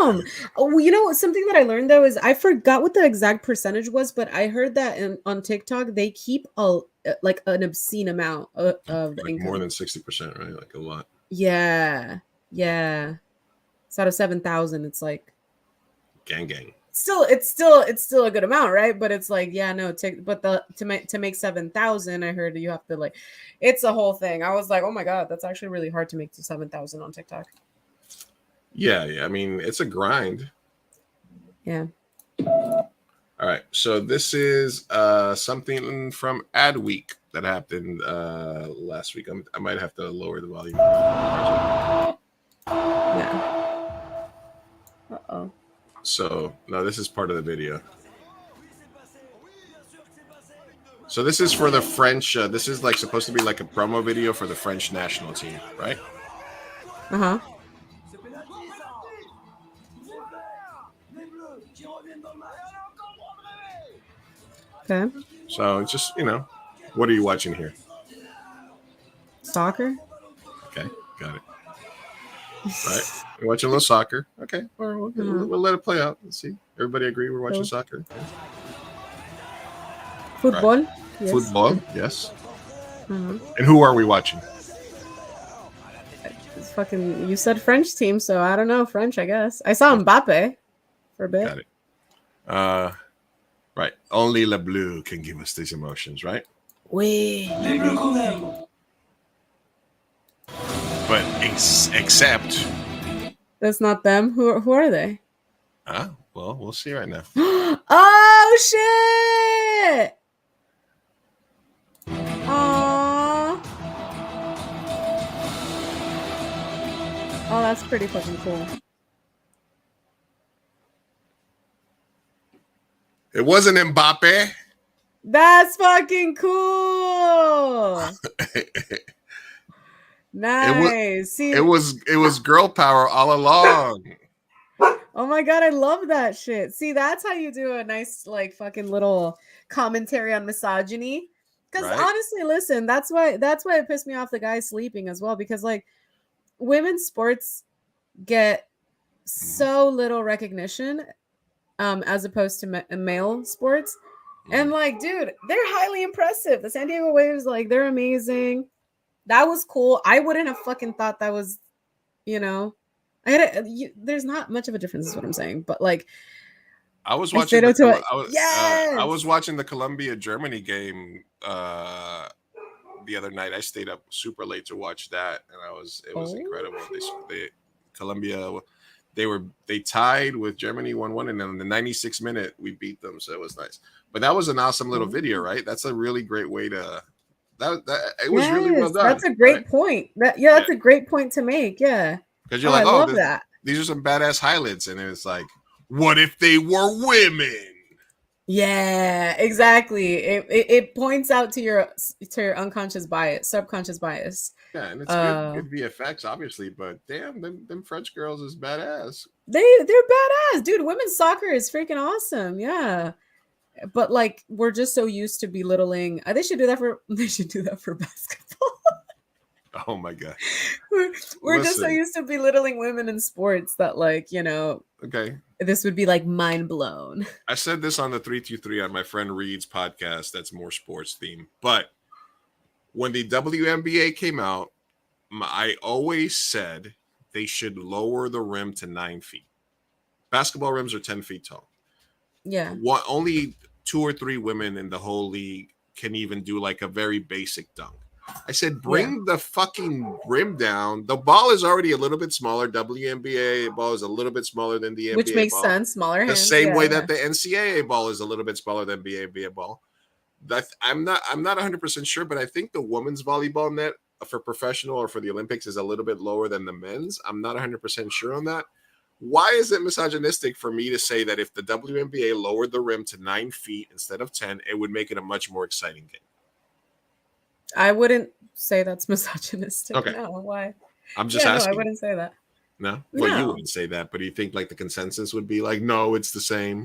Oh, something that I learned though is I forgot what the exact percentage was, but I heard that on TikTok they keep an obscene amount of the income. More than 60%, right? Like a lot. Yeah. So out of 7,000, it's like gang. it's still a good amount, right? But it's like, yeah, no, to make 7,000, I heard you have to like, it's a whole thing. I was like, oh my god, that's actually really hard to make to 7,000 on TikTok. Yeah. I mean, it's a grind. Yeah. All right. So this is something from Ad Week that happened last week. I might have to lower the volume. Yeah. Uh-oh. So no, this is part of the video. So this is for the French. This is like supposed to be like a promo video for the French national team, right? Uh-huh. Okay. So it's just, what are you watching here? Soccer. Okay, got it. Right, we're watching a little soccer. Okay, we'll let it play out. Let's see. Everybody agree we're watching soccer? Football. Right. Yes. Football. Yes. Uh-huh. And who are we watching? It's fucking. You said French team, so I don't know French. I guess I saw Mbappe for a bit. Got it. Right. Only Le Bleu can give us these emotions, right? Oui. But except that's not them. Who are they? Well, we'll see right now. Oh shit! Aww. Oh, that's pretty fucking cool. It wasn't Mbappe. That's fucking cool. Nice. It was girl power all along. Oh my god, I love that shit. See, that's how you do a nice like fucking little commentary on misogyny. Because honestly, listen, that's why it pissed me off the guy sleeping as well. Because like women's sports get so little recognition as opposed to male sports. And like, dude, they're highly impressive. The San Diego Waves, like, they're amazing. That was cool. I wouldn't have fucking thought that was, there's not much of a difference, is what I'm saying. But like, I was watching. I was watching the Colombia-Germany game the other night. I stayed up super late to watch that, and it was incredible. Colombia, they tied with Germany 1-1, and then in the 96th minute we beat them, so it was nice. But that was an awesome little video, right? That's a really great way to. It was really well done. That's a great point. That's a great point to make. Yeah, because you're like, I love that. These are some badass highlights, and it's like, what if they were women? Yeah, exactly. It points out to your unconscious bias, subconscious bias. Yeah, and it's good VFX, obviously, but damn, them French girls is badass. They're badass, dude. Women's soccer is freaking awesome. Yeah. But like, we're just so used to belittling. They should do that for basketball. Oh my god. We're just so used to belittling women in sports that like, okay, this would be like mind blown. I said this on the 323 on my friend Reed's podcast that's more sports themed. But when the WNBA came out, I always said they should lower the rim to 9 feet. Basketball rims are 10 feet tall. Yeah. Only 2 or 3 women in the whole league can even do like a very basic dunk. I said, bring the fucking rim down. The ball is already a little bit smaller. WNBA ball is a little bit smaller than the NBA which makes ball. Sense. Smaller hands. The same way that the NCAA ball is a little bit smaller than the NBA ball. I'm not 100% sure, but I think the women's volleyball net for professional or for the Olympics is a little bit lower than the men's. I'm not 100% sure on that. Why is it misogynistic for me to say that if the WNBA lowered the rim to 9 feet instead of 10, it would make it a much more exciting game? I wouldn't say that's misogynistic. Okay. No, why? I'm just asking. No, I wouldn't say that. No? Well, you wouldn't say that, but do you think like the consensus would be like, no, it's the same?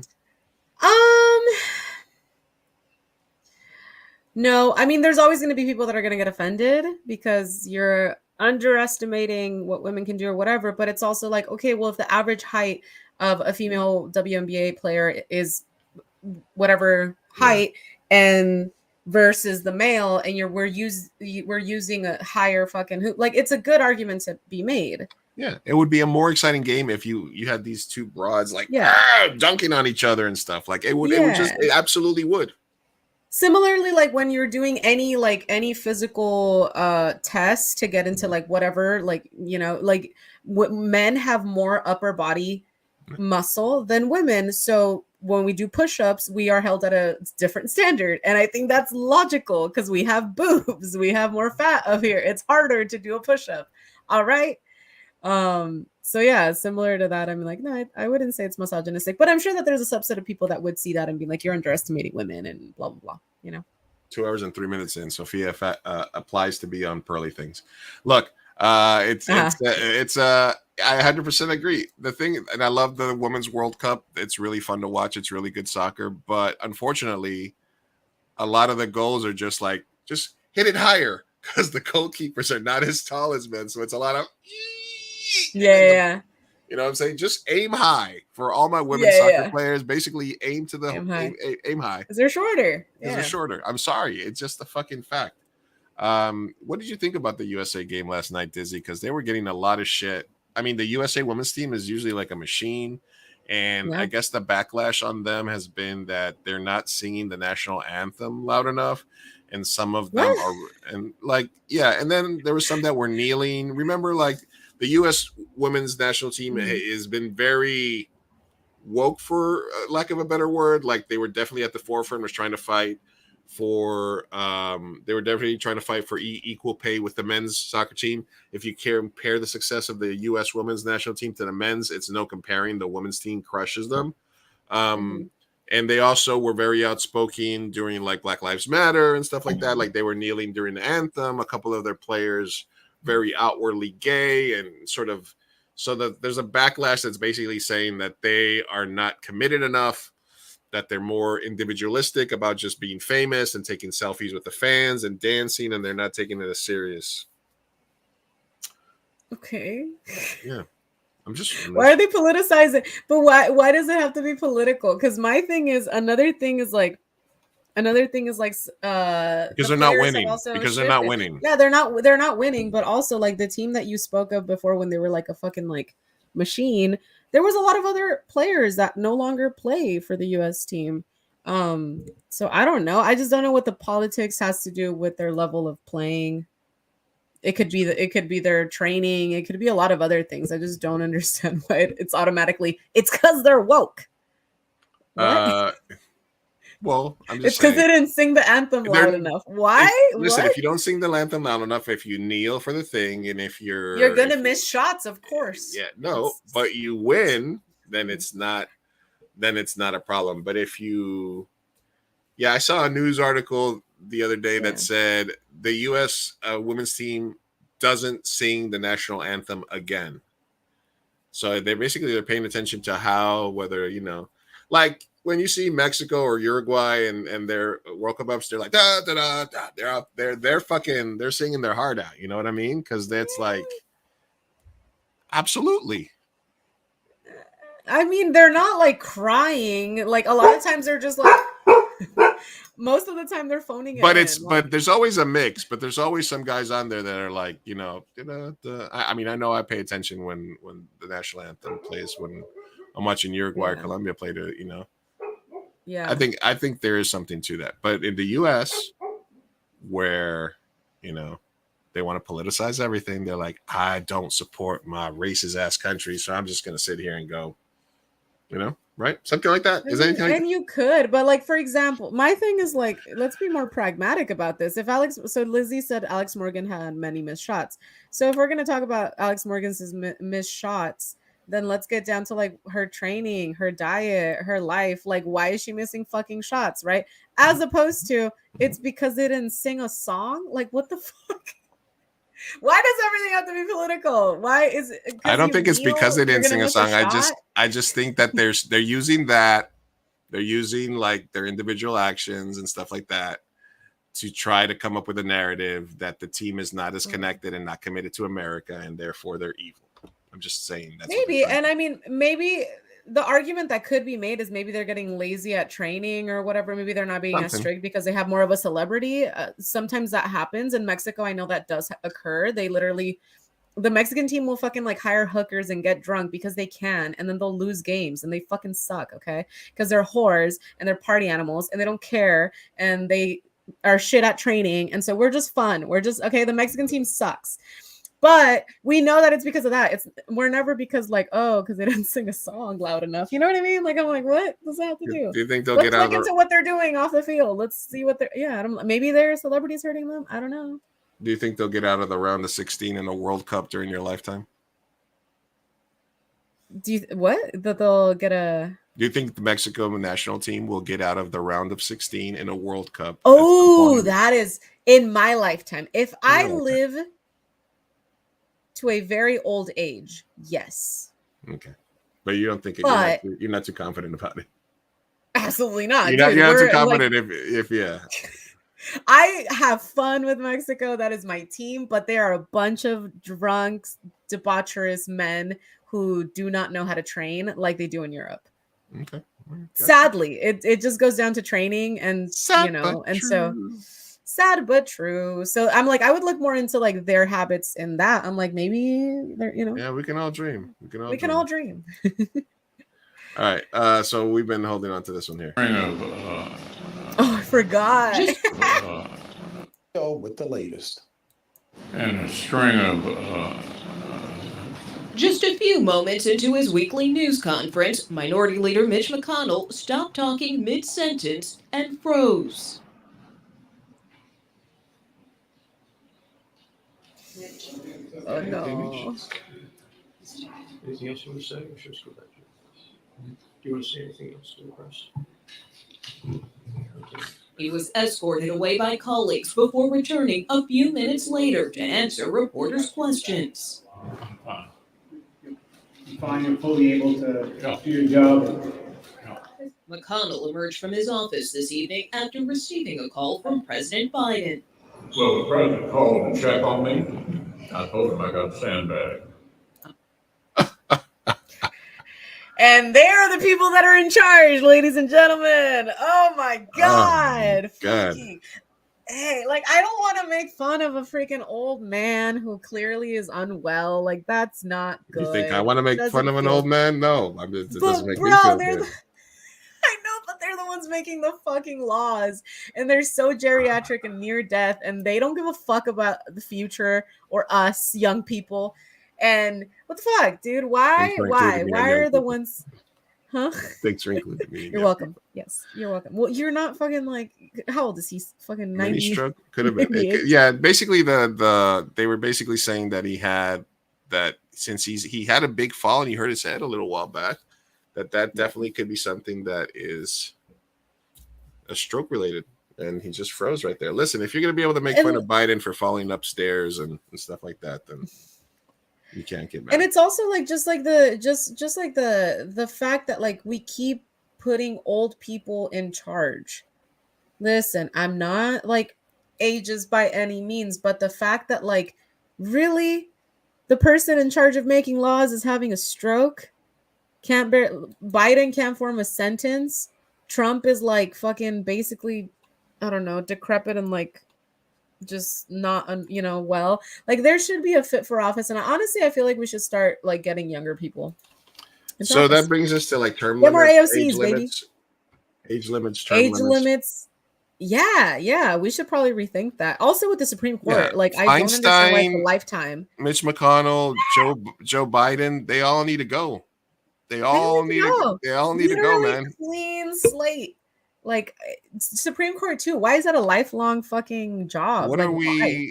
No, I mean, there's always going to be people that are going to get offended because you're underestimating what women can do or whatever. But it's also like, okay, well, if the average height of a female WNBA player is whatever height and versus the male, and we're using a higher fucking hoop, like, it's a good argument to be made. Yeah, it would be a more exciting game if you had these two broads like dunking on each other and stuff. Like it would it absolutely would. Similarly, like when you're doing any physical tests to get into like whatever, like like men have more upper body muscle than women, so when we do push-ups we are held at a different standard, and I think that's logical because we have boobs, we have more fat up here, it's harder to do a push-up. All right. So yeah, similar to that, I'm like, no, I wouldn't say it's misogynistic, but I'm sure that there's a subset of people that would see that and be like, you're underestimating women and blah blah blah. 2 hours and 3 minutes in, Sofia applies to be on pearly things. Look, I 100% agree. The thing, and I love the Women's World Cup. It's really fun to watch. It's really good soccer, but unfortunately, a lot of the goals are just hit it higher because the goalkeepers are not as tall as men. So it's a lot of yeah. You know what I'm saying? Just aim high for all my women soccer players. Basically, aim to the aim high. Because they're shorter. They're shorter. I'm sorry. It's just a fucking fact. What did you think about the USA game last night, Dizzy? Because they were getting a lot of shit. I mean, the USA women's team is usually like a machine. And I guess the backlash on them has been that they're not singing the national anthem loud enough. And some of them are, and then there was some that were kneeling. Remember, like, the U.S. women's national team has been very woke, for lack of a better word. Like, they were definitely at the forefront, was trying to fight for equal pay with the men's soccer team. If you compare the success of the U.S. women's national team to the men's, it's no comparing. The women's team crushes them. And they also were very outspoken during like Black Lives Matter and stuff like that. Like, they were kneeling during the anthem. A couple of their players very outwardly gay, and sort of, so that there's a backlash that's basically saying that they are not committed enough, that they're more individualistic about just being famous and taking selfies with the fans and dancing, and they're not taking it as serious. Okay. Yeah. Why are they politicizing? But why does it have to be political? Because my thing is, another thing is like because they're not winning. Because they're not winning. Yeah, they're not winning. But also, like, the team that you spoke of before, when they were like a fucking like machine, there was a lot of other players that no longer play for the U.S. team. So I don't know. I just don't know what the politics has to do with their level of playing. It could be their training. It could be a lot of other things. I just don't understand why it's automatically. It's because they're woke. Well, I'm just it's because they didn't sing the anthem loud enough. Why? Listen, if you don't sing the anthem loud enough, if you kneel for the thing, and if you're gonna miss shots, of course. Yeah, no, but you win, then it's not a problem. But if you, I saw a news article the other day that said the U.S. Women's team doesn't sing the national anthem again. So they're paying attention to whether, like, when you see Mexico or Uruguay and their World Cup ups, they're like da da da da. They're out there. They're singing their heart out. You know what I mean? Because that's like, absolutely. I mean, they're not like crying. Like, a lot of times they're just like. Most of the time they're phoning it. But there's always a mix. But there's always some guys on there that are like, I mean, I know I pay attention when the national anthem plays, when I'm watching Uruguay or Colombia play to, Yeah. I think there is something to that. But in the US, where, they want to politicize everything, they're like, I don't support my racist ass country, so I'm just gonna sit here and go, right? Something like that. Is anything like you could, but like, for example, my thing is like, let's be more pragmatic about this. So Lizzie said Alex Morgan had many missed shots. So if we're going to talk about Alex Morgan's missed shots, then let's get down to like her training, her diet, her life. Like, why is she missing fucking shots, right? As opposed to, it's because they didn't sing a song. Like, what the fuck? Why does everything have to be political? Why is it? I don't think it's because they didn't sing a song. I just think that they're using that. They're using like their individual actions and stuff like that to try to come up with a narrative that the team is not as connected and not committed to America, and therefore they're evil. I'm just saying that. Maybe, and I mean, maybe the argument that could be made is maybe they're getting lazy at training or whatever. Maybe they're not being as strict because they have more of a celebrity. Sometimes that happens in Mexico. I know that does occur. They literally the Mexican team will fucking like hire hookers and get drunk because they can, and then they'll lose games and they fucking suck, okay? Because they're whores and they're party animals and they don't care and they are shit at training. And so we're just fun. We're just okay. The Mexican team sucks. But we know that it's because of that. We're never because like, oh, because they didn't sing a song loud enough. You know what I mean? Like, I'm like, what does that have to do? Do you think they'll Let's get out look into what they're doing off the field. Let's see what they're. Yeah, I don't. Maybe their celebrities hurting them. I don't know. Do you think they'll get out of the round of 16 in a World Cup during your lifetime? Do you what? That they'll get a. Do you think the Mexico national team will get out of the round of 16 in a World Cup? Oh, that is in my lifetime. If I live to a very old age, yes. Okay, but you don't think you're not too confident about it. Absolutely not. You're not too confident if yeah. I have fun with Mexico. That is my team, but they are a bunch of drunks, debaucherous men who do not know how to train like they do in Europe. Okay. Sadly, it just goes down to training and sad, so sad but true. So I'm like, I would look more into like their habits in that. I'm like, maybe they're, Yeah, we can all dream. We can all dream. All right. So we've been holding on to this one here. Oh, I forgot. With the latest. And a string of Just a few moments into his weekly news conference, Minority Leader Mitch McConnell stopped talking mid-sentence and froze. Oh no. Anything else you want to say? Or should we go back to do you want to say anything else to the press? Okay. He was escorted away by colleagues before returning a few minutes later to answer reporters' questions. You find him fully able to do your job. McConnell emerged from his office this evening after receiving a call from President Biden. Well, the president called to check on me. I told him I got sandbagged. And they're the people that are in charge, ladies and gentlemen. Oh my God. God. Hey, like, I don't want to make fun of a freaking old man who clearly is unwell. Like, that's not good. You think I want to make fun of an old man? No. It doesn't make me bro, feel they're good. I know, but they're the ones making the fucking laws. And they're so geriatric and near death. And they don't give a fuck about the future or us, young people. And what the fuck, dude? Why are the ones? Huh? Thanks for including me. You're welcome. Yes, you're welcome. Well, you're not fucking like. How old is he? Fucking 90. Mini stroke could have been. Yeah, basically they were basically saying that he had that since he had a big fall and he hurt his head a little while back. That definitely could be something that is a stroke related, and he just froze right there. Listen, if you're gonna be able to make fun of Biden for falling upstairs and stuff like that, then you can't get mad. And it's also like just like the fact that like we keep putting old people in charge. Listen, I'm not like ageist by any means, but the fact that like really the person in charge of making laws is having a stroke, Biden can't form a sentence. Trump is like fucking basically, I don't know, decrepit and like just not well. Like there should be a fit for office, and honestly I feel like we should start like getting younger people. So that brings us to like term limits, more AOCs, age limits, age limits. Yeah, we should probably rethink that. Also with the Supreme Court, like I don't understand why it's a lifetime. Mitch McConnell, Joe Biden, they all need to go. They all need to go, man. Clean slate. Like Supreme Court too. Why is that a lifelong fucking job? What like, are we? why?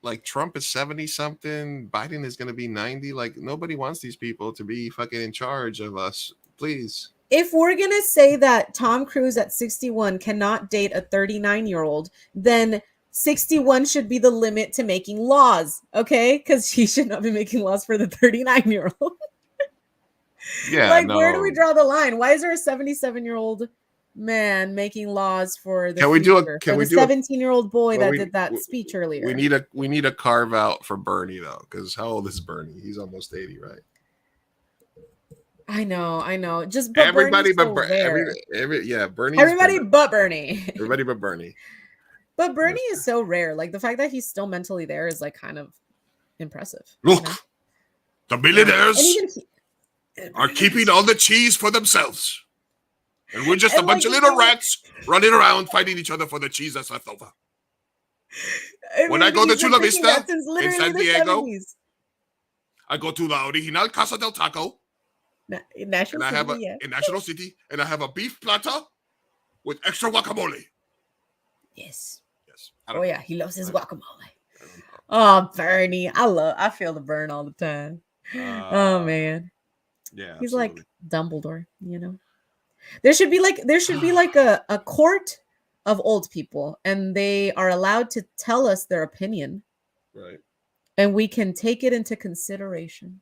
Like Trump is 70 something. Biden is going to be 90. Like nobody wants these people to be fucking in charge of us. Please. If we're going to say that Tom Cruise at 61 cannot date a 39-year-old, then 61 should be the limit to making laws. Okay, because he should not be making laws for the 39-year-old. Yeah. Like where do we draw the line? Why is there a 77-year-old man making laws for the future? Can we do a 17-year-old boy that did that speech earlier? We need a carve out for Bernie though, because how old is Bernie? He's almost 80, right? I know. Just everybody but Bernie. Everybody but Bernie. Everybody but Bernie. But Bernie is so rare. Like the fact that he's still mentally there is like kind of impressive. Look, you know? the millionaires And even are keeping all the cheese for themselves. And we're just a And, bunch like, of you little know what? rats running around fighting each other for the cheese that's left over. When I go to he's been Chula thinking Vista that since in literally San the Diego, 70s. I go to the original Casa del Taco. In National And I have City, in National City, and I have a beef platter with extra guacamole. Yes. Yes. Oh yeah, he loves his guacamole. Oh, Bernie, I feel the burn all the time. Oh man, Yeah, he's absolutely. like Dumbledore. You know, there should be like a court of old people, and they are allowed to tell us their opinion, Right. and we can take it into consideration.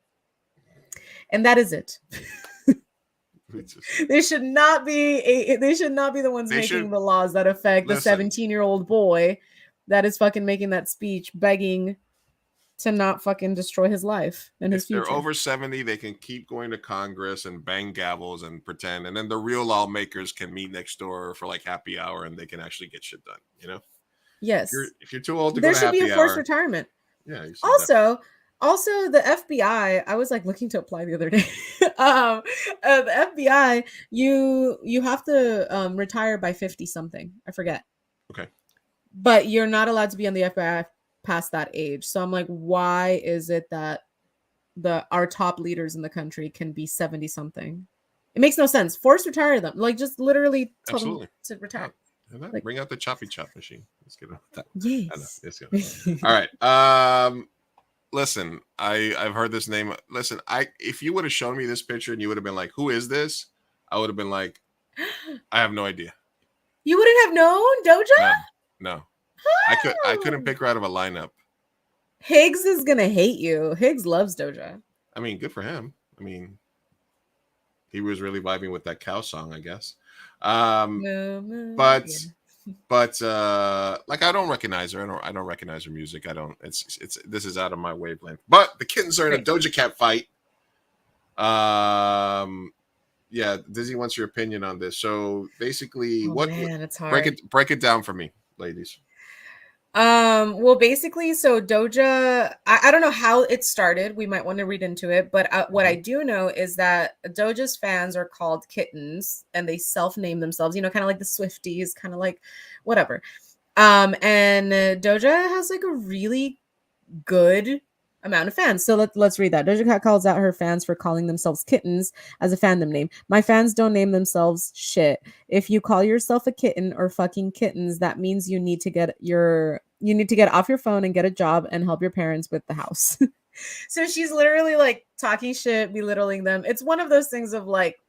And that is it. They should not be the ones They making should- the laws that affect the listen. 17-year-old boy that is fucking making that speech begging to not fucking destroy his life and his If they're future. over 70, they can keep going to Congress and bang gavels and pretend, and then the real lawmakers can meet next door for like happy hour, and they can actually get shit done. You know? Yes. If you're too old to There go to should be happy a forced hour, retirement. yeah. You see that. Also, the FBI. I was like looking to apply the other day. The FBI. You have to retire by 50 something. I forget. Okay. But you're not allowed to be on the FBI past that age. So I'm like, why is it that our top leaders in the country can be 70 something? It makes no sense. Force retire them. Like, just literally tell Absolutely. them to retire. Like, bring out the choppy chop machine. Let's get on that. Yes. I know. Let's go. All right. Listen, I've heard this name. Listen, if you would have shown me this picture and you would have been like, "Who is this?" I would have been like, "I have no idea." You wouldn't have known Doja? No. I couldn't pick her out of a lineup. Higgs is gonna hate you. Higgs loves Doja. I mean, good for him. I mean, he was really vibing with that cow song, I guess. But like, I don't recognize her. I don't recognize her music. I don't. This is out of my wavelength. But the kittens are in a Doja Cat fight. Yeah, Dizzy wants your opinion on this. So basically, it's hard. break it down for me, ladies. Well, basically, so Doja, I don't know how it started. We might want to read into it, but what I do know is that Doja's fans are called kittens, and they self-name themselves. You know, kind of like the Swifties, kind of like whatever. And Doja has like a really good amount of fans. So let's read that. Doja Cat calls out her fans for calling themselves kittens as a fandom name. My fans don't name themselves shit. If you call yourself a kitten or fucking kittens, that means you need to get off your phone and get a job and help your parents with the house. So she's literally like talking shit, belittling them. It's one of those things of like,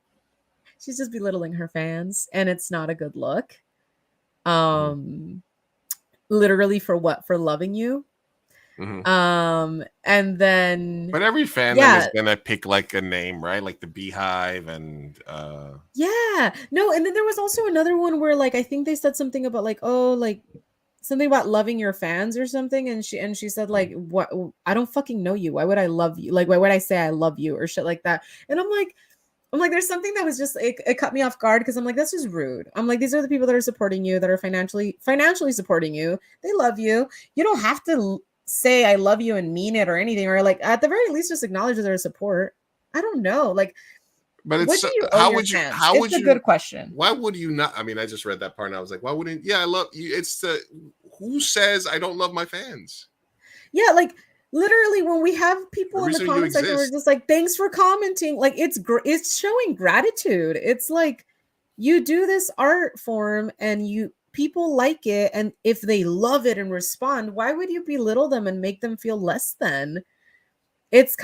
she's just belittling her fans, and it's not a good look. Literally for what? For loving you. And then, but every fandom is gonna pick like a name, right? Like the Beehive and yeah, no. And then there was also another one where like I think they said something about like, oh, like something about loving your fans or something, and she said like, what? I don't fucking know you. Why would I love you? Like, why would I say I love you or shit like that? And I'm like, there's something that was just it cut me off guard, because I'm like, that's just rude. I'm like, these are the people that are supporting you, that are financially supporting you. They love you. You don't have to say I love you and mean it or anything, or like at the very least just acknowledge their support. I don't know, like, but it's what do you how owe would your you fans? how It's would a you good question. Why would you not? I mean, I just read that part and I was like, why wouldn't? Yeah, I love you. It's the who says I don't love my fans? Yeah, like literally when we have people in the comment section, we're just like, thanks for commenting. Like, it's showing gratitude. It's like, you do this art form and people like it, and if they love it and respond, why would you belittle them and make them feel less than? It's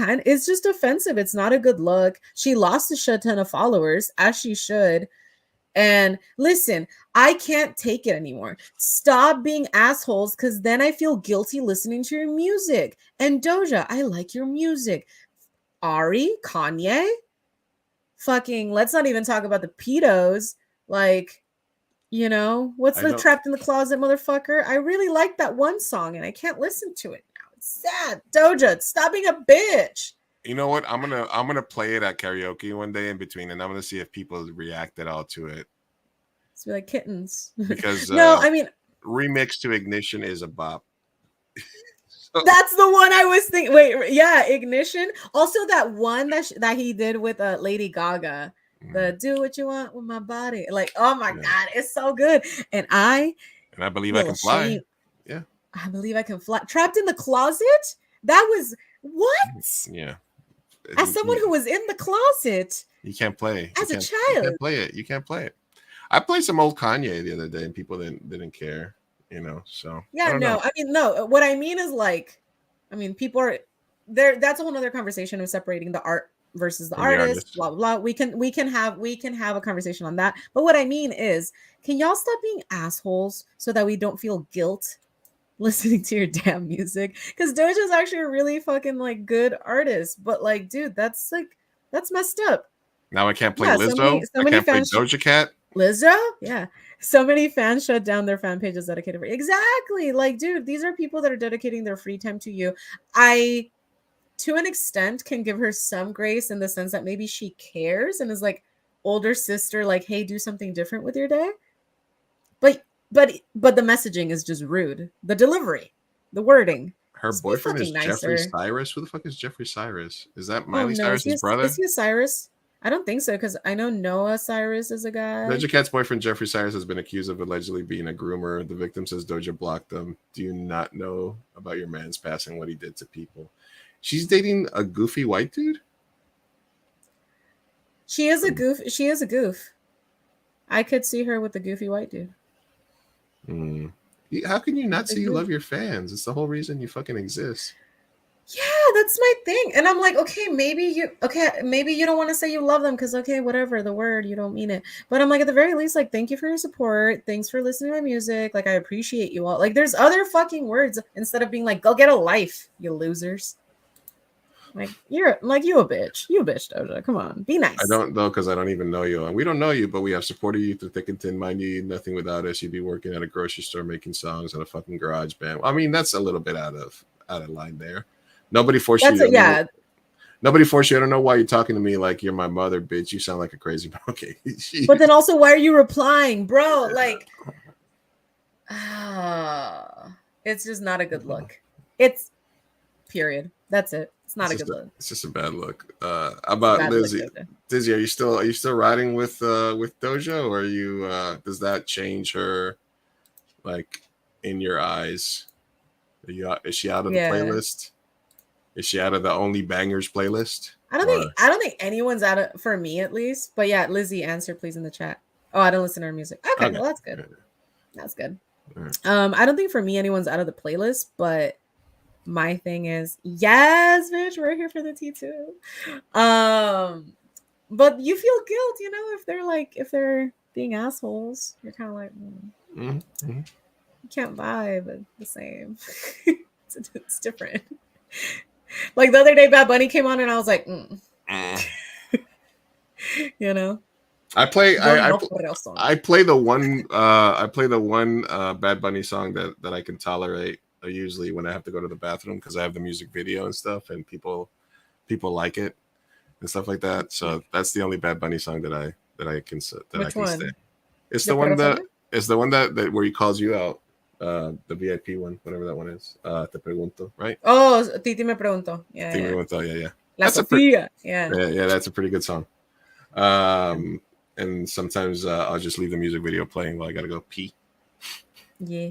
just offensive. It's not a good look. She lost a shit ton of followers, as she should. And listen, I can't take it anymore. Stop being assholes, because then I feel guilty listening to your music. And Doja, I like your music. Ari, Kanye, fucking, let's not even talk about the pedos. Like, you know, what's the Trapped in the Closet motherfucker? I really like that one song and I can't listen to it now. It's sad. Doja, stop being a bitch. You know what? I'm gonna play it at karaoke one day in between, and I'm gonna see if people react at all to it. It's like kittens. Because no, I mean, remix to Ignition is a bop. That's the one I was thinking. Wait, yeah, Ignition. Also, that one that he did with Lady Gaga. The "Do What You Want with My Body." Like, oh my god, it's so good. And I believe I feel can fly. ashamed. Yeah. I believe I can fly. Trapped in the closet. That was what? Yeah. As someone who was in the closet, you can't play as a You child. can't play it. You can't play it. I played some old Kanye the other day, and people didn't care. So Yeah, I don't know. I mean, no. What I mean is like, I mean, people are there. That's a whole other conversation of separating the art versus the artist. Blah blah blah. We can have a conversation on that. But what I mean is, can y'all stop being assholes so that we don't feel guilt listening to your damn music? Because Doja's actually a really fucking like good artist, but like, dude, that's messed up. Now I can't play Yeah, Lizzo. so I many can't play fans Doja Cat. Lizzo? Yeah. So many fans shut down their fan pages dedicated for exactly. Like, dude, these are people that are dedicating their free time to you. I, to an extent, can give her some grace in the sense that maybe she cares and is like older sister, like, hey, do something different with your day. But the messaging is just rude. The delivery, the wording. Her boyfriend is Jeffrey Cyrus. Who the fuck is Jeffrey Cyrus? Is that Miley Cyrus's brother? Is he Cyrus? I don't think so, because I know Noah Cyrus is a guy. Doja Cat's boyfriend, Jeffrey Cyrus, has been accused of allegedly being a groomer. The victim says Doja blocked him. Do you not know about your man's past and what he did to people? She's dating a goofy white dude? She is a goof. She is a goof. I could see her with the goofy white dude. How can you not say you love your fans? It's the whole reason you fucking exist. Yeah, that's my thing. And I'm like, okay, maybe you don't want to say you love them because, okay, whatever, the word, you don't mean it. But I'm like, at the very least, like, thank you for your support. Thanks for listening to my music. Like, I appreciate you all. Like, there's other fucking words instead of being like, go get a life, you losers. Like, you a bitch. You a bitch, Doja. Come on, be nice. I don't know, because I don't even know you. And we don't know you, but we have supported you through thick and thin. Mind you, nothing without us. You'd be working at a grocery store making songs in a fucking garage band. I mean, that's a little bit out of line there. Nobody forced you. Nobody forced you. I don't know why you're talking to me like you're my mother, bitch. You sound like a crazy. Okay. But then also, why are you replying, bro? Like, it's just not a good look. It's period. That's it. It's not a good look. It's just a bad look. About Lizzie, Dizzy, are you still riding with Doja, or are you? Does that change her, like, in your eyes? Is she out of the playlist? Is she out of the Only Bangers playlist? I don't think anyone's out of, for me at least. But yeah, Lizzie, answer please in the chat. Oh, I don't listen to her music. Okay. Well, that's good. That's good. Right. I don't think for me anyone's out of the playlist, but my thing is, yes, bitch, we're here for the tea too. But you feel guilt, if they're being assholes, you're kind of like, you can't vibe the same. It's different. Like the other day, Bad Bunny came on, and I was like, I play the one Bad Bunny song that I can tolerate. Usually when I have to go to the bathroom, because I have the music video and stuff, and people like it and stuff like that. So that's the only Bad Bunny song that I can stay. It's the one that where he calls you out. The VIP one, whatever that one is. Te pregunto, right? Oh, Titi me pregunto. Yeah. Titi me pregunto, yeah. La Sofia. Yeah, that's a pretty good song. And sometimes I'll just leave the music video playing while I gotta go pee. Yeah.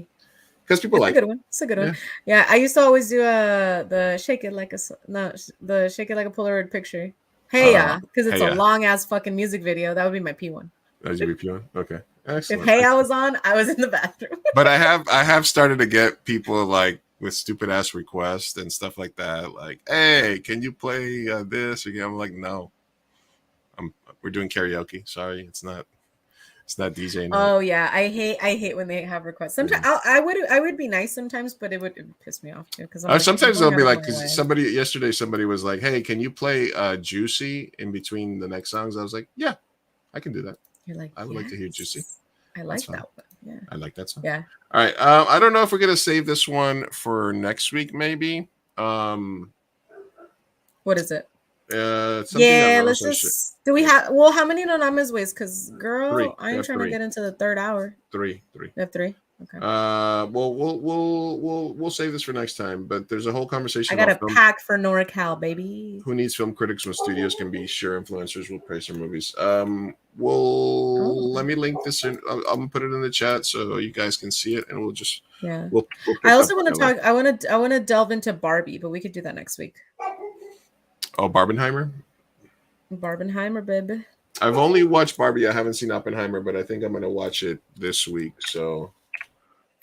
Because people like it. It's a good one. Yeah, I used to always do the shake it like a Polaroid picture. Hey ya, because it's a long ass fucking music video. That would be my P one. That would be P one. Okay. Excellent. If Hey I was on, I was in the bathroom. But I have started to get people like with stupid ass requests and stuff like that. Like, hey, can you play this? Again, I'm like, no. We're doing karaoke. Sorry, it's not DJ night. Oh yeah, I hate when they have requests. Sometimes I would be nice sometimes, but it would piss me off too. Because sometimes they'll be like, because somebody was like, hey, can you play Juicy in between the next songs? I was like, yeah, I can do that. You're like, I would like to hear Juicy. I like that one. Yeah, I like that song. Yeah. All right. I don't know if we're gonna save this one for next week. Maybe. What is it? Let's just. Do we have? Well, how many no names ways? Because girl, I ain't trying to get into the third hour. Three. You have three. Okay. We'll save this for next time. But there's a whole conversation I got a about film. pack for NorCal, baby. Who needs film critics when studios can be sure influencers will praise their movies? Let me link this in. I'm gonna put it in the chat so you guys can see it, and we'll just we'll pick I also up want to dialogue. talk. I want to delve into Barbie, but we could do that next week. Oh, Barbenheimer. Barbenheimer, baby. I've only watched Barbie. I haven't seen Oppenheimer, but I think I'm gonna watch it this week. So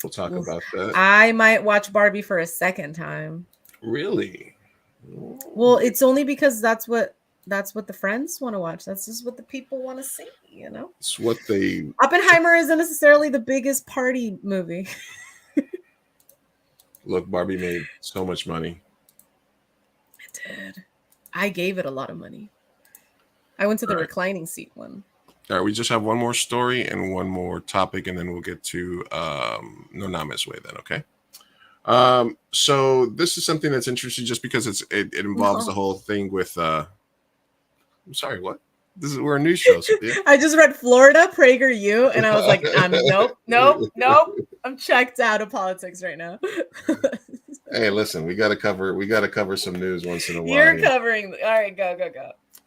we'll talk about that. I might watch Barbie for a second time. Really? Well, it's only because that's what the friends want to watch. That's just what the people want to see, you know? It's what they Oppenheimer isn't necessarily the biggest party movie. Look, Barbie made so much money. It did. I gave it a lot of money. I went to the reclining seat one. All right, we just have one more story and one more topic, and then we'll get to No Names Way then, okay? So this is something that's interesting just because it involves the whole thing with I'm sorry, what? We're a news show, Sophia. I just read Florida PragerU and I was like, nope. I'm checked out of politics right now. Hey, listen, we gotta cover some news once in a while. You're covering. All right, go.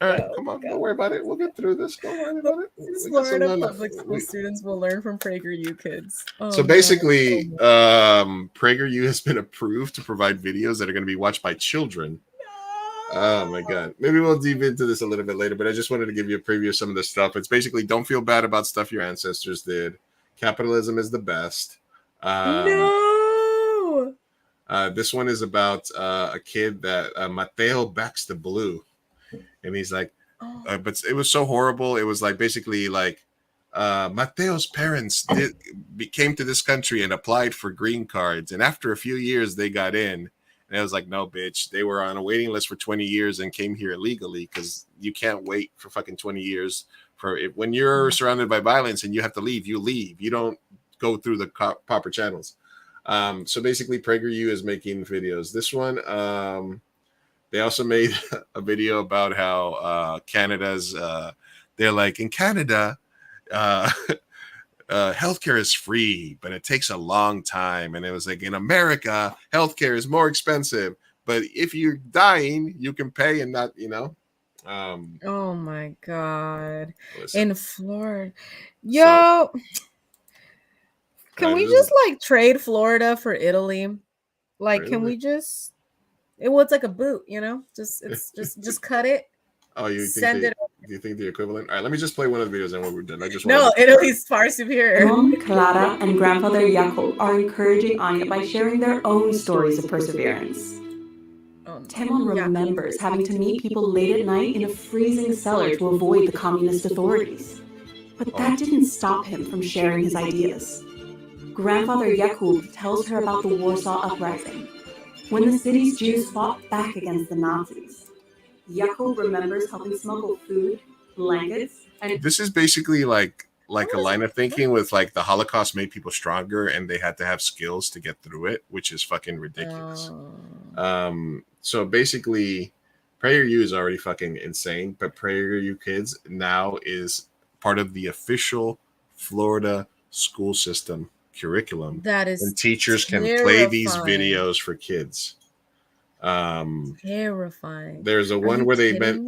All right, come on, don't worry about it. We'll get through this. Don't worry about it. Florida public school students will learn from PragerU kids. So basically, PragerU has been approved to provide videos that are going to be watched by children. Oh my God. Maybe we'll dive into this a little bit later, but I just wanted to give you a preview of some of this stuff. It's basically don't feel bad about stuff your ancestors did. Capitalism is the best. No. This one is about a kid that Mateo backs the blue. And he's like, but it was so horrible. It was like basically like Mateo's parents came to this country and applied for green cards. And after a few years, they got in. And I was like, no, bitch. They were on a waiting list for 20 years and came here illegally because you can't wait for fucking 20 years. When you're surrounded by violence and you have to leave, you leave. You don't go through the proper channels. So basically, PragerU is making videos. This one, they also made a video about how Canada's, they're like, in Canada, healthcare is free, but it takes a long time. And it was like, in America, healthcare is more expensive. But if you're dying, you can pay and not, oh my God. Listen. In Florida. Yo. Can we just like trade Florida for Italy? Like, really? Can we just... It's like a boot, just cut it. Oh, do you think the equivalent? All right, let me just play one of the videos and when we're done. Italy's far superior. Mom, Clara, and grandfather Jacob are encouraging Anya by sharing their own stories of perseverance. Timon remembers having to meet people late at night in a freezing cellar to avoid the communist authorities. But that didn't stop him from sharing his ideas. Grandfather Jacob tells her about the Warsaw Uprising, when the city's Jews fought back against the Nazis. Jacob remembers helping smuggle food, blankets, and... This is basically like a line of thinking with like the Holocaust made people stronger and they had to have skills to get through it, which is fucking ridiculous. So basically, PragerU is already fucking insane, but PragerU Kids now is part of the official Florida school system curriculum. That is and teachers can play these videos for kids. Terrifying. There's a one where they met.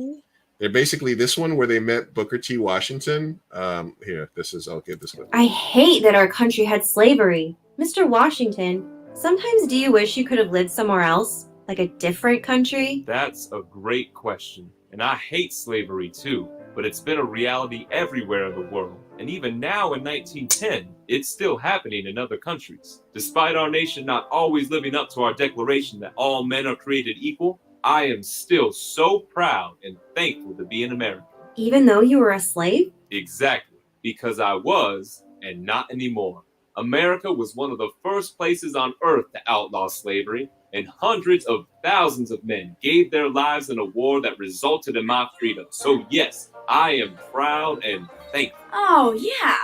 They're basically this one where they met Booker T. Washington. I'll give this one. I hate that our country had slavery. Mr. Washington, sometimes do you wish you could have lived somewhere else? Like a different country? That's a great question. And I hate slavery too, but it's been a reality everywhere in the world. And even now in 1910, it's still happening in other countries. Despite our nation not always living up to our declaration that all men are created equal, I am still so proud and thankful to be an American. Even though you were a slave? Exactly, because I was, and not anymore. America was one of the first places on earth to outlaw slavery, and hundreds of thousands of men gave their lives in a war that resulted in my freedom. So yes, I am proud and thankful. Oh, yeah.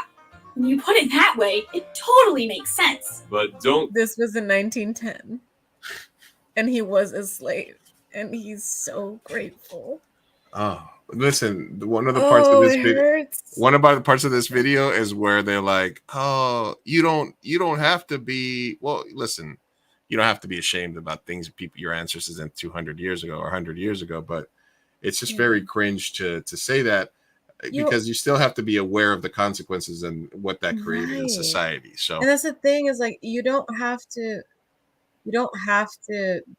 When you put it that way, it totally makes sense. But don't... This was in 1910. And he was a slave. And he's so grateful. Oh, Listen, one of the parts of this video, hurts. one of the parts of this video is where they're like, "Oh, you don't have to be." Well, listen, you don't have to be ashamed about things people your ancestors did 200 years ago or 100 years ago, but it's just very cringe to say that because you still have to be aware of the consequences and what that created in society. So, and that's the thing is like you don't have to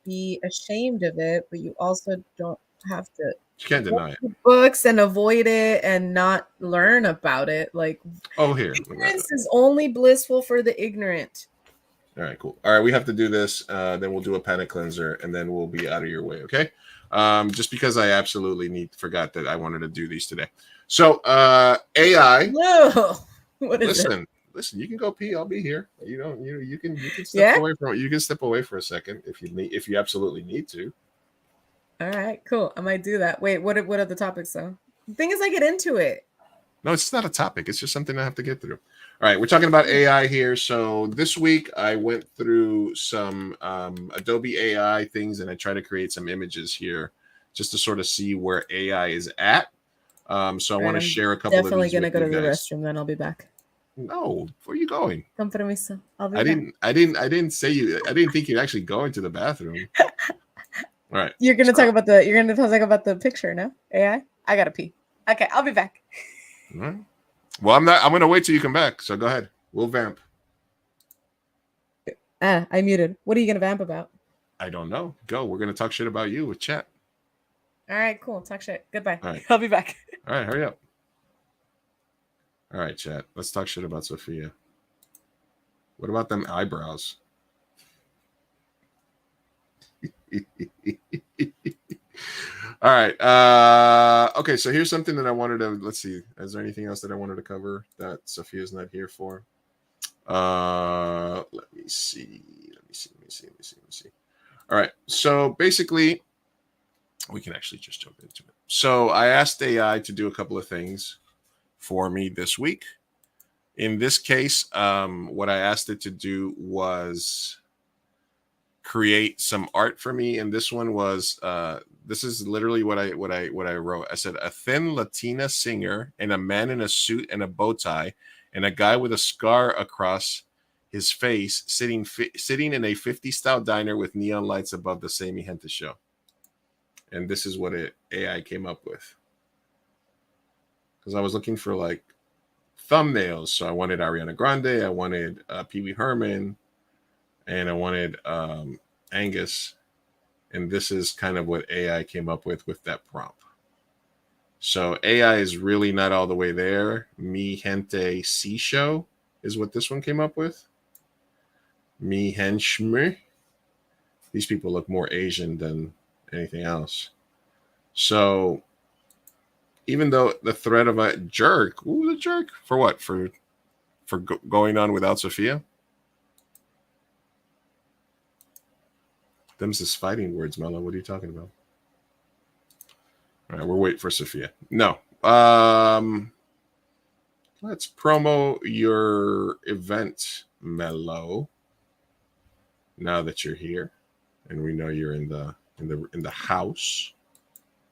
be ashamed of it, but you also don't have to you can't deny it. Books and avoid it and not learn about it. Like, here, ignorance is only blissful for the ignorant. All right, cool. All right, we have to do this. Then we'll do a panic cleanser, and then we'll be out of your way. Okay. Just because I absolutely forgot that I wanted to do these today. So AI. No. What is it? Listen. You can go pee. I'll be here. You can step away from it. You can step away for a second if you absolutely need to. All right, cool. I might do that. Wait, what are the topics though? The thing is, I get into it. No, it's not a topic. It's just something I have to get through. All right, we're talking about AI here. So this week I went through some Adobe AI things, and I tried to create some images here just to sort of see where AI is at. So I want to share a couple of these. Definitely gonna go to the restroom. Then I'll be back. No, where are you going? Compromiso. I'll be back. I didn't say you. I didn't think you'd actually go into the bathroom. All right. You're gonna talk about the picture, no? AI? I gotta pee. Okay, I'll be back. All right. Well, I'm gonna wait till you come back. So go ahead. We'll vamp. I muted. What are you gonna vamp about? I don't know. Go. We're gonna talk shit about you with chat. All right, cool. Talk shit. Goodbye. All right. I'll be back. All right, hurry up. All right, chat. Let's talk shit about Sofia. What about them eyebrows? All right. Okay, so here's something that I wanted to, let's see. Is there anything else that I wanted to cover that Sofia's not here for? Let me see. All right. So basically, we can actually just jump into it. So I asked AI to do a couple of things for me this week. In this case, what I asked it to do was create some art for me, and this one was this is literally what I wrote. I said, a thin Latina singer and a man in a suit and a bow tie and a guy with a scar across his face sitting in a 50s style diner with neon lights above the Say Mi Gente show. And this is what AI came up with. Because I was looking for like thumbnails. So I wanted Ariana Grande, I wanted Pee Wee Herman, and I wanted Angus. And this is kind of what AI came up with that prompt. So AI is really not all the way there. Mi Gente C show is what this one came up with. Mi Henchme. These people look more Asian than anything else. So even though the threat of a jerk, the jerk for what? For going on without Sofia? Them's just fighting words, Mello. What are you talking about? All right, we're waiting for Sofia. No. Let's promo your event, Mello. Now that you're here, and we know you're in the house.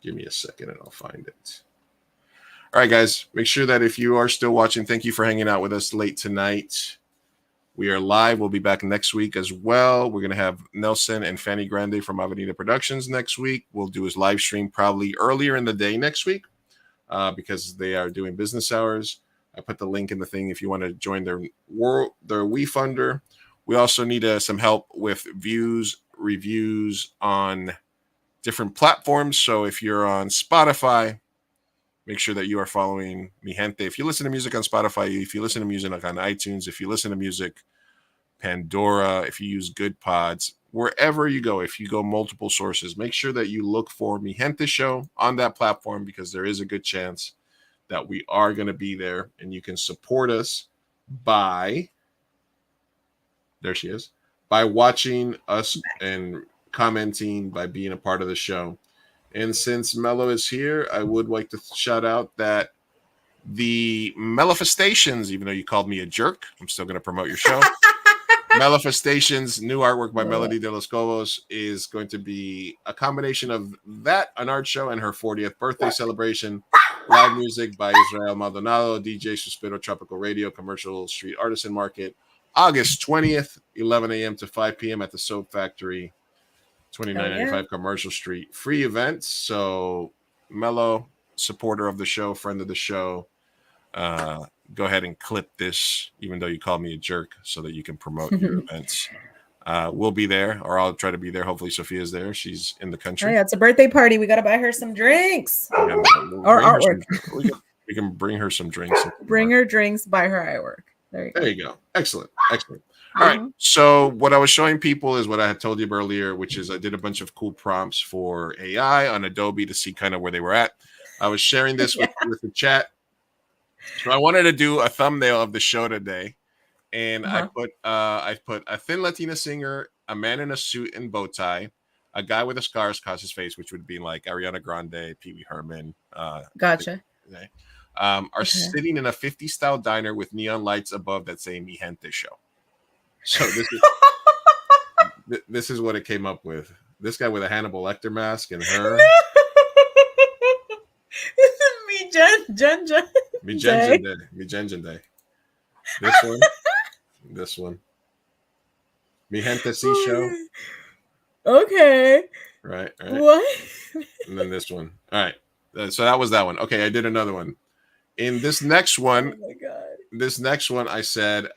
Give me a second, and I'll find it. All right, guys. Make sure that if you are still watching, thank you for hanging out with us late tonight. We are live. We'll be back next week as well. We're going to have Nelson and Fanny Grande from Avenida Productions next week. We'll do his live stream probably earlier in the day next week because they are doing business hours. I put the link in the thing if you want to join their WeFunder. We also need some help with views, reviews on different platforms. So if you're on Spotify, make sure that you are following Mi Gente. If you listen to music on Spotify, if you listen to music on iTunes, if you listen to music Pandora, if you use Good Pods, wherever you go, if you go multiple sources, make sure that you look for Mi Gente Show on that platform because there is a good chance that we are going to be there, and you can support us by, there she is, by watching us and commenting, by being a part of the show. And since Mello is here, I would like to shout out that the Mellifestations, even though you called me a jerk, I'm still going to promote your show. Manifestations, new artwork by Melody de los Cobos is going to be a combination of that, an art show, and her 40th birthday celebration. Live music by Israel Maldonado, DJ Suspiro Tropical Radio, Commercial Street Artisan Market, August 20th, 11 a.m. to 5 p.m. at the Soap Factory, 2995 Commercial Street. Free events. So, Mello, supporter of the show, friend of the show, go ahead and clip this, even though you called me a jerk, so that you can promote your events. We'll be there, or I'll try to be there. Hopefully, Sophia's there. She's in the country. Oh, yeah, it's a birthday party. We got to buy her some drinks or artwork. We can bring her some drinks. Bring her drinks, buy her artwork. There you go. Excellent. All right. So what I was showing people is what I had told you earlier, which is I did a bunch of cool prompts for AI on Adobe to see kind of where they were at. I was sharing this with the chat. So I wanted to do a thumbnail of the show today, and I put a thin Latina singer, a man in a suit and bow tie, a guy with a scar across his face, which would be like Ariana Grande, Pee Wee Herman. Gotcha. Are sitting in a 50s style diner with neon lights above that say Mi Gente show. So this is what it came up with. This guy with a Hannibal Lecter mask and her. Mi Jen Day. This one. Mi Gente C show. Okay. Right. What? And then this one. All right. So that was that one. Okay, I did another one. In this next one, oh my God. This next one I said,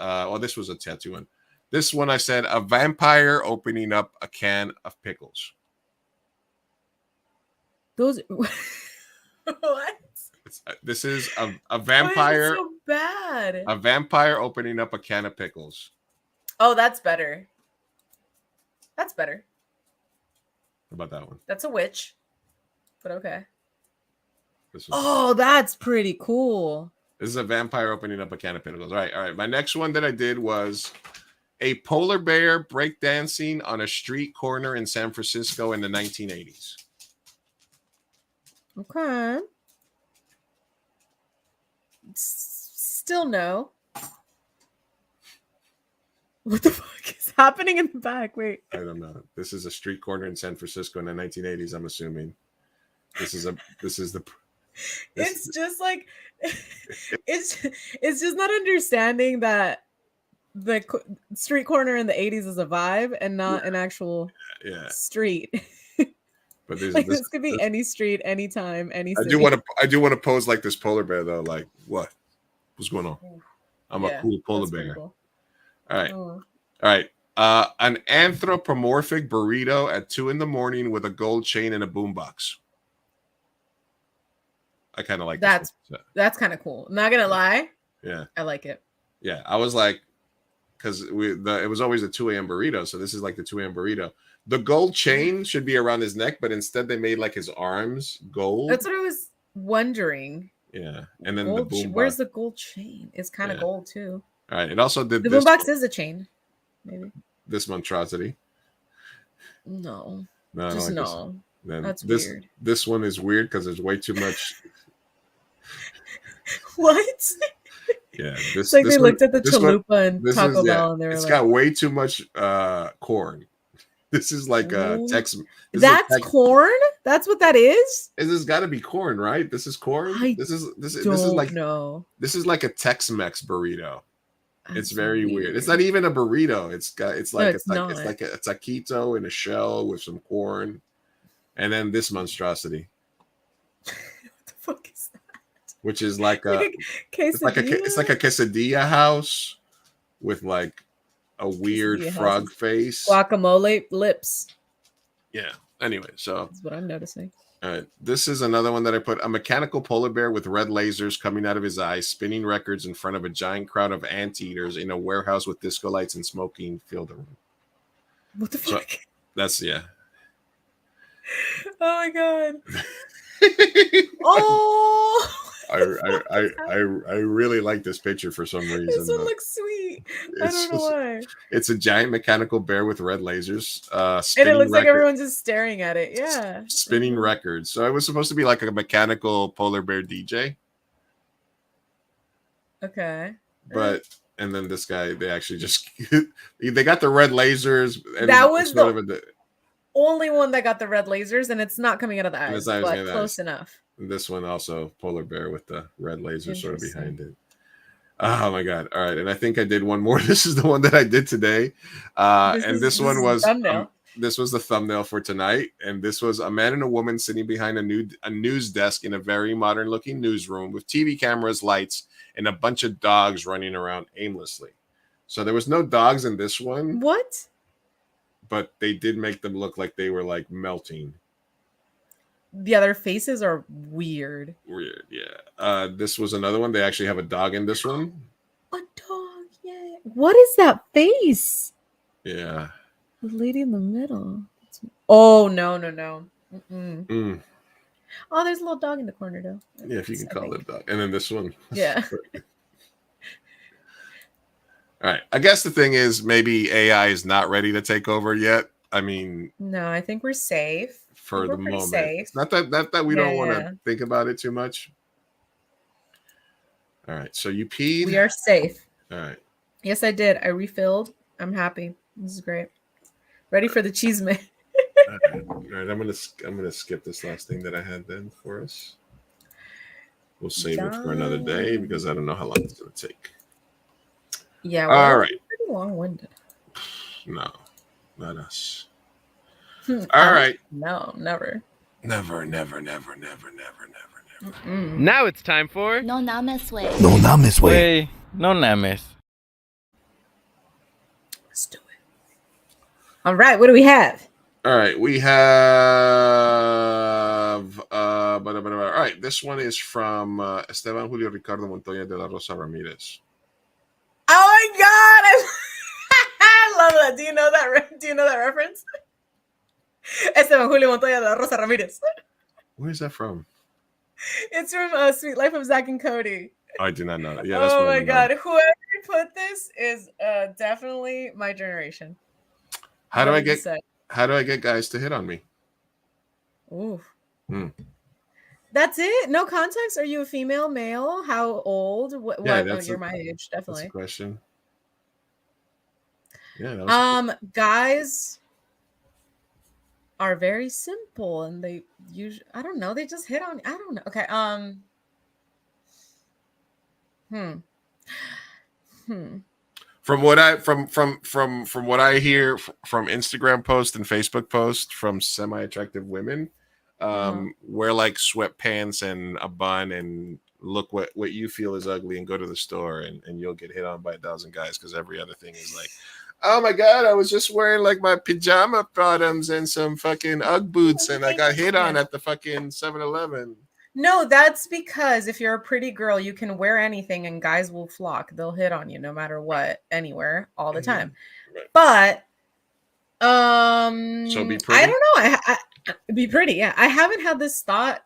this was a tattoo one. This one I said, a vampire opening up a can of pickles. Those what? This is a vampire. Why is it so bad? A vampire opening up a can of pickles. Oh, that's better. That's better. How about that one? That's a witch. But okay. Oh, that's pretty cool. This is a vampire opening up a can of pickles. All right. My next one that I did was a polar bear breakdancing on a street corner in San Francisco in the 1980s. Okay. Still no. What the fuck is happening in the back? Wait. I don't know. This is a street corner in San Francisco in the 1980s, I'm assuming. It's just like it's just not understanding that the street corner in the 80s is a vibe and not an actual street. But this could be any street, anytime, any city. I do want to pose like this polar bear though. Like what's going on? I'm a cool polar bear. Cool. All right. An anthropomorphic burrito at 2 a.m. with a gold chain and a boombox. I kind of like that's kind of cool. I'm not gonna lie. Yeah, I like it. Yeah, I was like, because it was always a 2 a.m. burrito, so this is like the 2 a.m. burrito. The gold chain should be around his neck, but instead they made like his arms gold. That's what I was wondering. Yeah, and then gold the boombox. Where's the gold chain? It's kind of gold too. All right, it also did the boombox is a chain, maybe. This monstrosity. No. Just no. Then that's weird. This one is weird because there's way too much. What? Yeah, it's like they looked at the chalupa and Taco Bell, and they were it's like, got way too much corn. This is like Tex. That's corn. That's what that is. This has got to be corn, right? This is corn. This is like no. This is like a Tex-Mex burrito. It's very weird. It's not even a burrito. It's like a taquito in a shell with some corn, and then this monstrosity. What the fuck is that? Which is like it's like a quesadilla house with like a weird frog face, guacamole lips. Yeah. Anyway, so that's what I'm noticing. All right, this is another one that I put: a mechanical polar bear with red lasers coming out of his eyes, spinning records in front of a giant crowd of anteaters in a warehouse with disco lights and smoking filled the room. What the fuck? That's Oh my god. Oh. I really like this picture for some reason. This one looks sweet. I don't know why. It's a giant mechanical bear with red lasers. And it looks like everyone's just staring at it. Yeah. Spinning records. So it was supposed to be like a mechanical polar bear DJ. Okay. But And then this guy, they actually just they got the red lasers. And That was sort the of only one that got the red lasers, and it's not coming out of the and eyes, it's not but even close eyes. enough. And this one also polar bear with the red laser sort of Interesting. behind it. Oh my god! All right, and I think I did one more. This is the one that I did today, this one was thumbnail. this was the thumbnail for tonight, and this was a man and a woman sitting behind a news desk in a very modern looking newsroom with TV cameras, lights, and a bunch of dogs running around aimlessly. So there was no dogs in this one. What? But they did make them look like they were like melting. Yeah, their faces are weird. Weird, yeah. This was another one. They actually have a dog in this one. A dog, yeah. What is that face? Yeah. The lady in the middle. Oh, no. Mm. Oh, there's a little dog in the corner, though. Yeah, if you can call it a dog. And then this one. Yeah. All right. I guess the thing is maybe AI is not ready to take over yet. I mean, no, I think we're safe. For the moment. Safe. It's not that we don't want to think about it too much. All right. So you peed. We are safe. All right. Yes, I did. I refilled. I'm happy. This is great. Ready for the cheese man. All right. I'm gonna skip this last thing that I had then for us. We'll save it for another day because I don't know how long it's gonna take. Yeah. All right. Pretty long-winded. No, not us. All right. No, never. Never. Now it's time for No names way. No names way. No names. Let's do it. All right. What do we have? All right, we have all right, this one is from Esteban Julio Ricardo Montoya de la Rosa Ramirez. Oh my god, I love that. Do you know that reference? Esteban Julio Montoya de la Rosa Ramirez. Where is that from? It's from Sweet Life of Zack and Cody. I do not know that. Yeah, that's oh my god, whoever put this is definitely my generation. How do I get guys to hit on me? Ooh. That's it? No context? Are you a female, male? How old? What? Oh, you're my age, definitely. That's a question. Yeah. Guys are very simple, and they usually, I don't know, they just hit on. I don't know. Okay. From what I hear from Instagram posts and Facebook posts from semi-attractive women, wear like sweatpants and a bun and look what you feel is ugly and go to the store and you'll get hit on by 1,000 guys because every other thing is like, oh my god, I was just wearing like my pajama bottoms and some fucking Ugg boots and I got hit on at the fucking 7-Eleven. No, that's because if you're a pretty girl, you can wear anything and guys will flock. They'll hit on you no matter what, anywhere, all the time. Right. But so be pretty. I don't know. I be pretty. Yeah, I haven't had this thought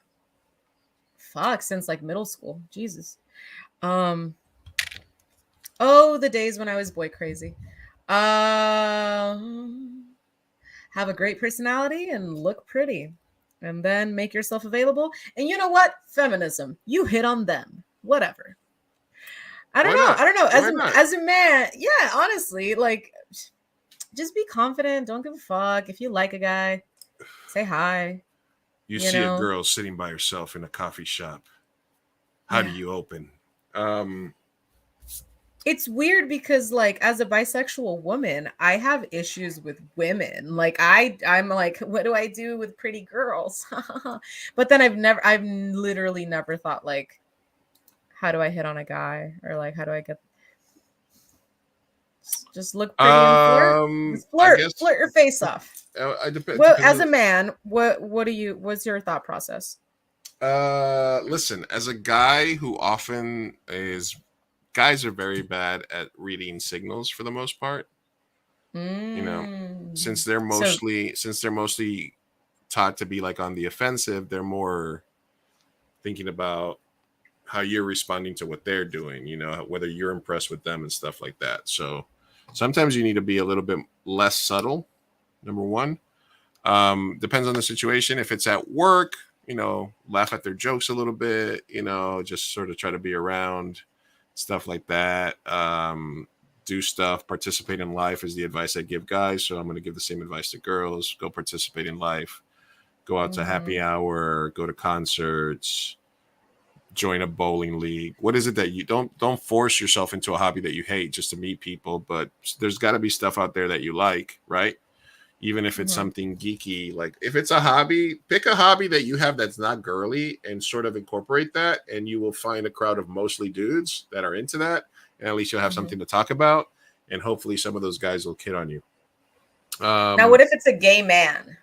since like middle school. Jesus. Oh, the days when I was boy crazy. Have a great personality and look pretty. And then make yourself available. And you know what? Feminism. You hit on them. Whatever. I don't know. As a man, yeah, honestly, like, just be confident. Don't give a fuck. If you like a guy, say hi. You see a girl sitting by herself in a coffee shop. How do you open? It's weird because, like, as a bisexual woman, I have issues with women. Like, I'm like, what do I do with pretty girls? But then I've literally never thought, like, how do I hit on a guy? Or, like, how do I get... Just look pretty and flirt. Flirt your face off. Well, as a man, what's your thought process? Listen, as a guy who often is... Guys are very bad at reading signals for the most part. You know, since they're mostly taught to be like on the offensive, they're more thinking about how you're responding to what they're doing, you know, whether you're impressed with them and stuff like that. So sometimes you need to be a little bit less subtle. Number one, depends on the situation. If it's at work, you know, laugh at their jokes a little bit, you know, just sort of try to be around stuff like that. Do stuff, participate in life is the advice I give guys. So I'm going to give the same advice to girls. Go participate in life. Go out to happy hour. Go to concerts. Join a bowling league. What is it that you don't force yourself into a hobby that you hate just to meet people? But there's got to be stuff out there that you like, right? Even if it's something geeky. Like if it's a hobby, pick a hobby that you have that's not girly and sort of incorporate that, and you will find a crowd of mostly dudes that are into that. And at least you'll have something to talk about, and hopefully some of those guys will kid on you. Now, what if it's a gay man?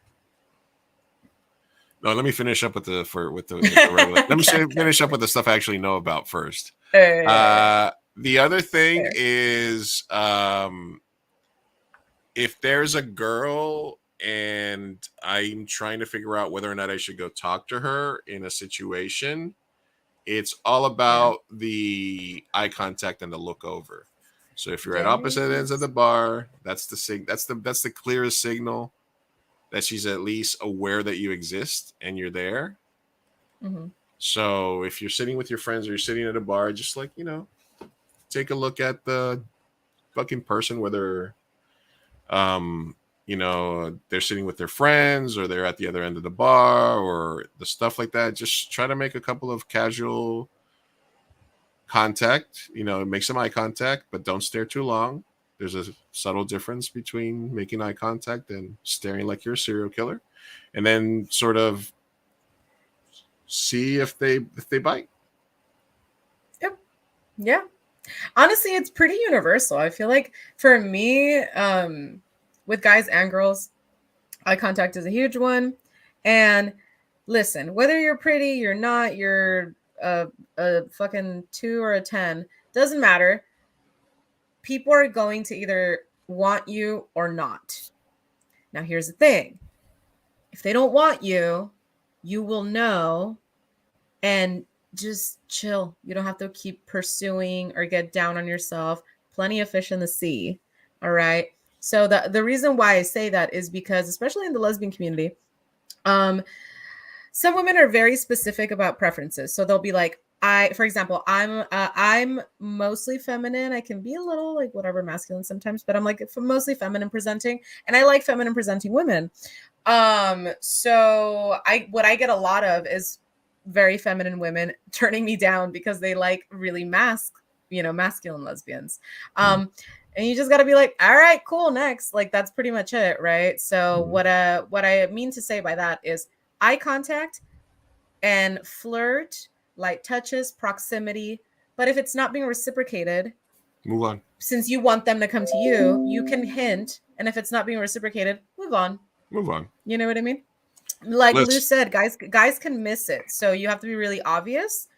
No, let me finish up with the regular. Let me finish up with the stuff I actually know about first. The other thing is, if there's a girl and I'm trying to figure out whether or not I should go talk to her in a situation, it's all about the eye contact and the look over. So if you're at opposite ends of the bar, that's the clearest signal that she's at least aware that you exist and you're there. So if you're sitting with your friends or you're sitting at a bar, just like, take a look at the fucking person, whether they're sitting with their friends or they're at the other end of the bar or the stuff like that. Just try to make a couple of casual contact, make some eye contact, but don't stare too long. There's a subtle difference between making eye contact and staring like you're a serial killer, and then sort of see if they bite. Yep. Yeah. Honestly, it's pretty universal. I feel like for me, with guys and girls, eye contact is a huge one. And listen, whether you're pretty, you're not, you're a fucking 2 or a 10, doesn't matter. People are going to either want you or not. Now, here's the thing. If they don't want you, you will know, and just chill. You don't have to keep pursuing or get down on yourself. Plenty of fish in the sea. All right. So the reason why I say that is because, especially in the lesbian community, some women are very specific about preferences. So they'll be like, for example, I'm mostly feminine. I can be a little like whatever masculine sometimes, but I'm like mostly feminine presenting, and I like feminine presenting women. So what I get a lot of is very feminine women turning me down because they like really masculine lesbians. And you just got to be like, all right, cool, next. Like that's pretty much it, right? So what I mean to say by that is eye contact and flirt, light touches, proximity. But if it's not being reciprocated, move on. Since you want them to come to you, you can hint. And if it's not being reciprocated, move on. Move on. You know what I mean? Like Lou said, guys can miss it. So you have to be really obvious.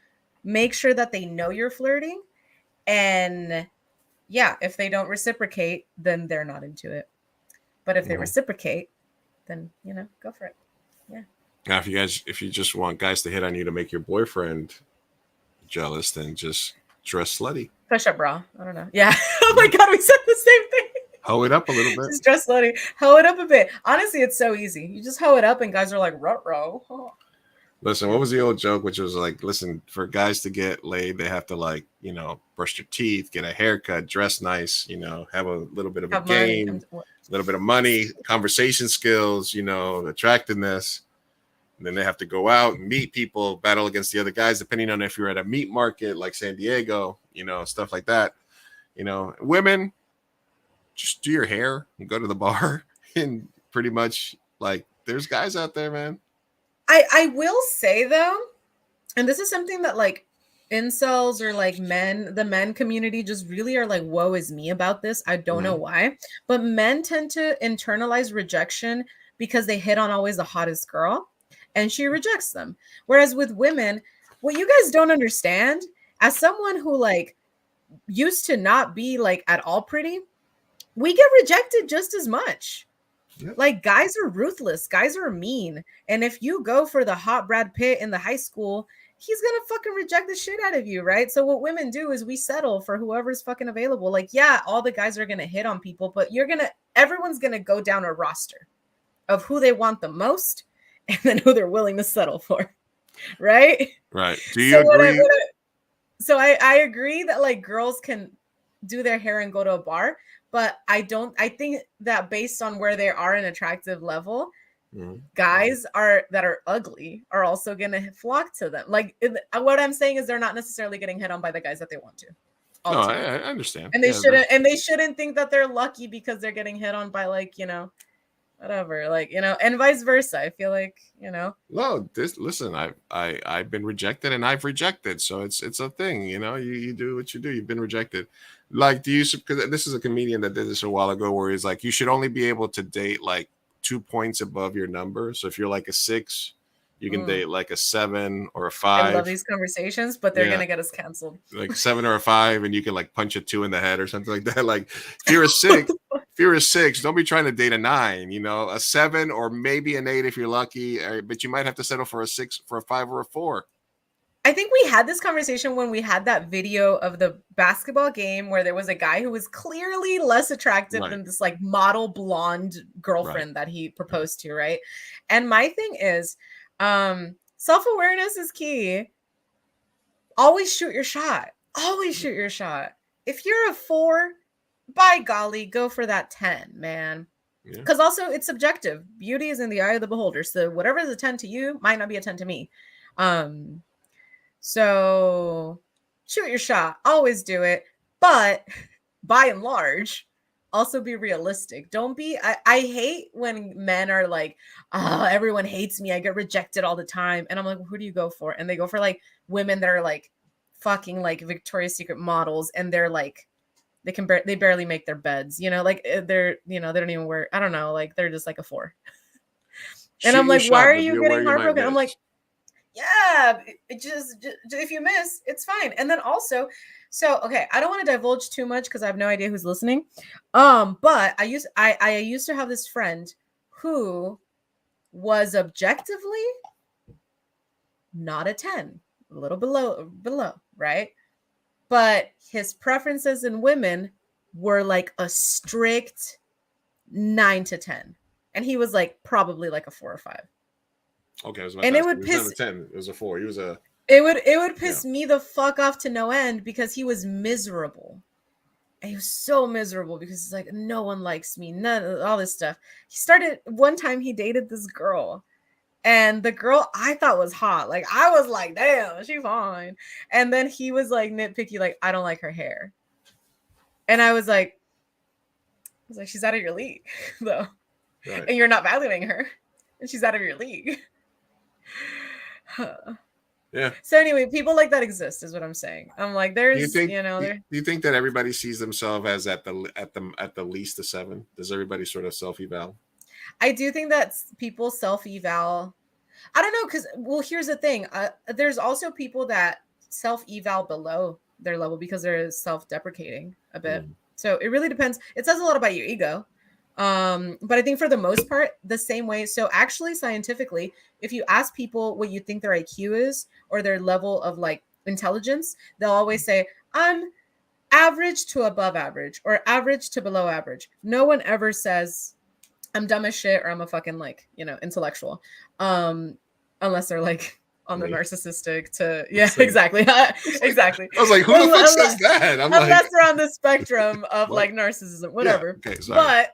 Make sure that they know you're flirting. And yeah, if they don't reciprocate, then they're not into it. But if they reciprocate, then, go for it. Yeah. Now, if you just want guys to hit on you to make your boyfriend jealous, then just dress slutty. Push up bra. I don't know. Yeah. Oh my God, we said the same thing. Hoe it up a little bit. Just dress slutty. Hoe it up a bit. Honestly, it's so easy. You just hoe it up and guys are like, ruh-roh. Oh. Listen, what was the old joke, which was like, listen, for guys to get laid, they have to like, brush their teeth, get a haircut, dress nice, have a little bit of a game, a little bit of money, conversation skills, attractiveness. And then they have to go out and meet people, battle against the other guys, depending on if you're at a meat market like San Diego, stuff like that. Women, just do your hair and go to the bar, and pretty much like there's guys out there, man. I will say though, and this is something that like incels or like the men community just really are like, woe is me about this. I don't know why, but men tend to internalize rejection because they hit on always the hottest girl and she rejects them. Whereas with women, what you guys don't understand, as someone who like used to not be like at all pretty, we get rejected just as much. Yep. Like guys are ruthless, guys are mean. And if you go for the hot Brad Pitt in the high school, he's gonna fucking reject the shit out of you, right? So what women do is we settle for whoever's fucking available. Like, yeah, all the guys are gonna hit on people, but everyone's gonna go down a roster of who they want the most and then who they're willing to settle for. Right? Right. Do you agree? So I agree that like girls can do their hair and go to a bar, but I think that based on where they are in attractive level, guys that are ugly are also gonna flock to them. Like what I'm saying is they're not necessarily getting hit on by the guys that they want to. No, I understand. And they shouldn't think that they're lucky because they're getting hit on by like, you know, whatever, like, you know, and vice versa. I feel like, you know. No, listen, I've been rejected and I've rejected. So it's a thing, you know, you do what you do. You've been rejected. Like, because this is a comedian that did this a while ago where he's like, you should only be able to date like 2 points above your number. So if you're like a 6, you can date like a 7 or a 5. I love these conversations, but they're gonna get us canceled. Like 7 or a 5, and you can like punch a 2 in the head or something like that. Like if you're a 6, don't be trying to date a 9. You know, a 7 or maybe an 8 if you're lucky, but you might have to settle for a 6, for a 5 or a 4. I think we had this conversation when we had that video of the basketball game where there was a guy who was clearly less attractive than this like model blonde girlfriend that he proposed to, right? And my thing is, self-awareness is key. Always shoot your shot. Always shoot your shot. If you're a 4, by golly, go for that 10, man. Because also it's subjective. Beauty is in the eye of the beholder. So whatever is a 10 to you might not be a 10 to me. So shoot your shot. Always do it. But by and large, also be realistic. Don't be, I hate when men are like, oh, everyone hates me. I get rejected all the time. And I'm like, well, who do you go for? And they go for like women that are like fucking like Victoria's Secret models. And they're like, they barely make their beds, you know, like they're, you know, they don't even wear, I don't know, like they're just like a 4. And I'm like, why are you getting heartbroken? I'm like, yeah, just if you miss, it's fine. And then also, so okay, I don't want to divulge too much because I have no idea who's listening. But I used to have this friend who was objectively not a 10, a little below, right? But his preferences in women were like a strict 9 to 10. And he was like probably like a 4 or 5. Okay, and it would piss. A 10. It was a 4. He was a. It would piss me the fuck off to no end because he was miserable. And he was so miserable because he's like, no one likes me, none of all this stuff. He started one time. He dated this girl, and the girl I thought was hot. Like I was like, damn, she's fine. And then he was like nitpicky, like I don't like her hair. And I was like, she's out of your league, though, and you're not valuing her, and she's out of your league. Yeah. So anyway, people like that exist, is what I'm saying. I'm like, there's, do do you think that everybody sees themselves as at the least a 7? Does everybody sort of self-eval? I do think that people self-eval. I don't know, because well, here's the thing. There's also people that self-eval below their level because they're self-deprecating a bit. So it really depends. It says a lot about your ego. But I think for the most part, the same way. So actually, scientifically, if you ask people what you think their IQ is or their level of like intelligence, they'll always say, I'm average to above average or average to below average. No one ever says I'm dumb as shit or I'm a fucking like, you know, intellectual. Unless they're like on the narcissistic to exactly. Exactly. I was like, who the fuck says that? Unless they're on the spectrum of like narcissism, whatever. Yeah, okay, sorry. But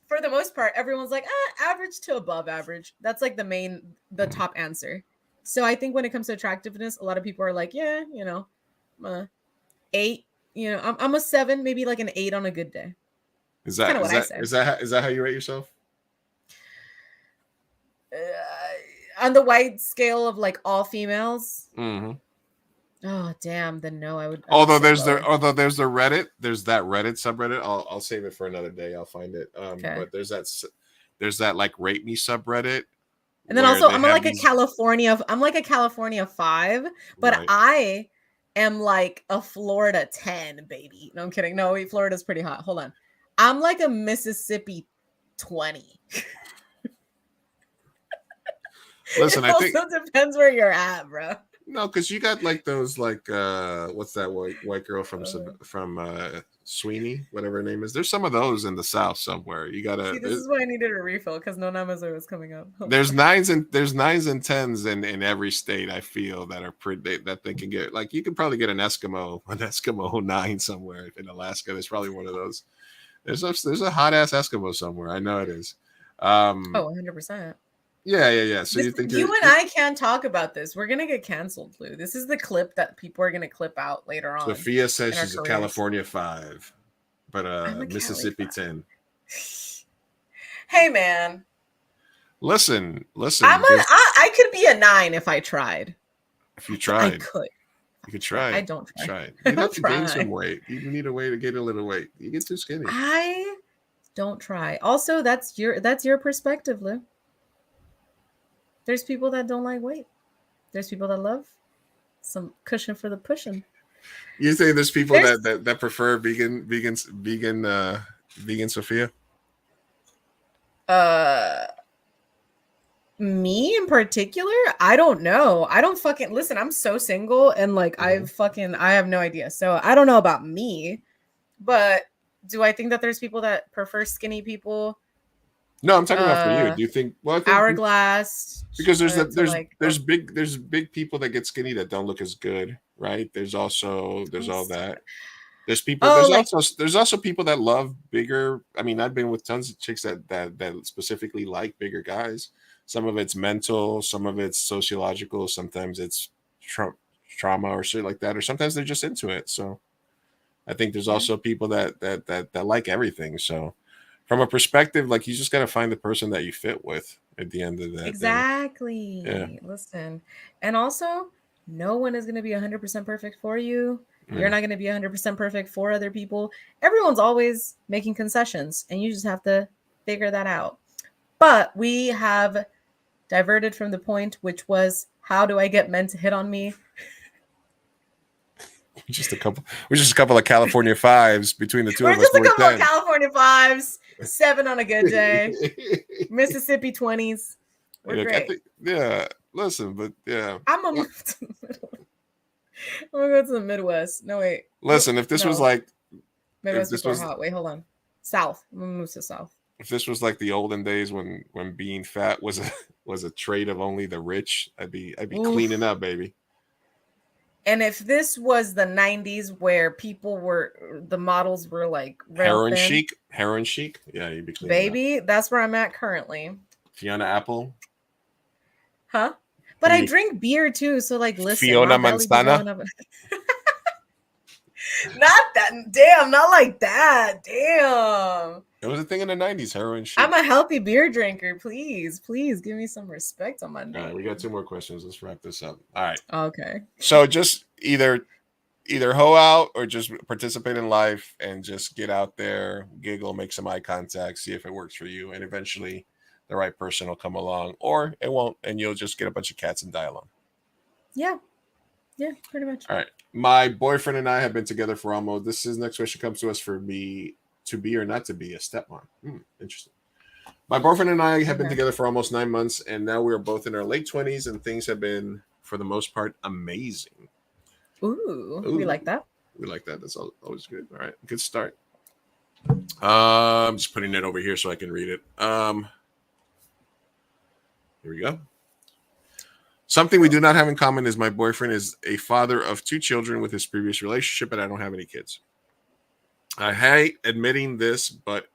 for the most part, everyone's like, average to above average. That's like the top answer. So I think when it comes to attractiveness, a lot of people are like, yeah, you know, 8, you know, I'm a 7, maybe like an 8 on a good day. Is that how you rate yourself? On the wide scale of like all females. Mm-hmm. Oh damn! Then no, I would. Although there's that Reddit subreddit. I'll save it for another day. I'll find it. But there's that like rate me subreddit. And then also I'm like a California 5, but I am like a Florida 10, baby. No, I'm kidding. No, wait, Florida's pretty hot. Hold on. I'm like a Mississippi 20. Listen, it also depends where you're at, bro. No, because you got like those like what's that white girl from Sweeney, whatever her name is. There's some of those in the South somewhere. You gotta. See, this is why I needed a refill because no Namazu was coming up. There's nines and tens in every state. I feel that are pretty that they can get. Like you can probably get an Eskimo 9 somewhere in Alaska. There's probably one of those. There's a hot ass Eskimo somewhere. I know it is. 100%. Yeah. So you think you and I can't talk about this? We're gonna get canceled, Lou. This is the clip that people are gonna clip out later on. Sophia says she's a California 5, but Mississippi 10. Hey, man. Listen. I could be a 9 if I tried. If you tried, I could. You could try. I don't try. Try. You have to gain some weight. You need a way to get a little weight. You get too skinny. I don't try. Also, that's your perspective, Lou. There's people that don't like weight. There's people that love some cushion for the pushing. You say there's people that prefer vegan Sophia? Me in particular, I don't know. I don't fucking listen. I'm so single and like I have no idea. So I don't know about me, but do I think that there's people that prefer skinny people? No, I'm talking about for you. Do you think? Well, I think hourglass. Because there's big people that get skinny that don't look as good, right? There's all that. There's people. There's also people that love bigger. I mean, I've been with tons of chicks that specifically like bigger guys. Some of it's mental, some of it's sociological, sometimes it's trauma or shit like that, or sometimes they're just into it. So, I think there's also people that like everything. So, from a perspective, like you just got to find the person that you fit with at the end of that. Exactly. Yeah. Listen, and also, no one is going to be 100% perfect for you. You're not going to be 100% perfect for other people. Everyone's always making concessions, and you just have to figure that out. But we have diverted from the point, which was, how do I get men to hit on me? We're just a couple of California 5s between the two of us. We're just a couple 10. of California 5s, 7 on a good day, Mississippi 20s. We're great. Listen, but yeah. I'm gonna move to the middle. I'm gonna go to the Midwest. No, wait. Listen, if this was like Midwest before hot. Wait, hold on. South. I'm gonna move to South. If this was like the olden days when being fat was a trait of only the rich, I'd be cleaning up, baby. And if this was the 90s where the models were like heroin chic, yeah, you'd be cleaning baby, up. That's where I'm at currently. Fiona Apple. Huh? But I drink beer too, so like listen. Fiona Manzana. Not that damn, not like that. Damn. It was a thing in the 90s, heroin chic. I'm a healthy beer drinker. Please give me some respect on my name. All right, we got 2 more questions. Let's wrap this up. All right. Okay. So just either hoe out or just participate in life and just get out there, giggle, make some eye contact, see if it works for you, and eventually the right person will come along, or it won't, and you'll just get a bunch of cats and die alone. Yeah, pretty much. All right. My boyfriend and I have been together for almost. Next question comes to us for me to be or not to be a stepmom. Interesting. My boyfriend and I have been together for almost 9 months, and now we are both in our late 20s, and things have been, for the most part, amazing. Ooh. We like that. We like that. That's always good. All right, good start. I'm just putting it over here so I can read it. Here we go. Something we do not have in common is my boyfriend is a father of 2 children with his previous relationship, and I don't have any kids. I hate admitting this, but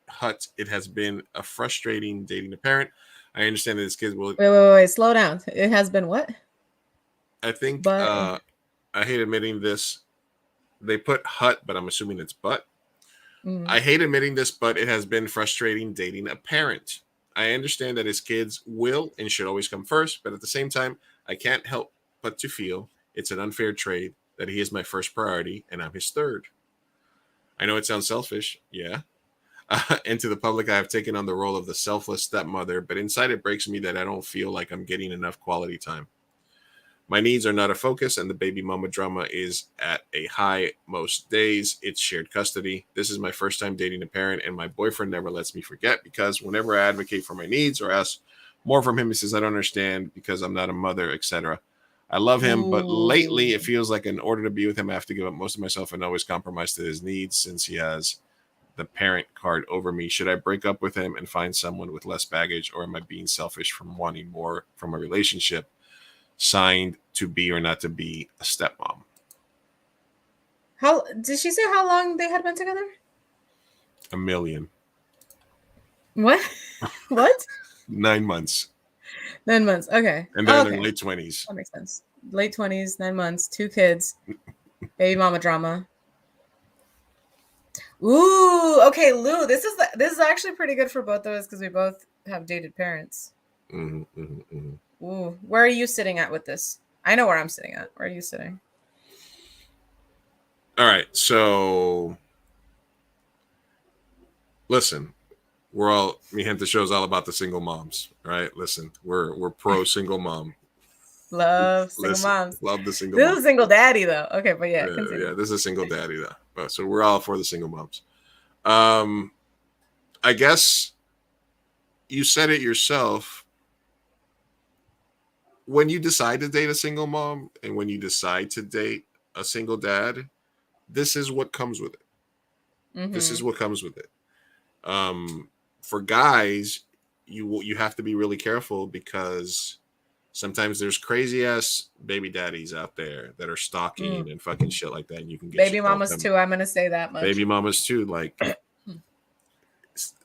it has been a frustrating dating a parent. I understand that his kids will. Wait, slow down. It has been what? I think I hate admitting this. They put hut, but I'm assuming it's but. I hate admitting this, but it has been frustrating dating a parent. I understand that his kids will and should always come first, but at the same time, I can't help but to feel it's an unfair trade that he is my first priority and I'm his third. I know it sounds selfish, yeah. And to the public, I have taken on the role of the selfless stepmother, but inside it breaks me that I don't feel like I'm getting enough quality time. My needs are not a focus, and the baby mama drama is at a high most days. It's shared custody. This is my first time dating a parent, and my boyfriend never lets me forget because whenever I advocate for my needs or ask more from him, he says, I don't understand because I'm not a mother, etc. I love him, but lately it Ooh. feels like in order to be with him, I have to give up most of myself and always compromise to his needs since he has the parent card over me. Should I break up with him and find someone with less baggage, or am I being selfish from wanting more from a relationship signed to be or not to be a stepmom? How did she say how long they had been together? A million. What? What? 9 months. 9 months. Okay. And they're in their Okay. late 20s. That makes sense. Late 20s, 9 months, 2 kids, baby mama drama. Ooh, okay, Lou. This is actually pretty good for both of us because we both have dated parents. Ooh, where are you sitting at with this? I know where I'm sitting at. Where are you sitting? All right, so listen, we're all Mi Gente show's all about the single moms, right? Listen, we're pro single mom. Love single moms. Love the single This mom. is a single daddy though. Okay, but yeah, continue. Yeah, this is a single daddy though. But so we're all for the single moms. I guess you said it yourself. When you decide to date a single mom and when you decide to date a single dad, this is what comes with it. This is what comes with it. For guys, you have to be really careful because sometimes there's crazy ass baby daddies out there that are stalking and fucking shit like that, and you can get baby mamas too. I'm gonna say that much. Baby mamas too. Like,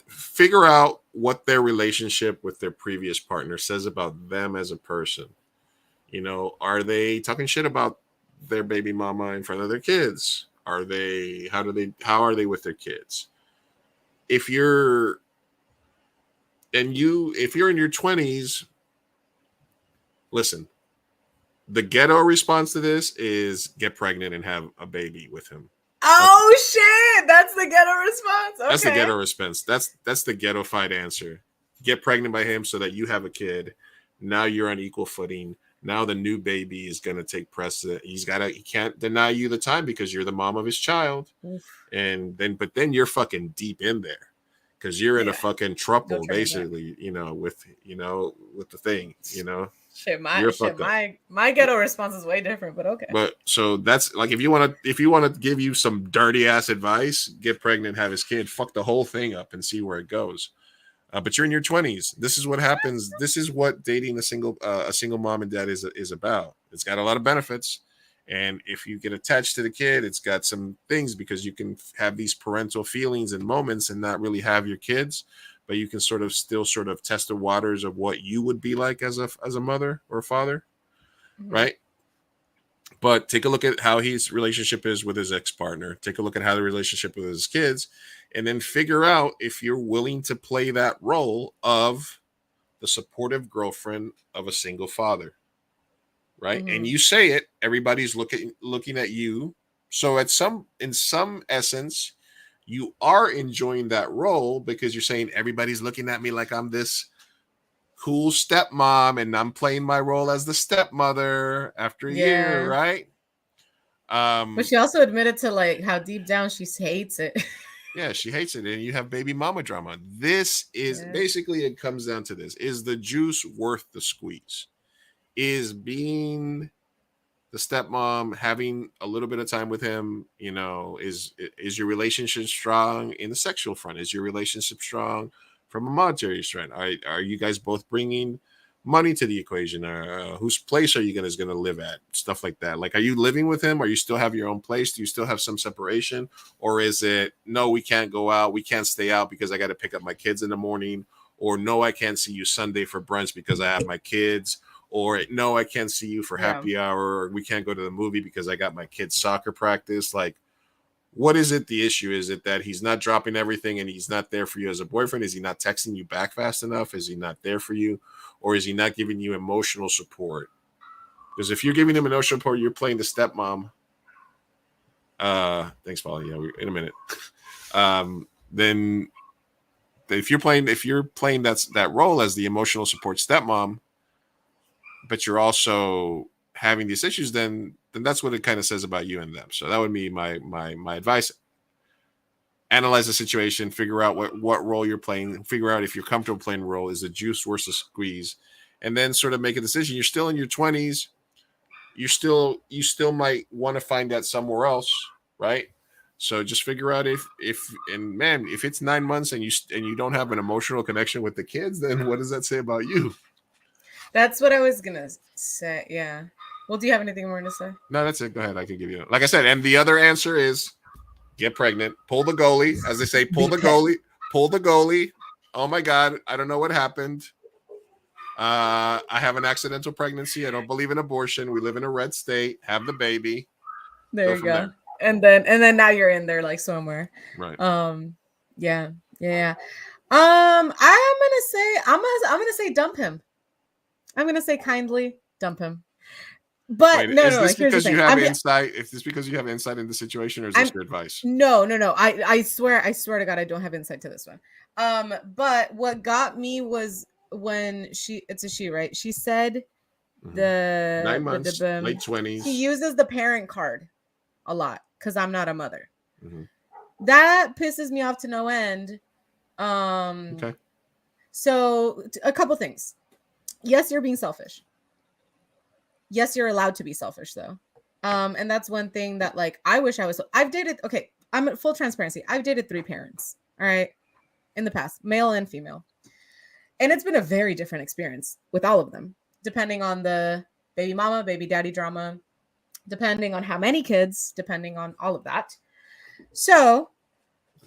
figure out what their relationship with their previous partner says about them as a person. You know, are they talking shit about their baby mama in front of their kids? How are they with their kids? If you're in your 20s, listen, the ghetto response to this is get pregnant and have a baby with him. Oh shit, that's the ghetto response. Okay. That's the ghetto response. That's the ghetto-fied answer. Get pregnant by him so that you have a kid. Now you're on equal footing. Now the new baby is gonna take precedent. He can't deny you the time because you're the mom of his child. Oof. But then you're fucking deep in there because you're in a fucking trouble, basically, with the thing, Shit, my ghetto response is way different, but okay. But so that's like if you want to give you some dirty ass advice, get pregnant, have his kid, fuck the whole thing up and see where it goes. But you're in your 20s. This is what happens. This is what dating a single mom and dad is about. It's got a lot of benefits. And if you get attached to the kid, it's got some things because you can have these parental feelings and moments and not really have your kids, but you can still test the waters of what you would be like as a mother or father, right? But take a look at how his relationship is with his ex-partner. Take a look at how the relationship with his kids, and then figure out if you're willing to play that role of the supportive girlfriend of a single father. Right. And you say it, everybody's looking at you. So in some essence, you are enjoying that role because you're saying everybody's looking at me like I'm this cool stepmom and I'm playing my role as the stepmother after a year, right? But she also admitted to like how deep down she hates it. Yeah, she hates it. And you have baby mama drama. This is basically, it comes down to this. Is the juice worth the squeeze? Is being the stepmom, having a little bit of time with him, is your relationship strong in the sexual front? Is your relationship strong from a monetary front? Are you guys both bringing money to the equation? Whose place are you guys going to live at? Stuff like that. Like, are you living with him? Are you still have your own place? Do you still have some separation? Or is it, no, we can't go out. We can't stay out because I got to pick up my kids in the morning. Or no, I can't see you Sunday for brunch because I have my kids. Or no, I can't see you for happy hour, or we can't go to the movie because I got my kids' soccer practice. Like, what is it? The issue is it that he's not dropping everything and he's not there for you as a boyfriend? Is he not texting you back fast enough? Is he not there for you? Or is he not giving you emotional support? Because if you're giving him emotional support, you're playing the stepmom. Thanks, Paul. Yeah, we're in a minute. Then if you're playing that role as the emotional support stepmom, but you're also having these issues, then that's what it kind of says about you and them. So that would be my advice. Analyze the situation, figure out what role you're playing, figure out if you're comfortable playing a role, is the juice worth the squeeze, and then sort of make a decision. You're still in your 20s. you still might want to find that somewhere else, right? So just figure out if it's 9 months and you don't have an emotional connection with the kids, then what does that say about you? That's what I was gonna say. Yeah. Well, do you have anything more to say? No, that's it. Go ahead. I can give you. Like I said, and the other answer is get pregnant, pull the goalie, as they say, pull the goalie. Oh my God, I don't know what happened. I have an accidental pregnancy. I don't believe in abortion. We live in a red state. Have the baby. There you go. And then now you're in there like somewhere. Right. Yeah. I'm gonna say dump him. I'm gonna say kindly dump him. But Wait, is this because you have insight? Is this because you have insight in the situation, or is this your advice? No. I swear to God, I don't have insight to this one. But what got me was when it's a she, right? She said 9 months, late 20s. He uses the parent card a lot because I'm not a mother. That pisses me off to no end. Okay. So a couple things. Yes, you're being selfish. Yes, you're allowed to be selfish though. And that's one thing that like I wish I was. I'm at full transparency. I've dated 3 parents, all right, in the past, male and female. And it's been a very different experience with all of them, depending on the baby mama, baby daddy drama, depending on how many kids, depending on all of that. So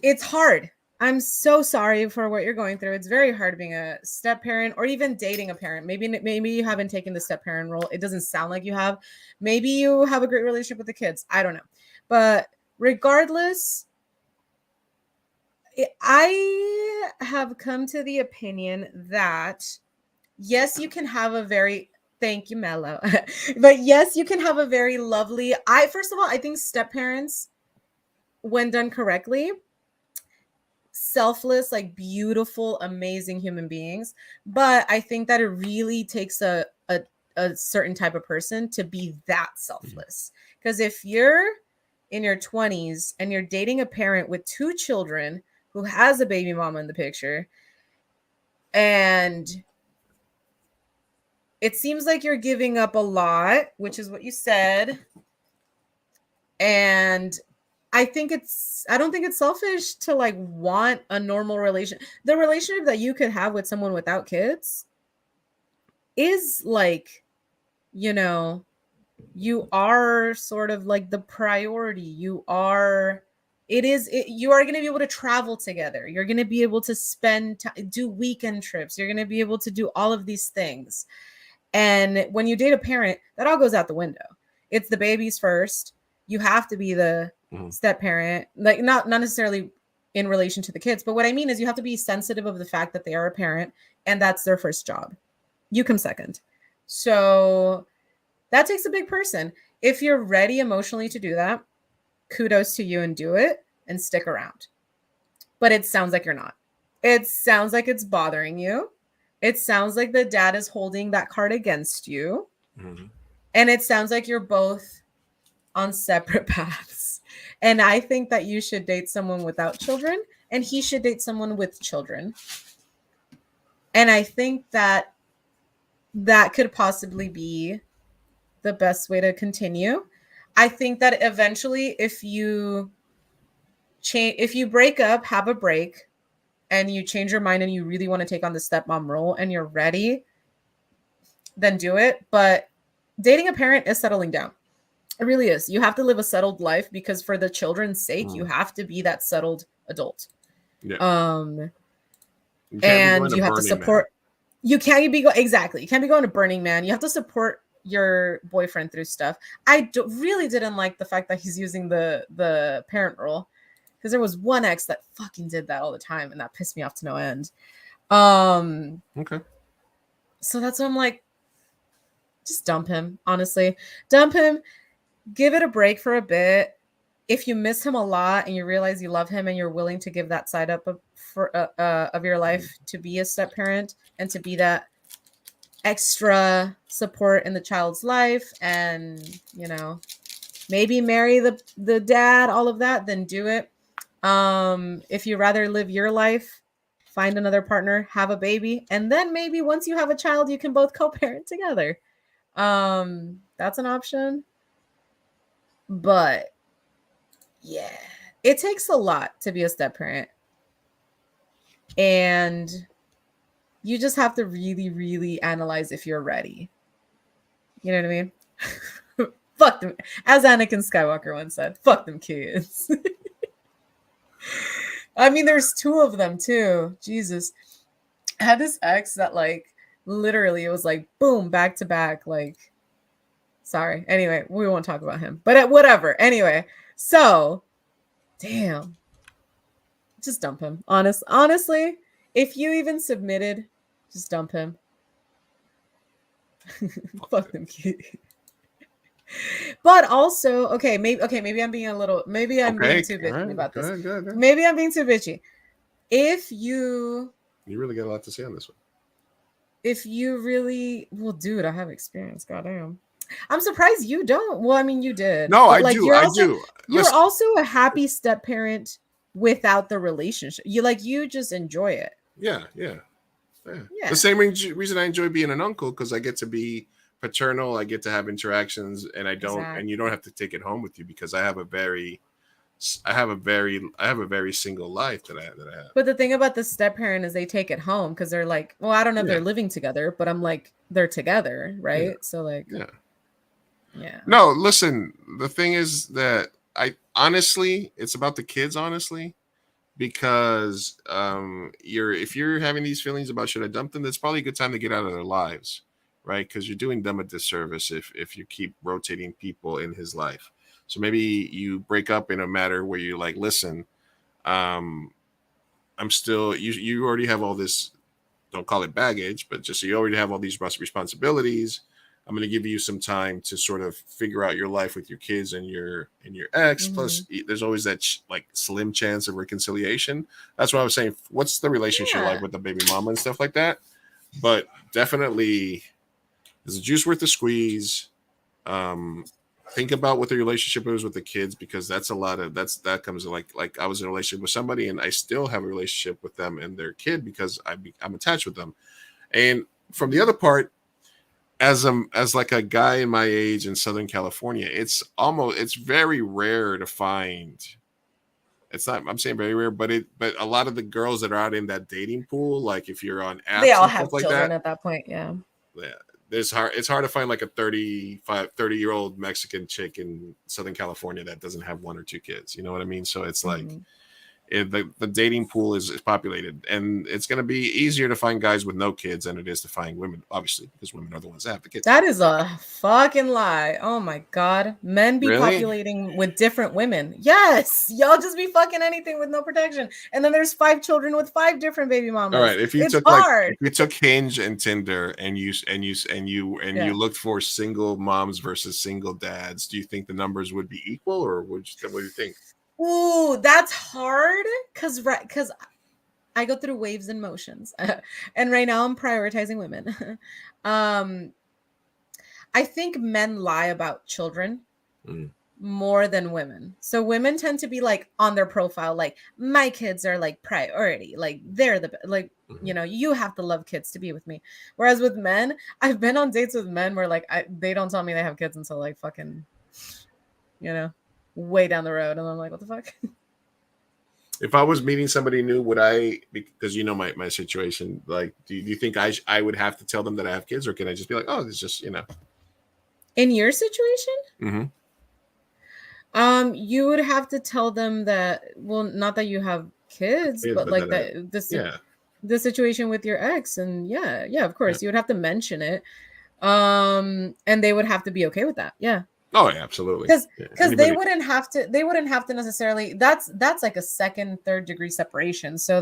it's hard. I'm so sorry for what you're going through. It's very hard being a step parent or even dating a parent. Maybe you haven't taken the step parent role. It doesn't sound like you have. Maybe you have a great relationship with the kids. I don't know. But regardless, I have come to the opinion that yes, you can have a very thank you, Mello. But yes, you can have a very lovely. First of all, I think step parents, when done correctly, selfless, like beautiful, amazing human beings. But I think that it really takes a certain type of person to be that selfless. Because if you're in your 20s and you're dating a parent with 2 children who has a baby mama in the picture, and it seems like you're giving up a lot, which is what you said. And I don't think it's selfish to like want a normal relationship. The relationship that you could have with someone without kids is like, you are sort of like the priority. You are going to be able to travel together. You're going to be able to do weekend trips. You're going to be able to do all of these things. And when you date a parent, that all goes out the window. It's the babies first. You have to be the step parent, like not necessarily in relation to the kids, but what I mean is you have to be sensitive of the fact that they are a parent and that's their first job. You come second. So that takes a big person. If you're ready emotionally to do that, kudos to you and do it and stick around. But it sounds like you're not. It sounds like it's bothering you. It sounds like the dad is holding that card against you. And it sounds like you're both on separate paths. And I think that you should date someone without children and he should date someone with children. And I think that could possibly be the best way to continue. I think that eventually if you break up, have a break, and you change your mind and you really want to take on the stepmom role and you're ready, then do it. But dating a parent is settling down. It really is. You have to live a settled life because for the children's sake, you have to be that settled adult. Yeah. And you have to support. Man. You can't be exactly. You can't be going to Burning Man. You have to support your boyfriend through stuff. I really didn't like the fact that he's using the parent role, because there was one ex that fucking did that all the time, and that pissed me off to no end. Okay. So that's why I'm like, just dump him. Honestly, dump him. Give it a break for a bit. If you miss him a lot and you realize you love him and you're willing to give that side up of your life to be a step parent and to be that extra support in the child's life, and maybe marry the dad, all of that, then do it. If you rather live your life, find another partner, have a baby, and then maybe once you have a child, you can both co-parent together. That's an option. But yeah, it takes a lot to be a step parent. And you just have to really, really analyze if you're ready. You know what I mean? Fuck them. As Anakin Skywalker once said, fuck them kids. I mean, there's 2 of them too. Jesus. I had this ex that like literally it was like boom, back to back. Like, sorry. Anyway, we won't talk about him. But whatever. Anyway, so damn. Just dump him. Honestly, if you even submitted, just dump him. Fuck them kids. But also, maybe I'm being being too bitchy about this. Good. Maybe I'm being too bitchy. If you really got a lot to say on this one. If you really, well, dude, I have experience. Goddamn. I'm surprised you don't. Well, I mean, you did. No, but, I do. I do. You're also a happy step parent without the relationship. You just enjoy it. Yeah. The same reason I enjoy being an uncle, because I get to be paternal, I get to have interactions, and I don't, and you don't have to take it home with you, because I have a very single life that I have. But the thing about the step parent is they take it home because they're like, well, I don't know if they're living together, but I'm like, they're together, right? Yeah. So like, yeah. No, listen. The thing is that honestly, it's about the kids, honestly, because if you're having these feelings about should I dump them, that's probably a good time to get out of their lives, right? Because you're doing them a disservice if you keep rotating people in his life. So maybe you break up in a matter where you're like, listen, I'm still, you already have all this, don't call it baggage, but just so you already have all these responsibilities. I'm going to give you some time to sort of figure out your life with your kids and your ex. Mm-hmm. Plus, there's always that like slim chance of reconciliation. That's what I was saying. What's the relationship like with the baby mama and stuff like that? But definitely, is the juice worth the squeeze? Think about what the relationship is with the kids, because that's a lot of that comes like I was in a relationship with somebody and I still have a relationship with them and their kid because I'm attached with them. And from the other part, as like a guy in my age in Southern California, it's very rare to find. It's not, I'm saying very rare, but a lot of the girls that are out in that dating pool, like if you're on apps, they all and have stuff children like that, at that point. Yeah. It's hard to find like a 30-year-old Mexican chick in Southern California that doesn't have 1 or 2 kids. You know what I mean? So it's like the dating pool is populated, and it's going to be easier to find guys with no kids than it is to find women, obviously, because women are the ones that have the kids. That is a fucking lie. Oh my God. Men be Really? populating with different women. Yes. Y'all just be fucking anything with no protection. And then there's 5 children with 5 different baby mamas. All right. If you took Hinge and Tinder and you looked for single moms versus single dads, do you think the numbers would be equal, or what do you think? Ooh, that's hard because I go through waves and motions, and right now I'm prioritizing women. I think men lie about children more than women. So women tend to be like on their profile, like my kids are like priority, like they're you have to love kids to be with me. Whereas with men, I've been on dates with men where like they don't tell me they have kids until like fucking, way down the road, and I'm like, what the fuck? If I was meeting somebody new, would I, because my situation, like, do you think I would have to tell them that I have kids, or can I just be like, oh, it's just, In your situation? Mm-hmm. You would have to tell them that, well, not that you have kids, but like the situation with your ex, and yeah, of course, you would have to mention it. And they would have to be okay with that. Yeah. Oh, yeah, absolutely. Because they wouldn't have to necessarily. That's like a 2nd, 3rd degree separation. So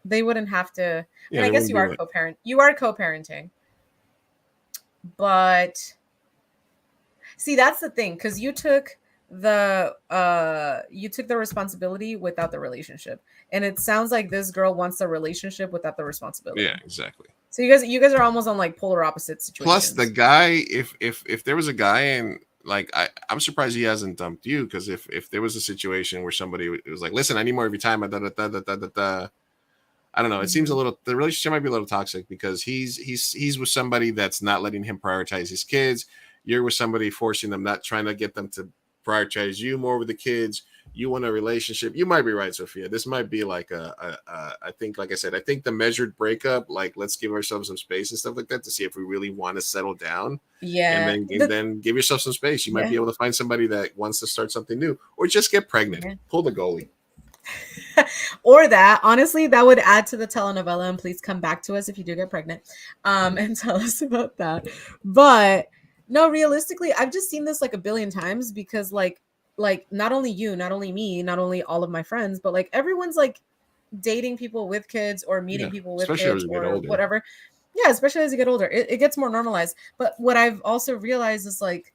they wouldn't have to. Yeah, and I guess you are co-parent. You are co-parenting. But see, that's the thing, because you took the responsibility without the relationship, and it sounds like this girl wants a relationship without the responsibility. Yeah, exactly. So you guys are almost on like polar opposite situations. Plus, the guy, if there was a guy and. Like I'm surprised he hasn't dumped you, because if there was a situation where somebody was like, listen, I need more of your time, I don't know. It seems the relationship might be a little toxic, because he's with somebody that's not letting him prioritize his kids. you're with somebody forcing them, not trying to get them to prioritize you more with the kids. You want a relationship. You might be right, Sophia. This might be like I think, like I said, I think the measured breakup, like let's give ourselves some space and stuff like that to see if we really want to settle down. Yeah. And then give yourself some space. You might be able to find somebody that wants to start something new, or just get pregnant. Yeah. Pull the goalie. Or that, honestly, that would add to the telenovela, and please come back to us if you do get pregnant, and tell us about that. But no, realistically, I've just seen this like a billion times because like not only you, not only me, not only all of my friends, but like everyone's like dating people with kids or meeting people with kids or whatever. Yeah, especially as you get older, it gets more normalized. But what I've also realized is like,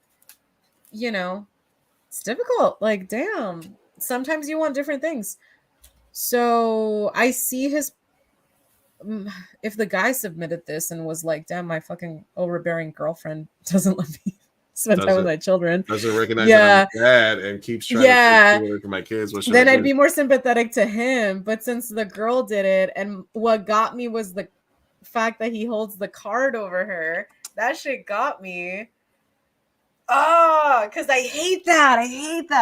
you know, it's difficult. Like, damn, sometimes you want different things. So I see if the guy submitted this and was like, damn, my fucking overbearing girlfriend doesn't let me spend time with my children. Doesn't recognize that I'm a dad and keeps trying to do it for my kids. Then I'd be more sympathetic to him. But since the girl did it, and what got me was the fact that he holds the card over her, that shit got me. Oh, because I hate that.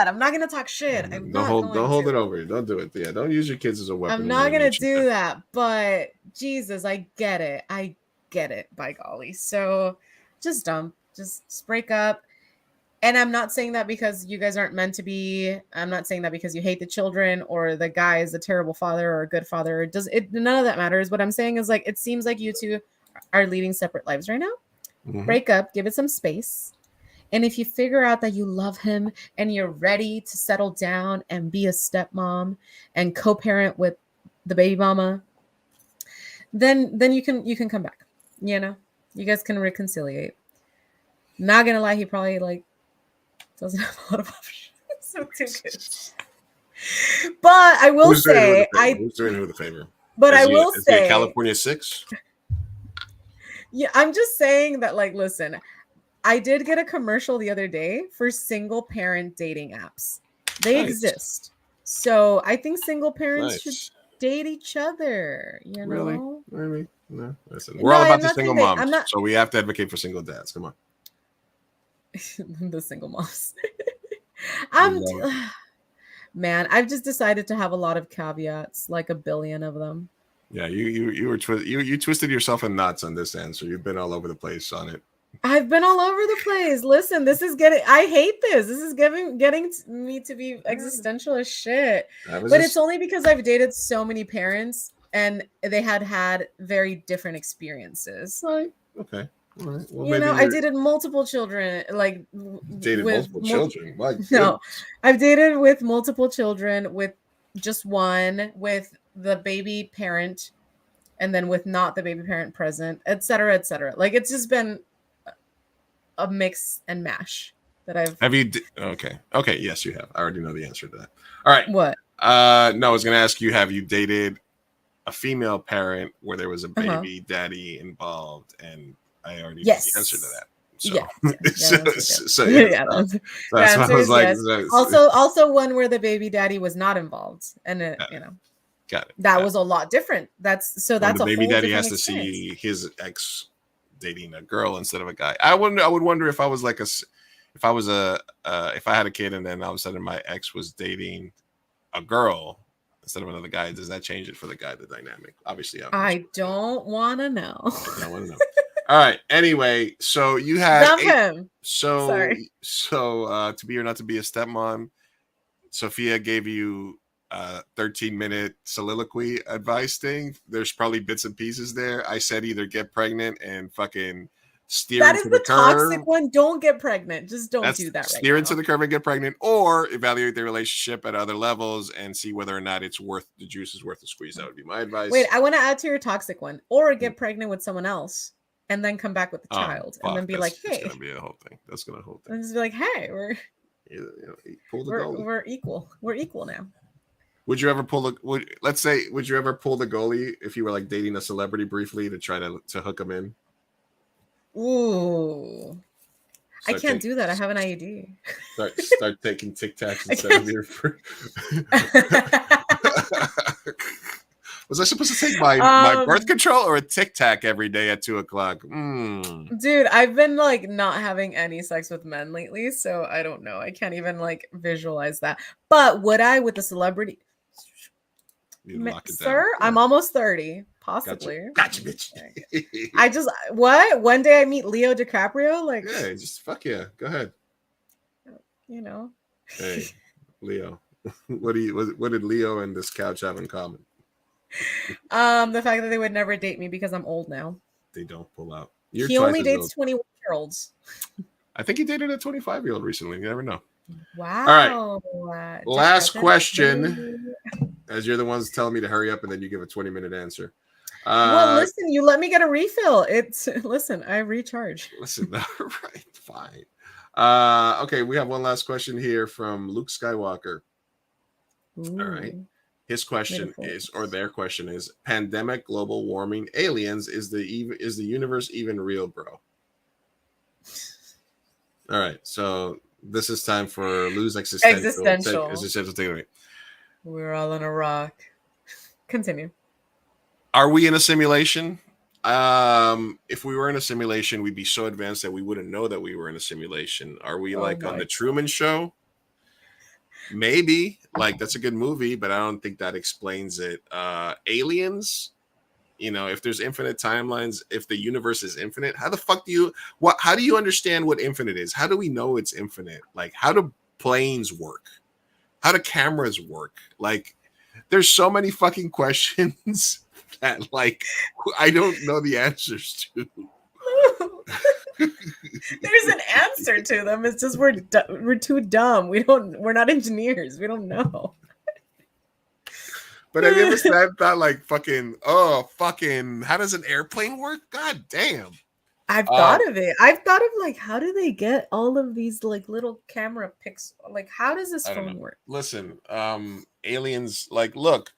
I'm not gonna talk shit. Don't hold it over. Don't do it. Yeah, don't use your kids as a weapon. I'm not gonna do that. But Jesus, I get it. By golly. So just dump. Just break up. And I'm not saying that because you guys aren't meant to be. I'm not saying that because you hate the children or the guy is a terrible father or a good father. None of that matters. What I'm saying is like it seems like you two are leading separate lives right now. Mm-hmm. Break up. Give it some space. And if you figure out that you love him and you're ready to settle down and be a stepmom and co-parent with the baby mama, then you can come back. You know, you guys can reconciliate. Not gonna lie, he probably like doesn't have a lot of options. So too good. But I will say, who's doing who the favor? But I will say, California 6. Yeah, I'm just saying that. Like, listen. I did get a commercial the other day for single parent dating apps. They exist. So I think single parents should date each other. You know? Really? No. Listen, we're all about the single moms. So we have to advocate for single dads. Come on. The single moms. Man, I've just decided to have a lot of caveats, like a billion of them. Yeah, you twisted yourself in knots on this answer. You've been all over the place on it. I've been all over the place. Listen, I hate this. This is getting me to be existential as shit. But it's only because I've dated so many parents and they had very different experiences. Right. Okay. All right. Well, I dated multiple children. Like multiple children. No, I've dated with multiple children, with just one, with the baby parent, and then with not the baby parent present, et cetera, et cetera. Like it's just been a mix and mash that have you okay yes you have. I already know the answer to that. All right, what no, I was gonna ask you, have you dated a female parent where there was a baby daddy involved? And I already know the answer to that. So that's what I was like. Yes. Also one where the baby daddy was not involved, and got it. That was a lot different. That's the baby daddy has to see his ex dating a girl instead of a guy. I would wonder if I was like if I had a kid and then all of a sudden my ex was dating a girl instead of another guy, does that change it for the guy, the dynamic? Obviously, I don't want to know. I don't want to know. All right. Anyway, so you had dump him. Sorry. So to be or not to be a stepmom, Sophia gave you 13-minute soliloquy advice thing. There's probably bits and pieces there. I said either get pregnant and fucking steer into the curve. That is the toxic one. Don't get pregnant. Just don't do that right now. Steer into the curve and get pregnant, or evaluate the relationship at other levels and see whether or not it's worth the juice is worth the squeeze. That would be my advice. Wait, I want to add to your toxic one. Or get pregnant with someone else and then come back with the child and then be like, hey. That's gonna be a whole thing. That's gonna whole thing. And just be like, hey, we're equal. We're equal now. Would you ever pull would you ever pull the goalie if you were like dating a celebrity briefly to try to hook them in? Ooh. I can't do that. I have an IUD. Start taking Tic Tacs instead of your Was I supposed to take my birth control or a Tic Tac every day at 2:00? Dude, I've been like not having any sex with men lately, so I don't know. I can't even like visualize that. But would I with a celebrity? Sir, I'm almost 30, possibly. Gotcha, bitch. I just what? One day I meet Leo DiCaprio, like yeah, just fuck yeah. Go ahead. You know. Hey, Leo. What did Leo and this couch have in common? The fact that they would never date me because I'm old now. They don't pull out. He only dates 21-year-olds. I think he dated a 25-year-old recently. You never know. Wow. All right. Last question. As you're the ones telling me to hurry up and then you give a 20-minute answer. Well, listen, you let me get a refill. Listen, I recharge. Listen, all right, fine. Okay, we have one last question here from Luke Skywalker. Ooh. All right. His question is, or their question is, pandemic, global warming, aliens, is the universe even real, bro? All right, so this is time for Lou's existential takeaway. We're all in a rock. Continue. Are we in a simulation? If we were in a simulation, we'd be so advanced that we wouldn't know that we were in a simulation. Are we on the Truman Show? Maybe. Like, that's a good movie, but I don't think that explains it. Aliens? You know, if there's infinite timelines, if the universe is infinite, how do you understand what infinite is? How do we know it's infinite? Like, how do planes work? How do cameras work? Like, there's so many fucking questions that, like, I don't know the answers to. There's an answer to them. It's just we're too dumb. We're not engineers. We don't know. But have you ever thought like fucking how does an airplane work? God damn. I've thought of it. I've thought of like, how do they get all of these like little camera pics? Like, how does this phone work? Listen, aliens, like, look,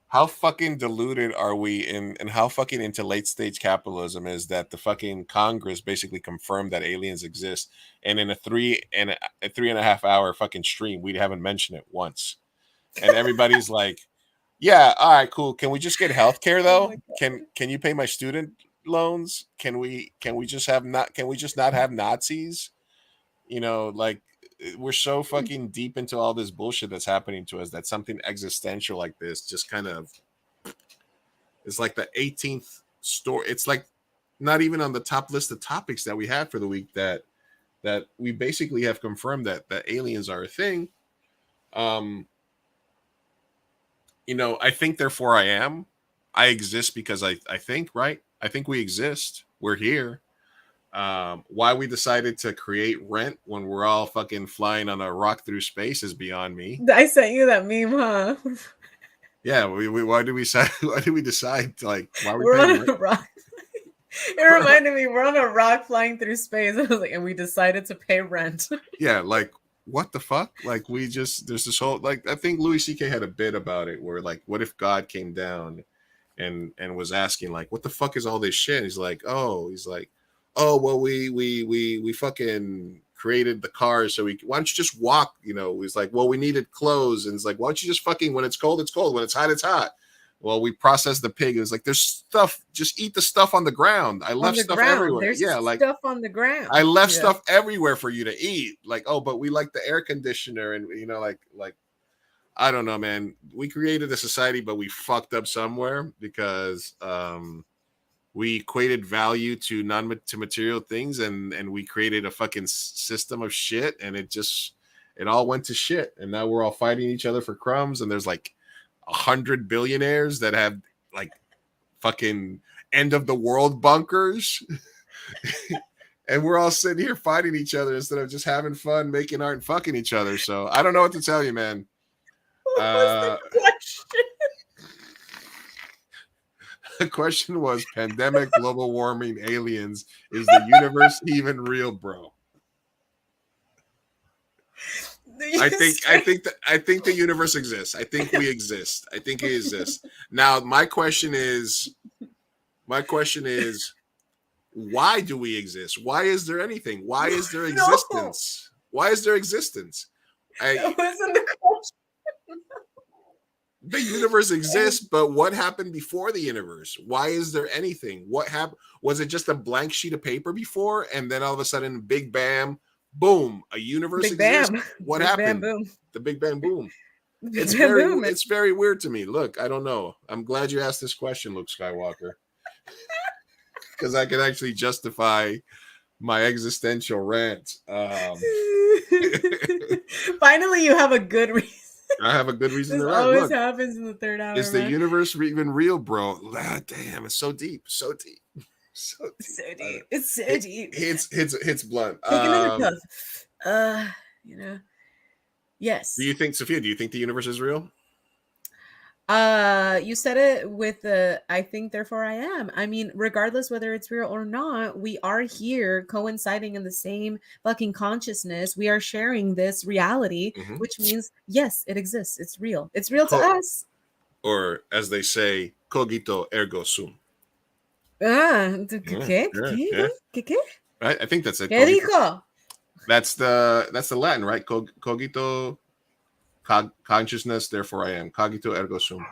how fucking deluded are we and how fucking into late stage capitalism is that the fucking Congress basically confirmed that aliens exist, and in a 3.5 hour fucking stream, we haven't mentioned it once. And everybody's like, yeah, all right, cool. Can we just get healthcare though? Can you pay my student loans? Can we just not have Nazis? You know, like, we're so fucking deep into all this bullshit that's happening to us that something existential like this just kind of is like the 18th story. It's like not even on the top list of topics that we had for the week that we basically have confirmed that aliens are a thing. You know, I think, therefore I am. I exist because I think, right? I think we exist. We're here. Why we decided to create Rent when we're all fucking flying on a rock through space is beyond me. I sent you that meme, huh? Yeah. Why did we decide like why we're on a rock? It reminded me we're on a rock flying through space. I was like, and we decided to pay rent. Yeah, like, what the fuck? Like, there's this whole, like, I think Louis C.K. had a bit about it where, like, what if God came down and was asking, like, what the fuck is all this shit? And he's like, oh, well, we fucking created the cars so why don't you just walk? You know, he's like, well, we needed clothes. And it's like, why don't you just fucking, when it's cold, it's cold. When it's hot, it's hot. Well, we processed the pig. It was like, there's stuff. Just eat the stuff on the ground. I left stuff everywhere. There's like stuff on the ground. I left stuff everywhere for you to eat. Like, oh, but we like the air conditioner, and you know, like I don't know, man. We created a society, but we fucked up somewhere because we equated value to material things, and we created a fucking system of shit, and it all went to shit, and now we're all fighting each other for crumbs, and there's like 100 billionaires that have like fucking end of the world bunkers and we're all sitting here fighting each other instead of just having fun, making art, and fucking each other. So I don't know what to tell you, man. What was the question? The question was pandemic, global warming, aliens. Is the universe even real, bro? I think the universe exists. I think we exist. I think it exists. Now, my question is, why do we exist? Why is there anything? Why is there existence? Why is there existence? That wasn't the question. The universe exists, but what happened before the universe? Why is there anything? What happened? Was it just a blank sheet of paper before, and then all of a sudden, big bam, boom, a universe Big exists? bam. What Big happened? bam, boom. The Big Bang Boom. Big It's bam, very, boom. it's very weird to me. Look, I don't know. I'm glad you asked this question, Luke Skywalker, because I can actually justify my existential rant. Finally, you have a good reason. I have a good reason This to rant. always Look, happens in the third hour. is the man. universe even real, bro? Ah, damn, it's so deep, so deep, so deep. So deep. It's so deep. Hits blunt. Take another puff. You know. Yes. Do you think, Sophia? Do you think the universe is real? You said it with the I think therefore I am. I mean, regardless whether it's real or not, we are here coinciding in the same fucking consciousness. We are sharing this reality, which means yes, it exists. It's real. It's real to us. Or as they say, cogito ergo sum. ¿Qué? ¿Qué? Right? I think that's it. ¿Qué dijo? That's the Latin, right? Cogito, consciousness, therefore I am. Cogito ergo sum.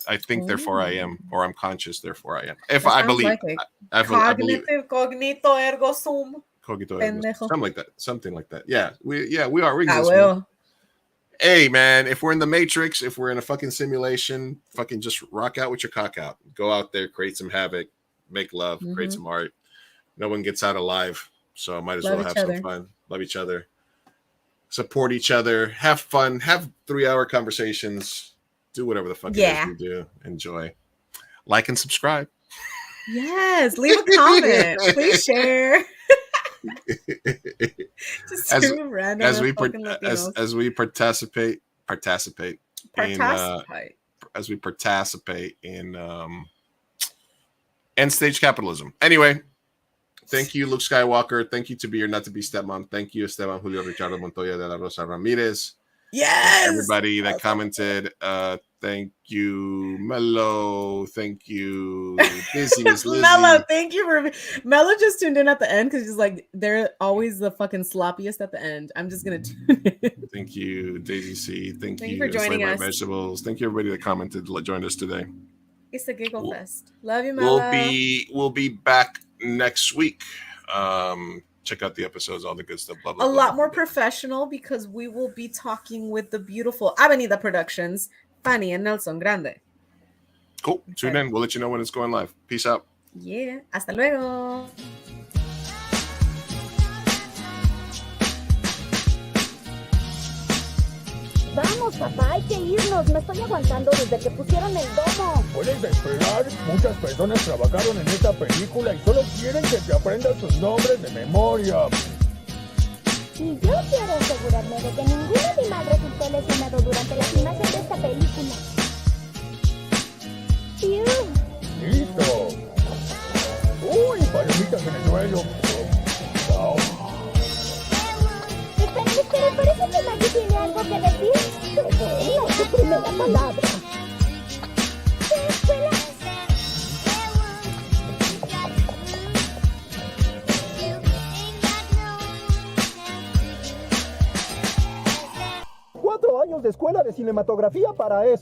I think, therefore I am, or I'm conscious, therefore I am. If I believe, like it. I believe. Cognito ergo sum. Cogito ergo sum. Something like that. Yeah, we are. We I exist, will. man. Hey, man, if we're in the Matrix, if we're in a fucking simulation, fucking just rock out with your cock out. Go out there, create some havoc, make love, create some art. No one gets out alive, so might as well have some fun. Love each other. Support each other. Have fun. Have 3-hour conversations. Do whatever the fuck it is you do. Enjoy. Like and subscribe. Yes. Leave a comment. Please share. Just as we participate in end stage capitalism. Anyway, thank you, Luke Skywalker. Thank you to be or not to be stepmom. Thank you, Esteban Julio Ricardo Montoya de la Rosa Ramirez. Yes. Everybody that commented. Thank you, Mello. Thank you, Business Lizzie. Mello, thank you for Mello just tuned in at the end because he's like they're always the fucking sloppiest at the end. I'm just gonna tune in. Thank you, Daisy C. Thank you for joining us. Vegetables. Thank you, everybody that commented, joined us today. It's a giggle fest. Love you, Mello. We'll be back next week. Check out the episodes, all the good stuff. Blah, blah, a blah, lot blah, more blah. professional because we will be talking with the beautiful Avenida Productions, Fanny and Nelson Grande. Cool. Tune in. We'll let you know when it's going live. Peace out. Yeah. Hasta luego. Vamos, papá, hay que irnos. Me estoy aguantando desde que pusieron el domo. Puedes esperar. Muchas personas trabajaron en esta película y solo quieren que te aprendas sus nombres de memoria. Y yo quiero asegurarme de que ningún animal resultó lesionado durante la filmación de esta película. ¡Listo! ¡Uy, palomitas en el suelo! Espera, parece que Maggie tiene algo que decir. Revela su primera palabra. ¿Qué escuela? 4 años de escuela de cinematografía para esto.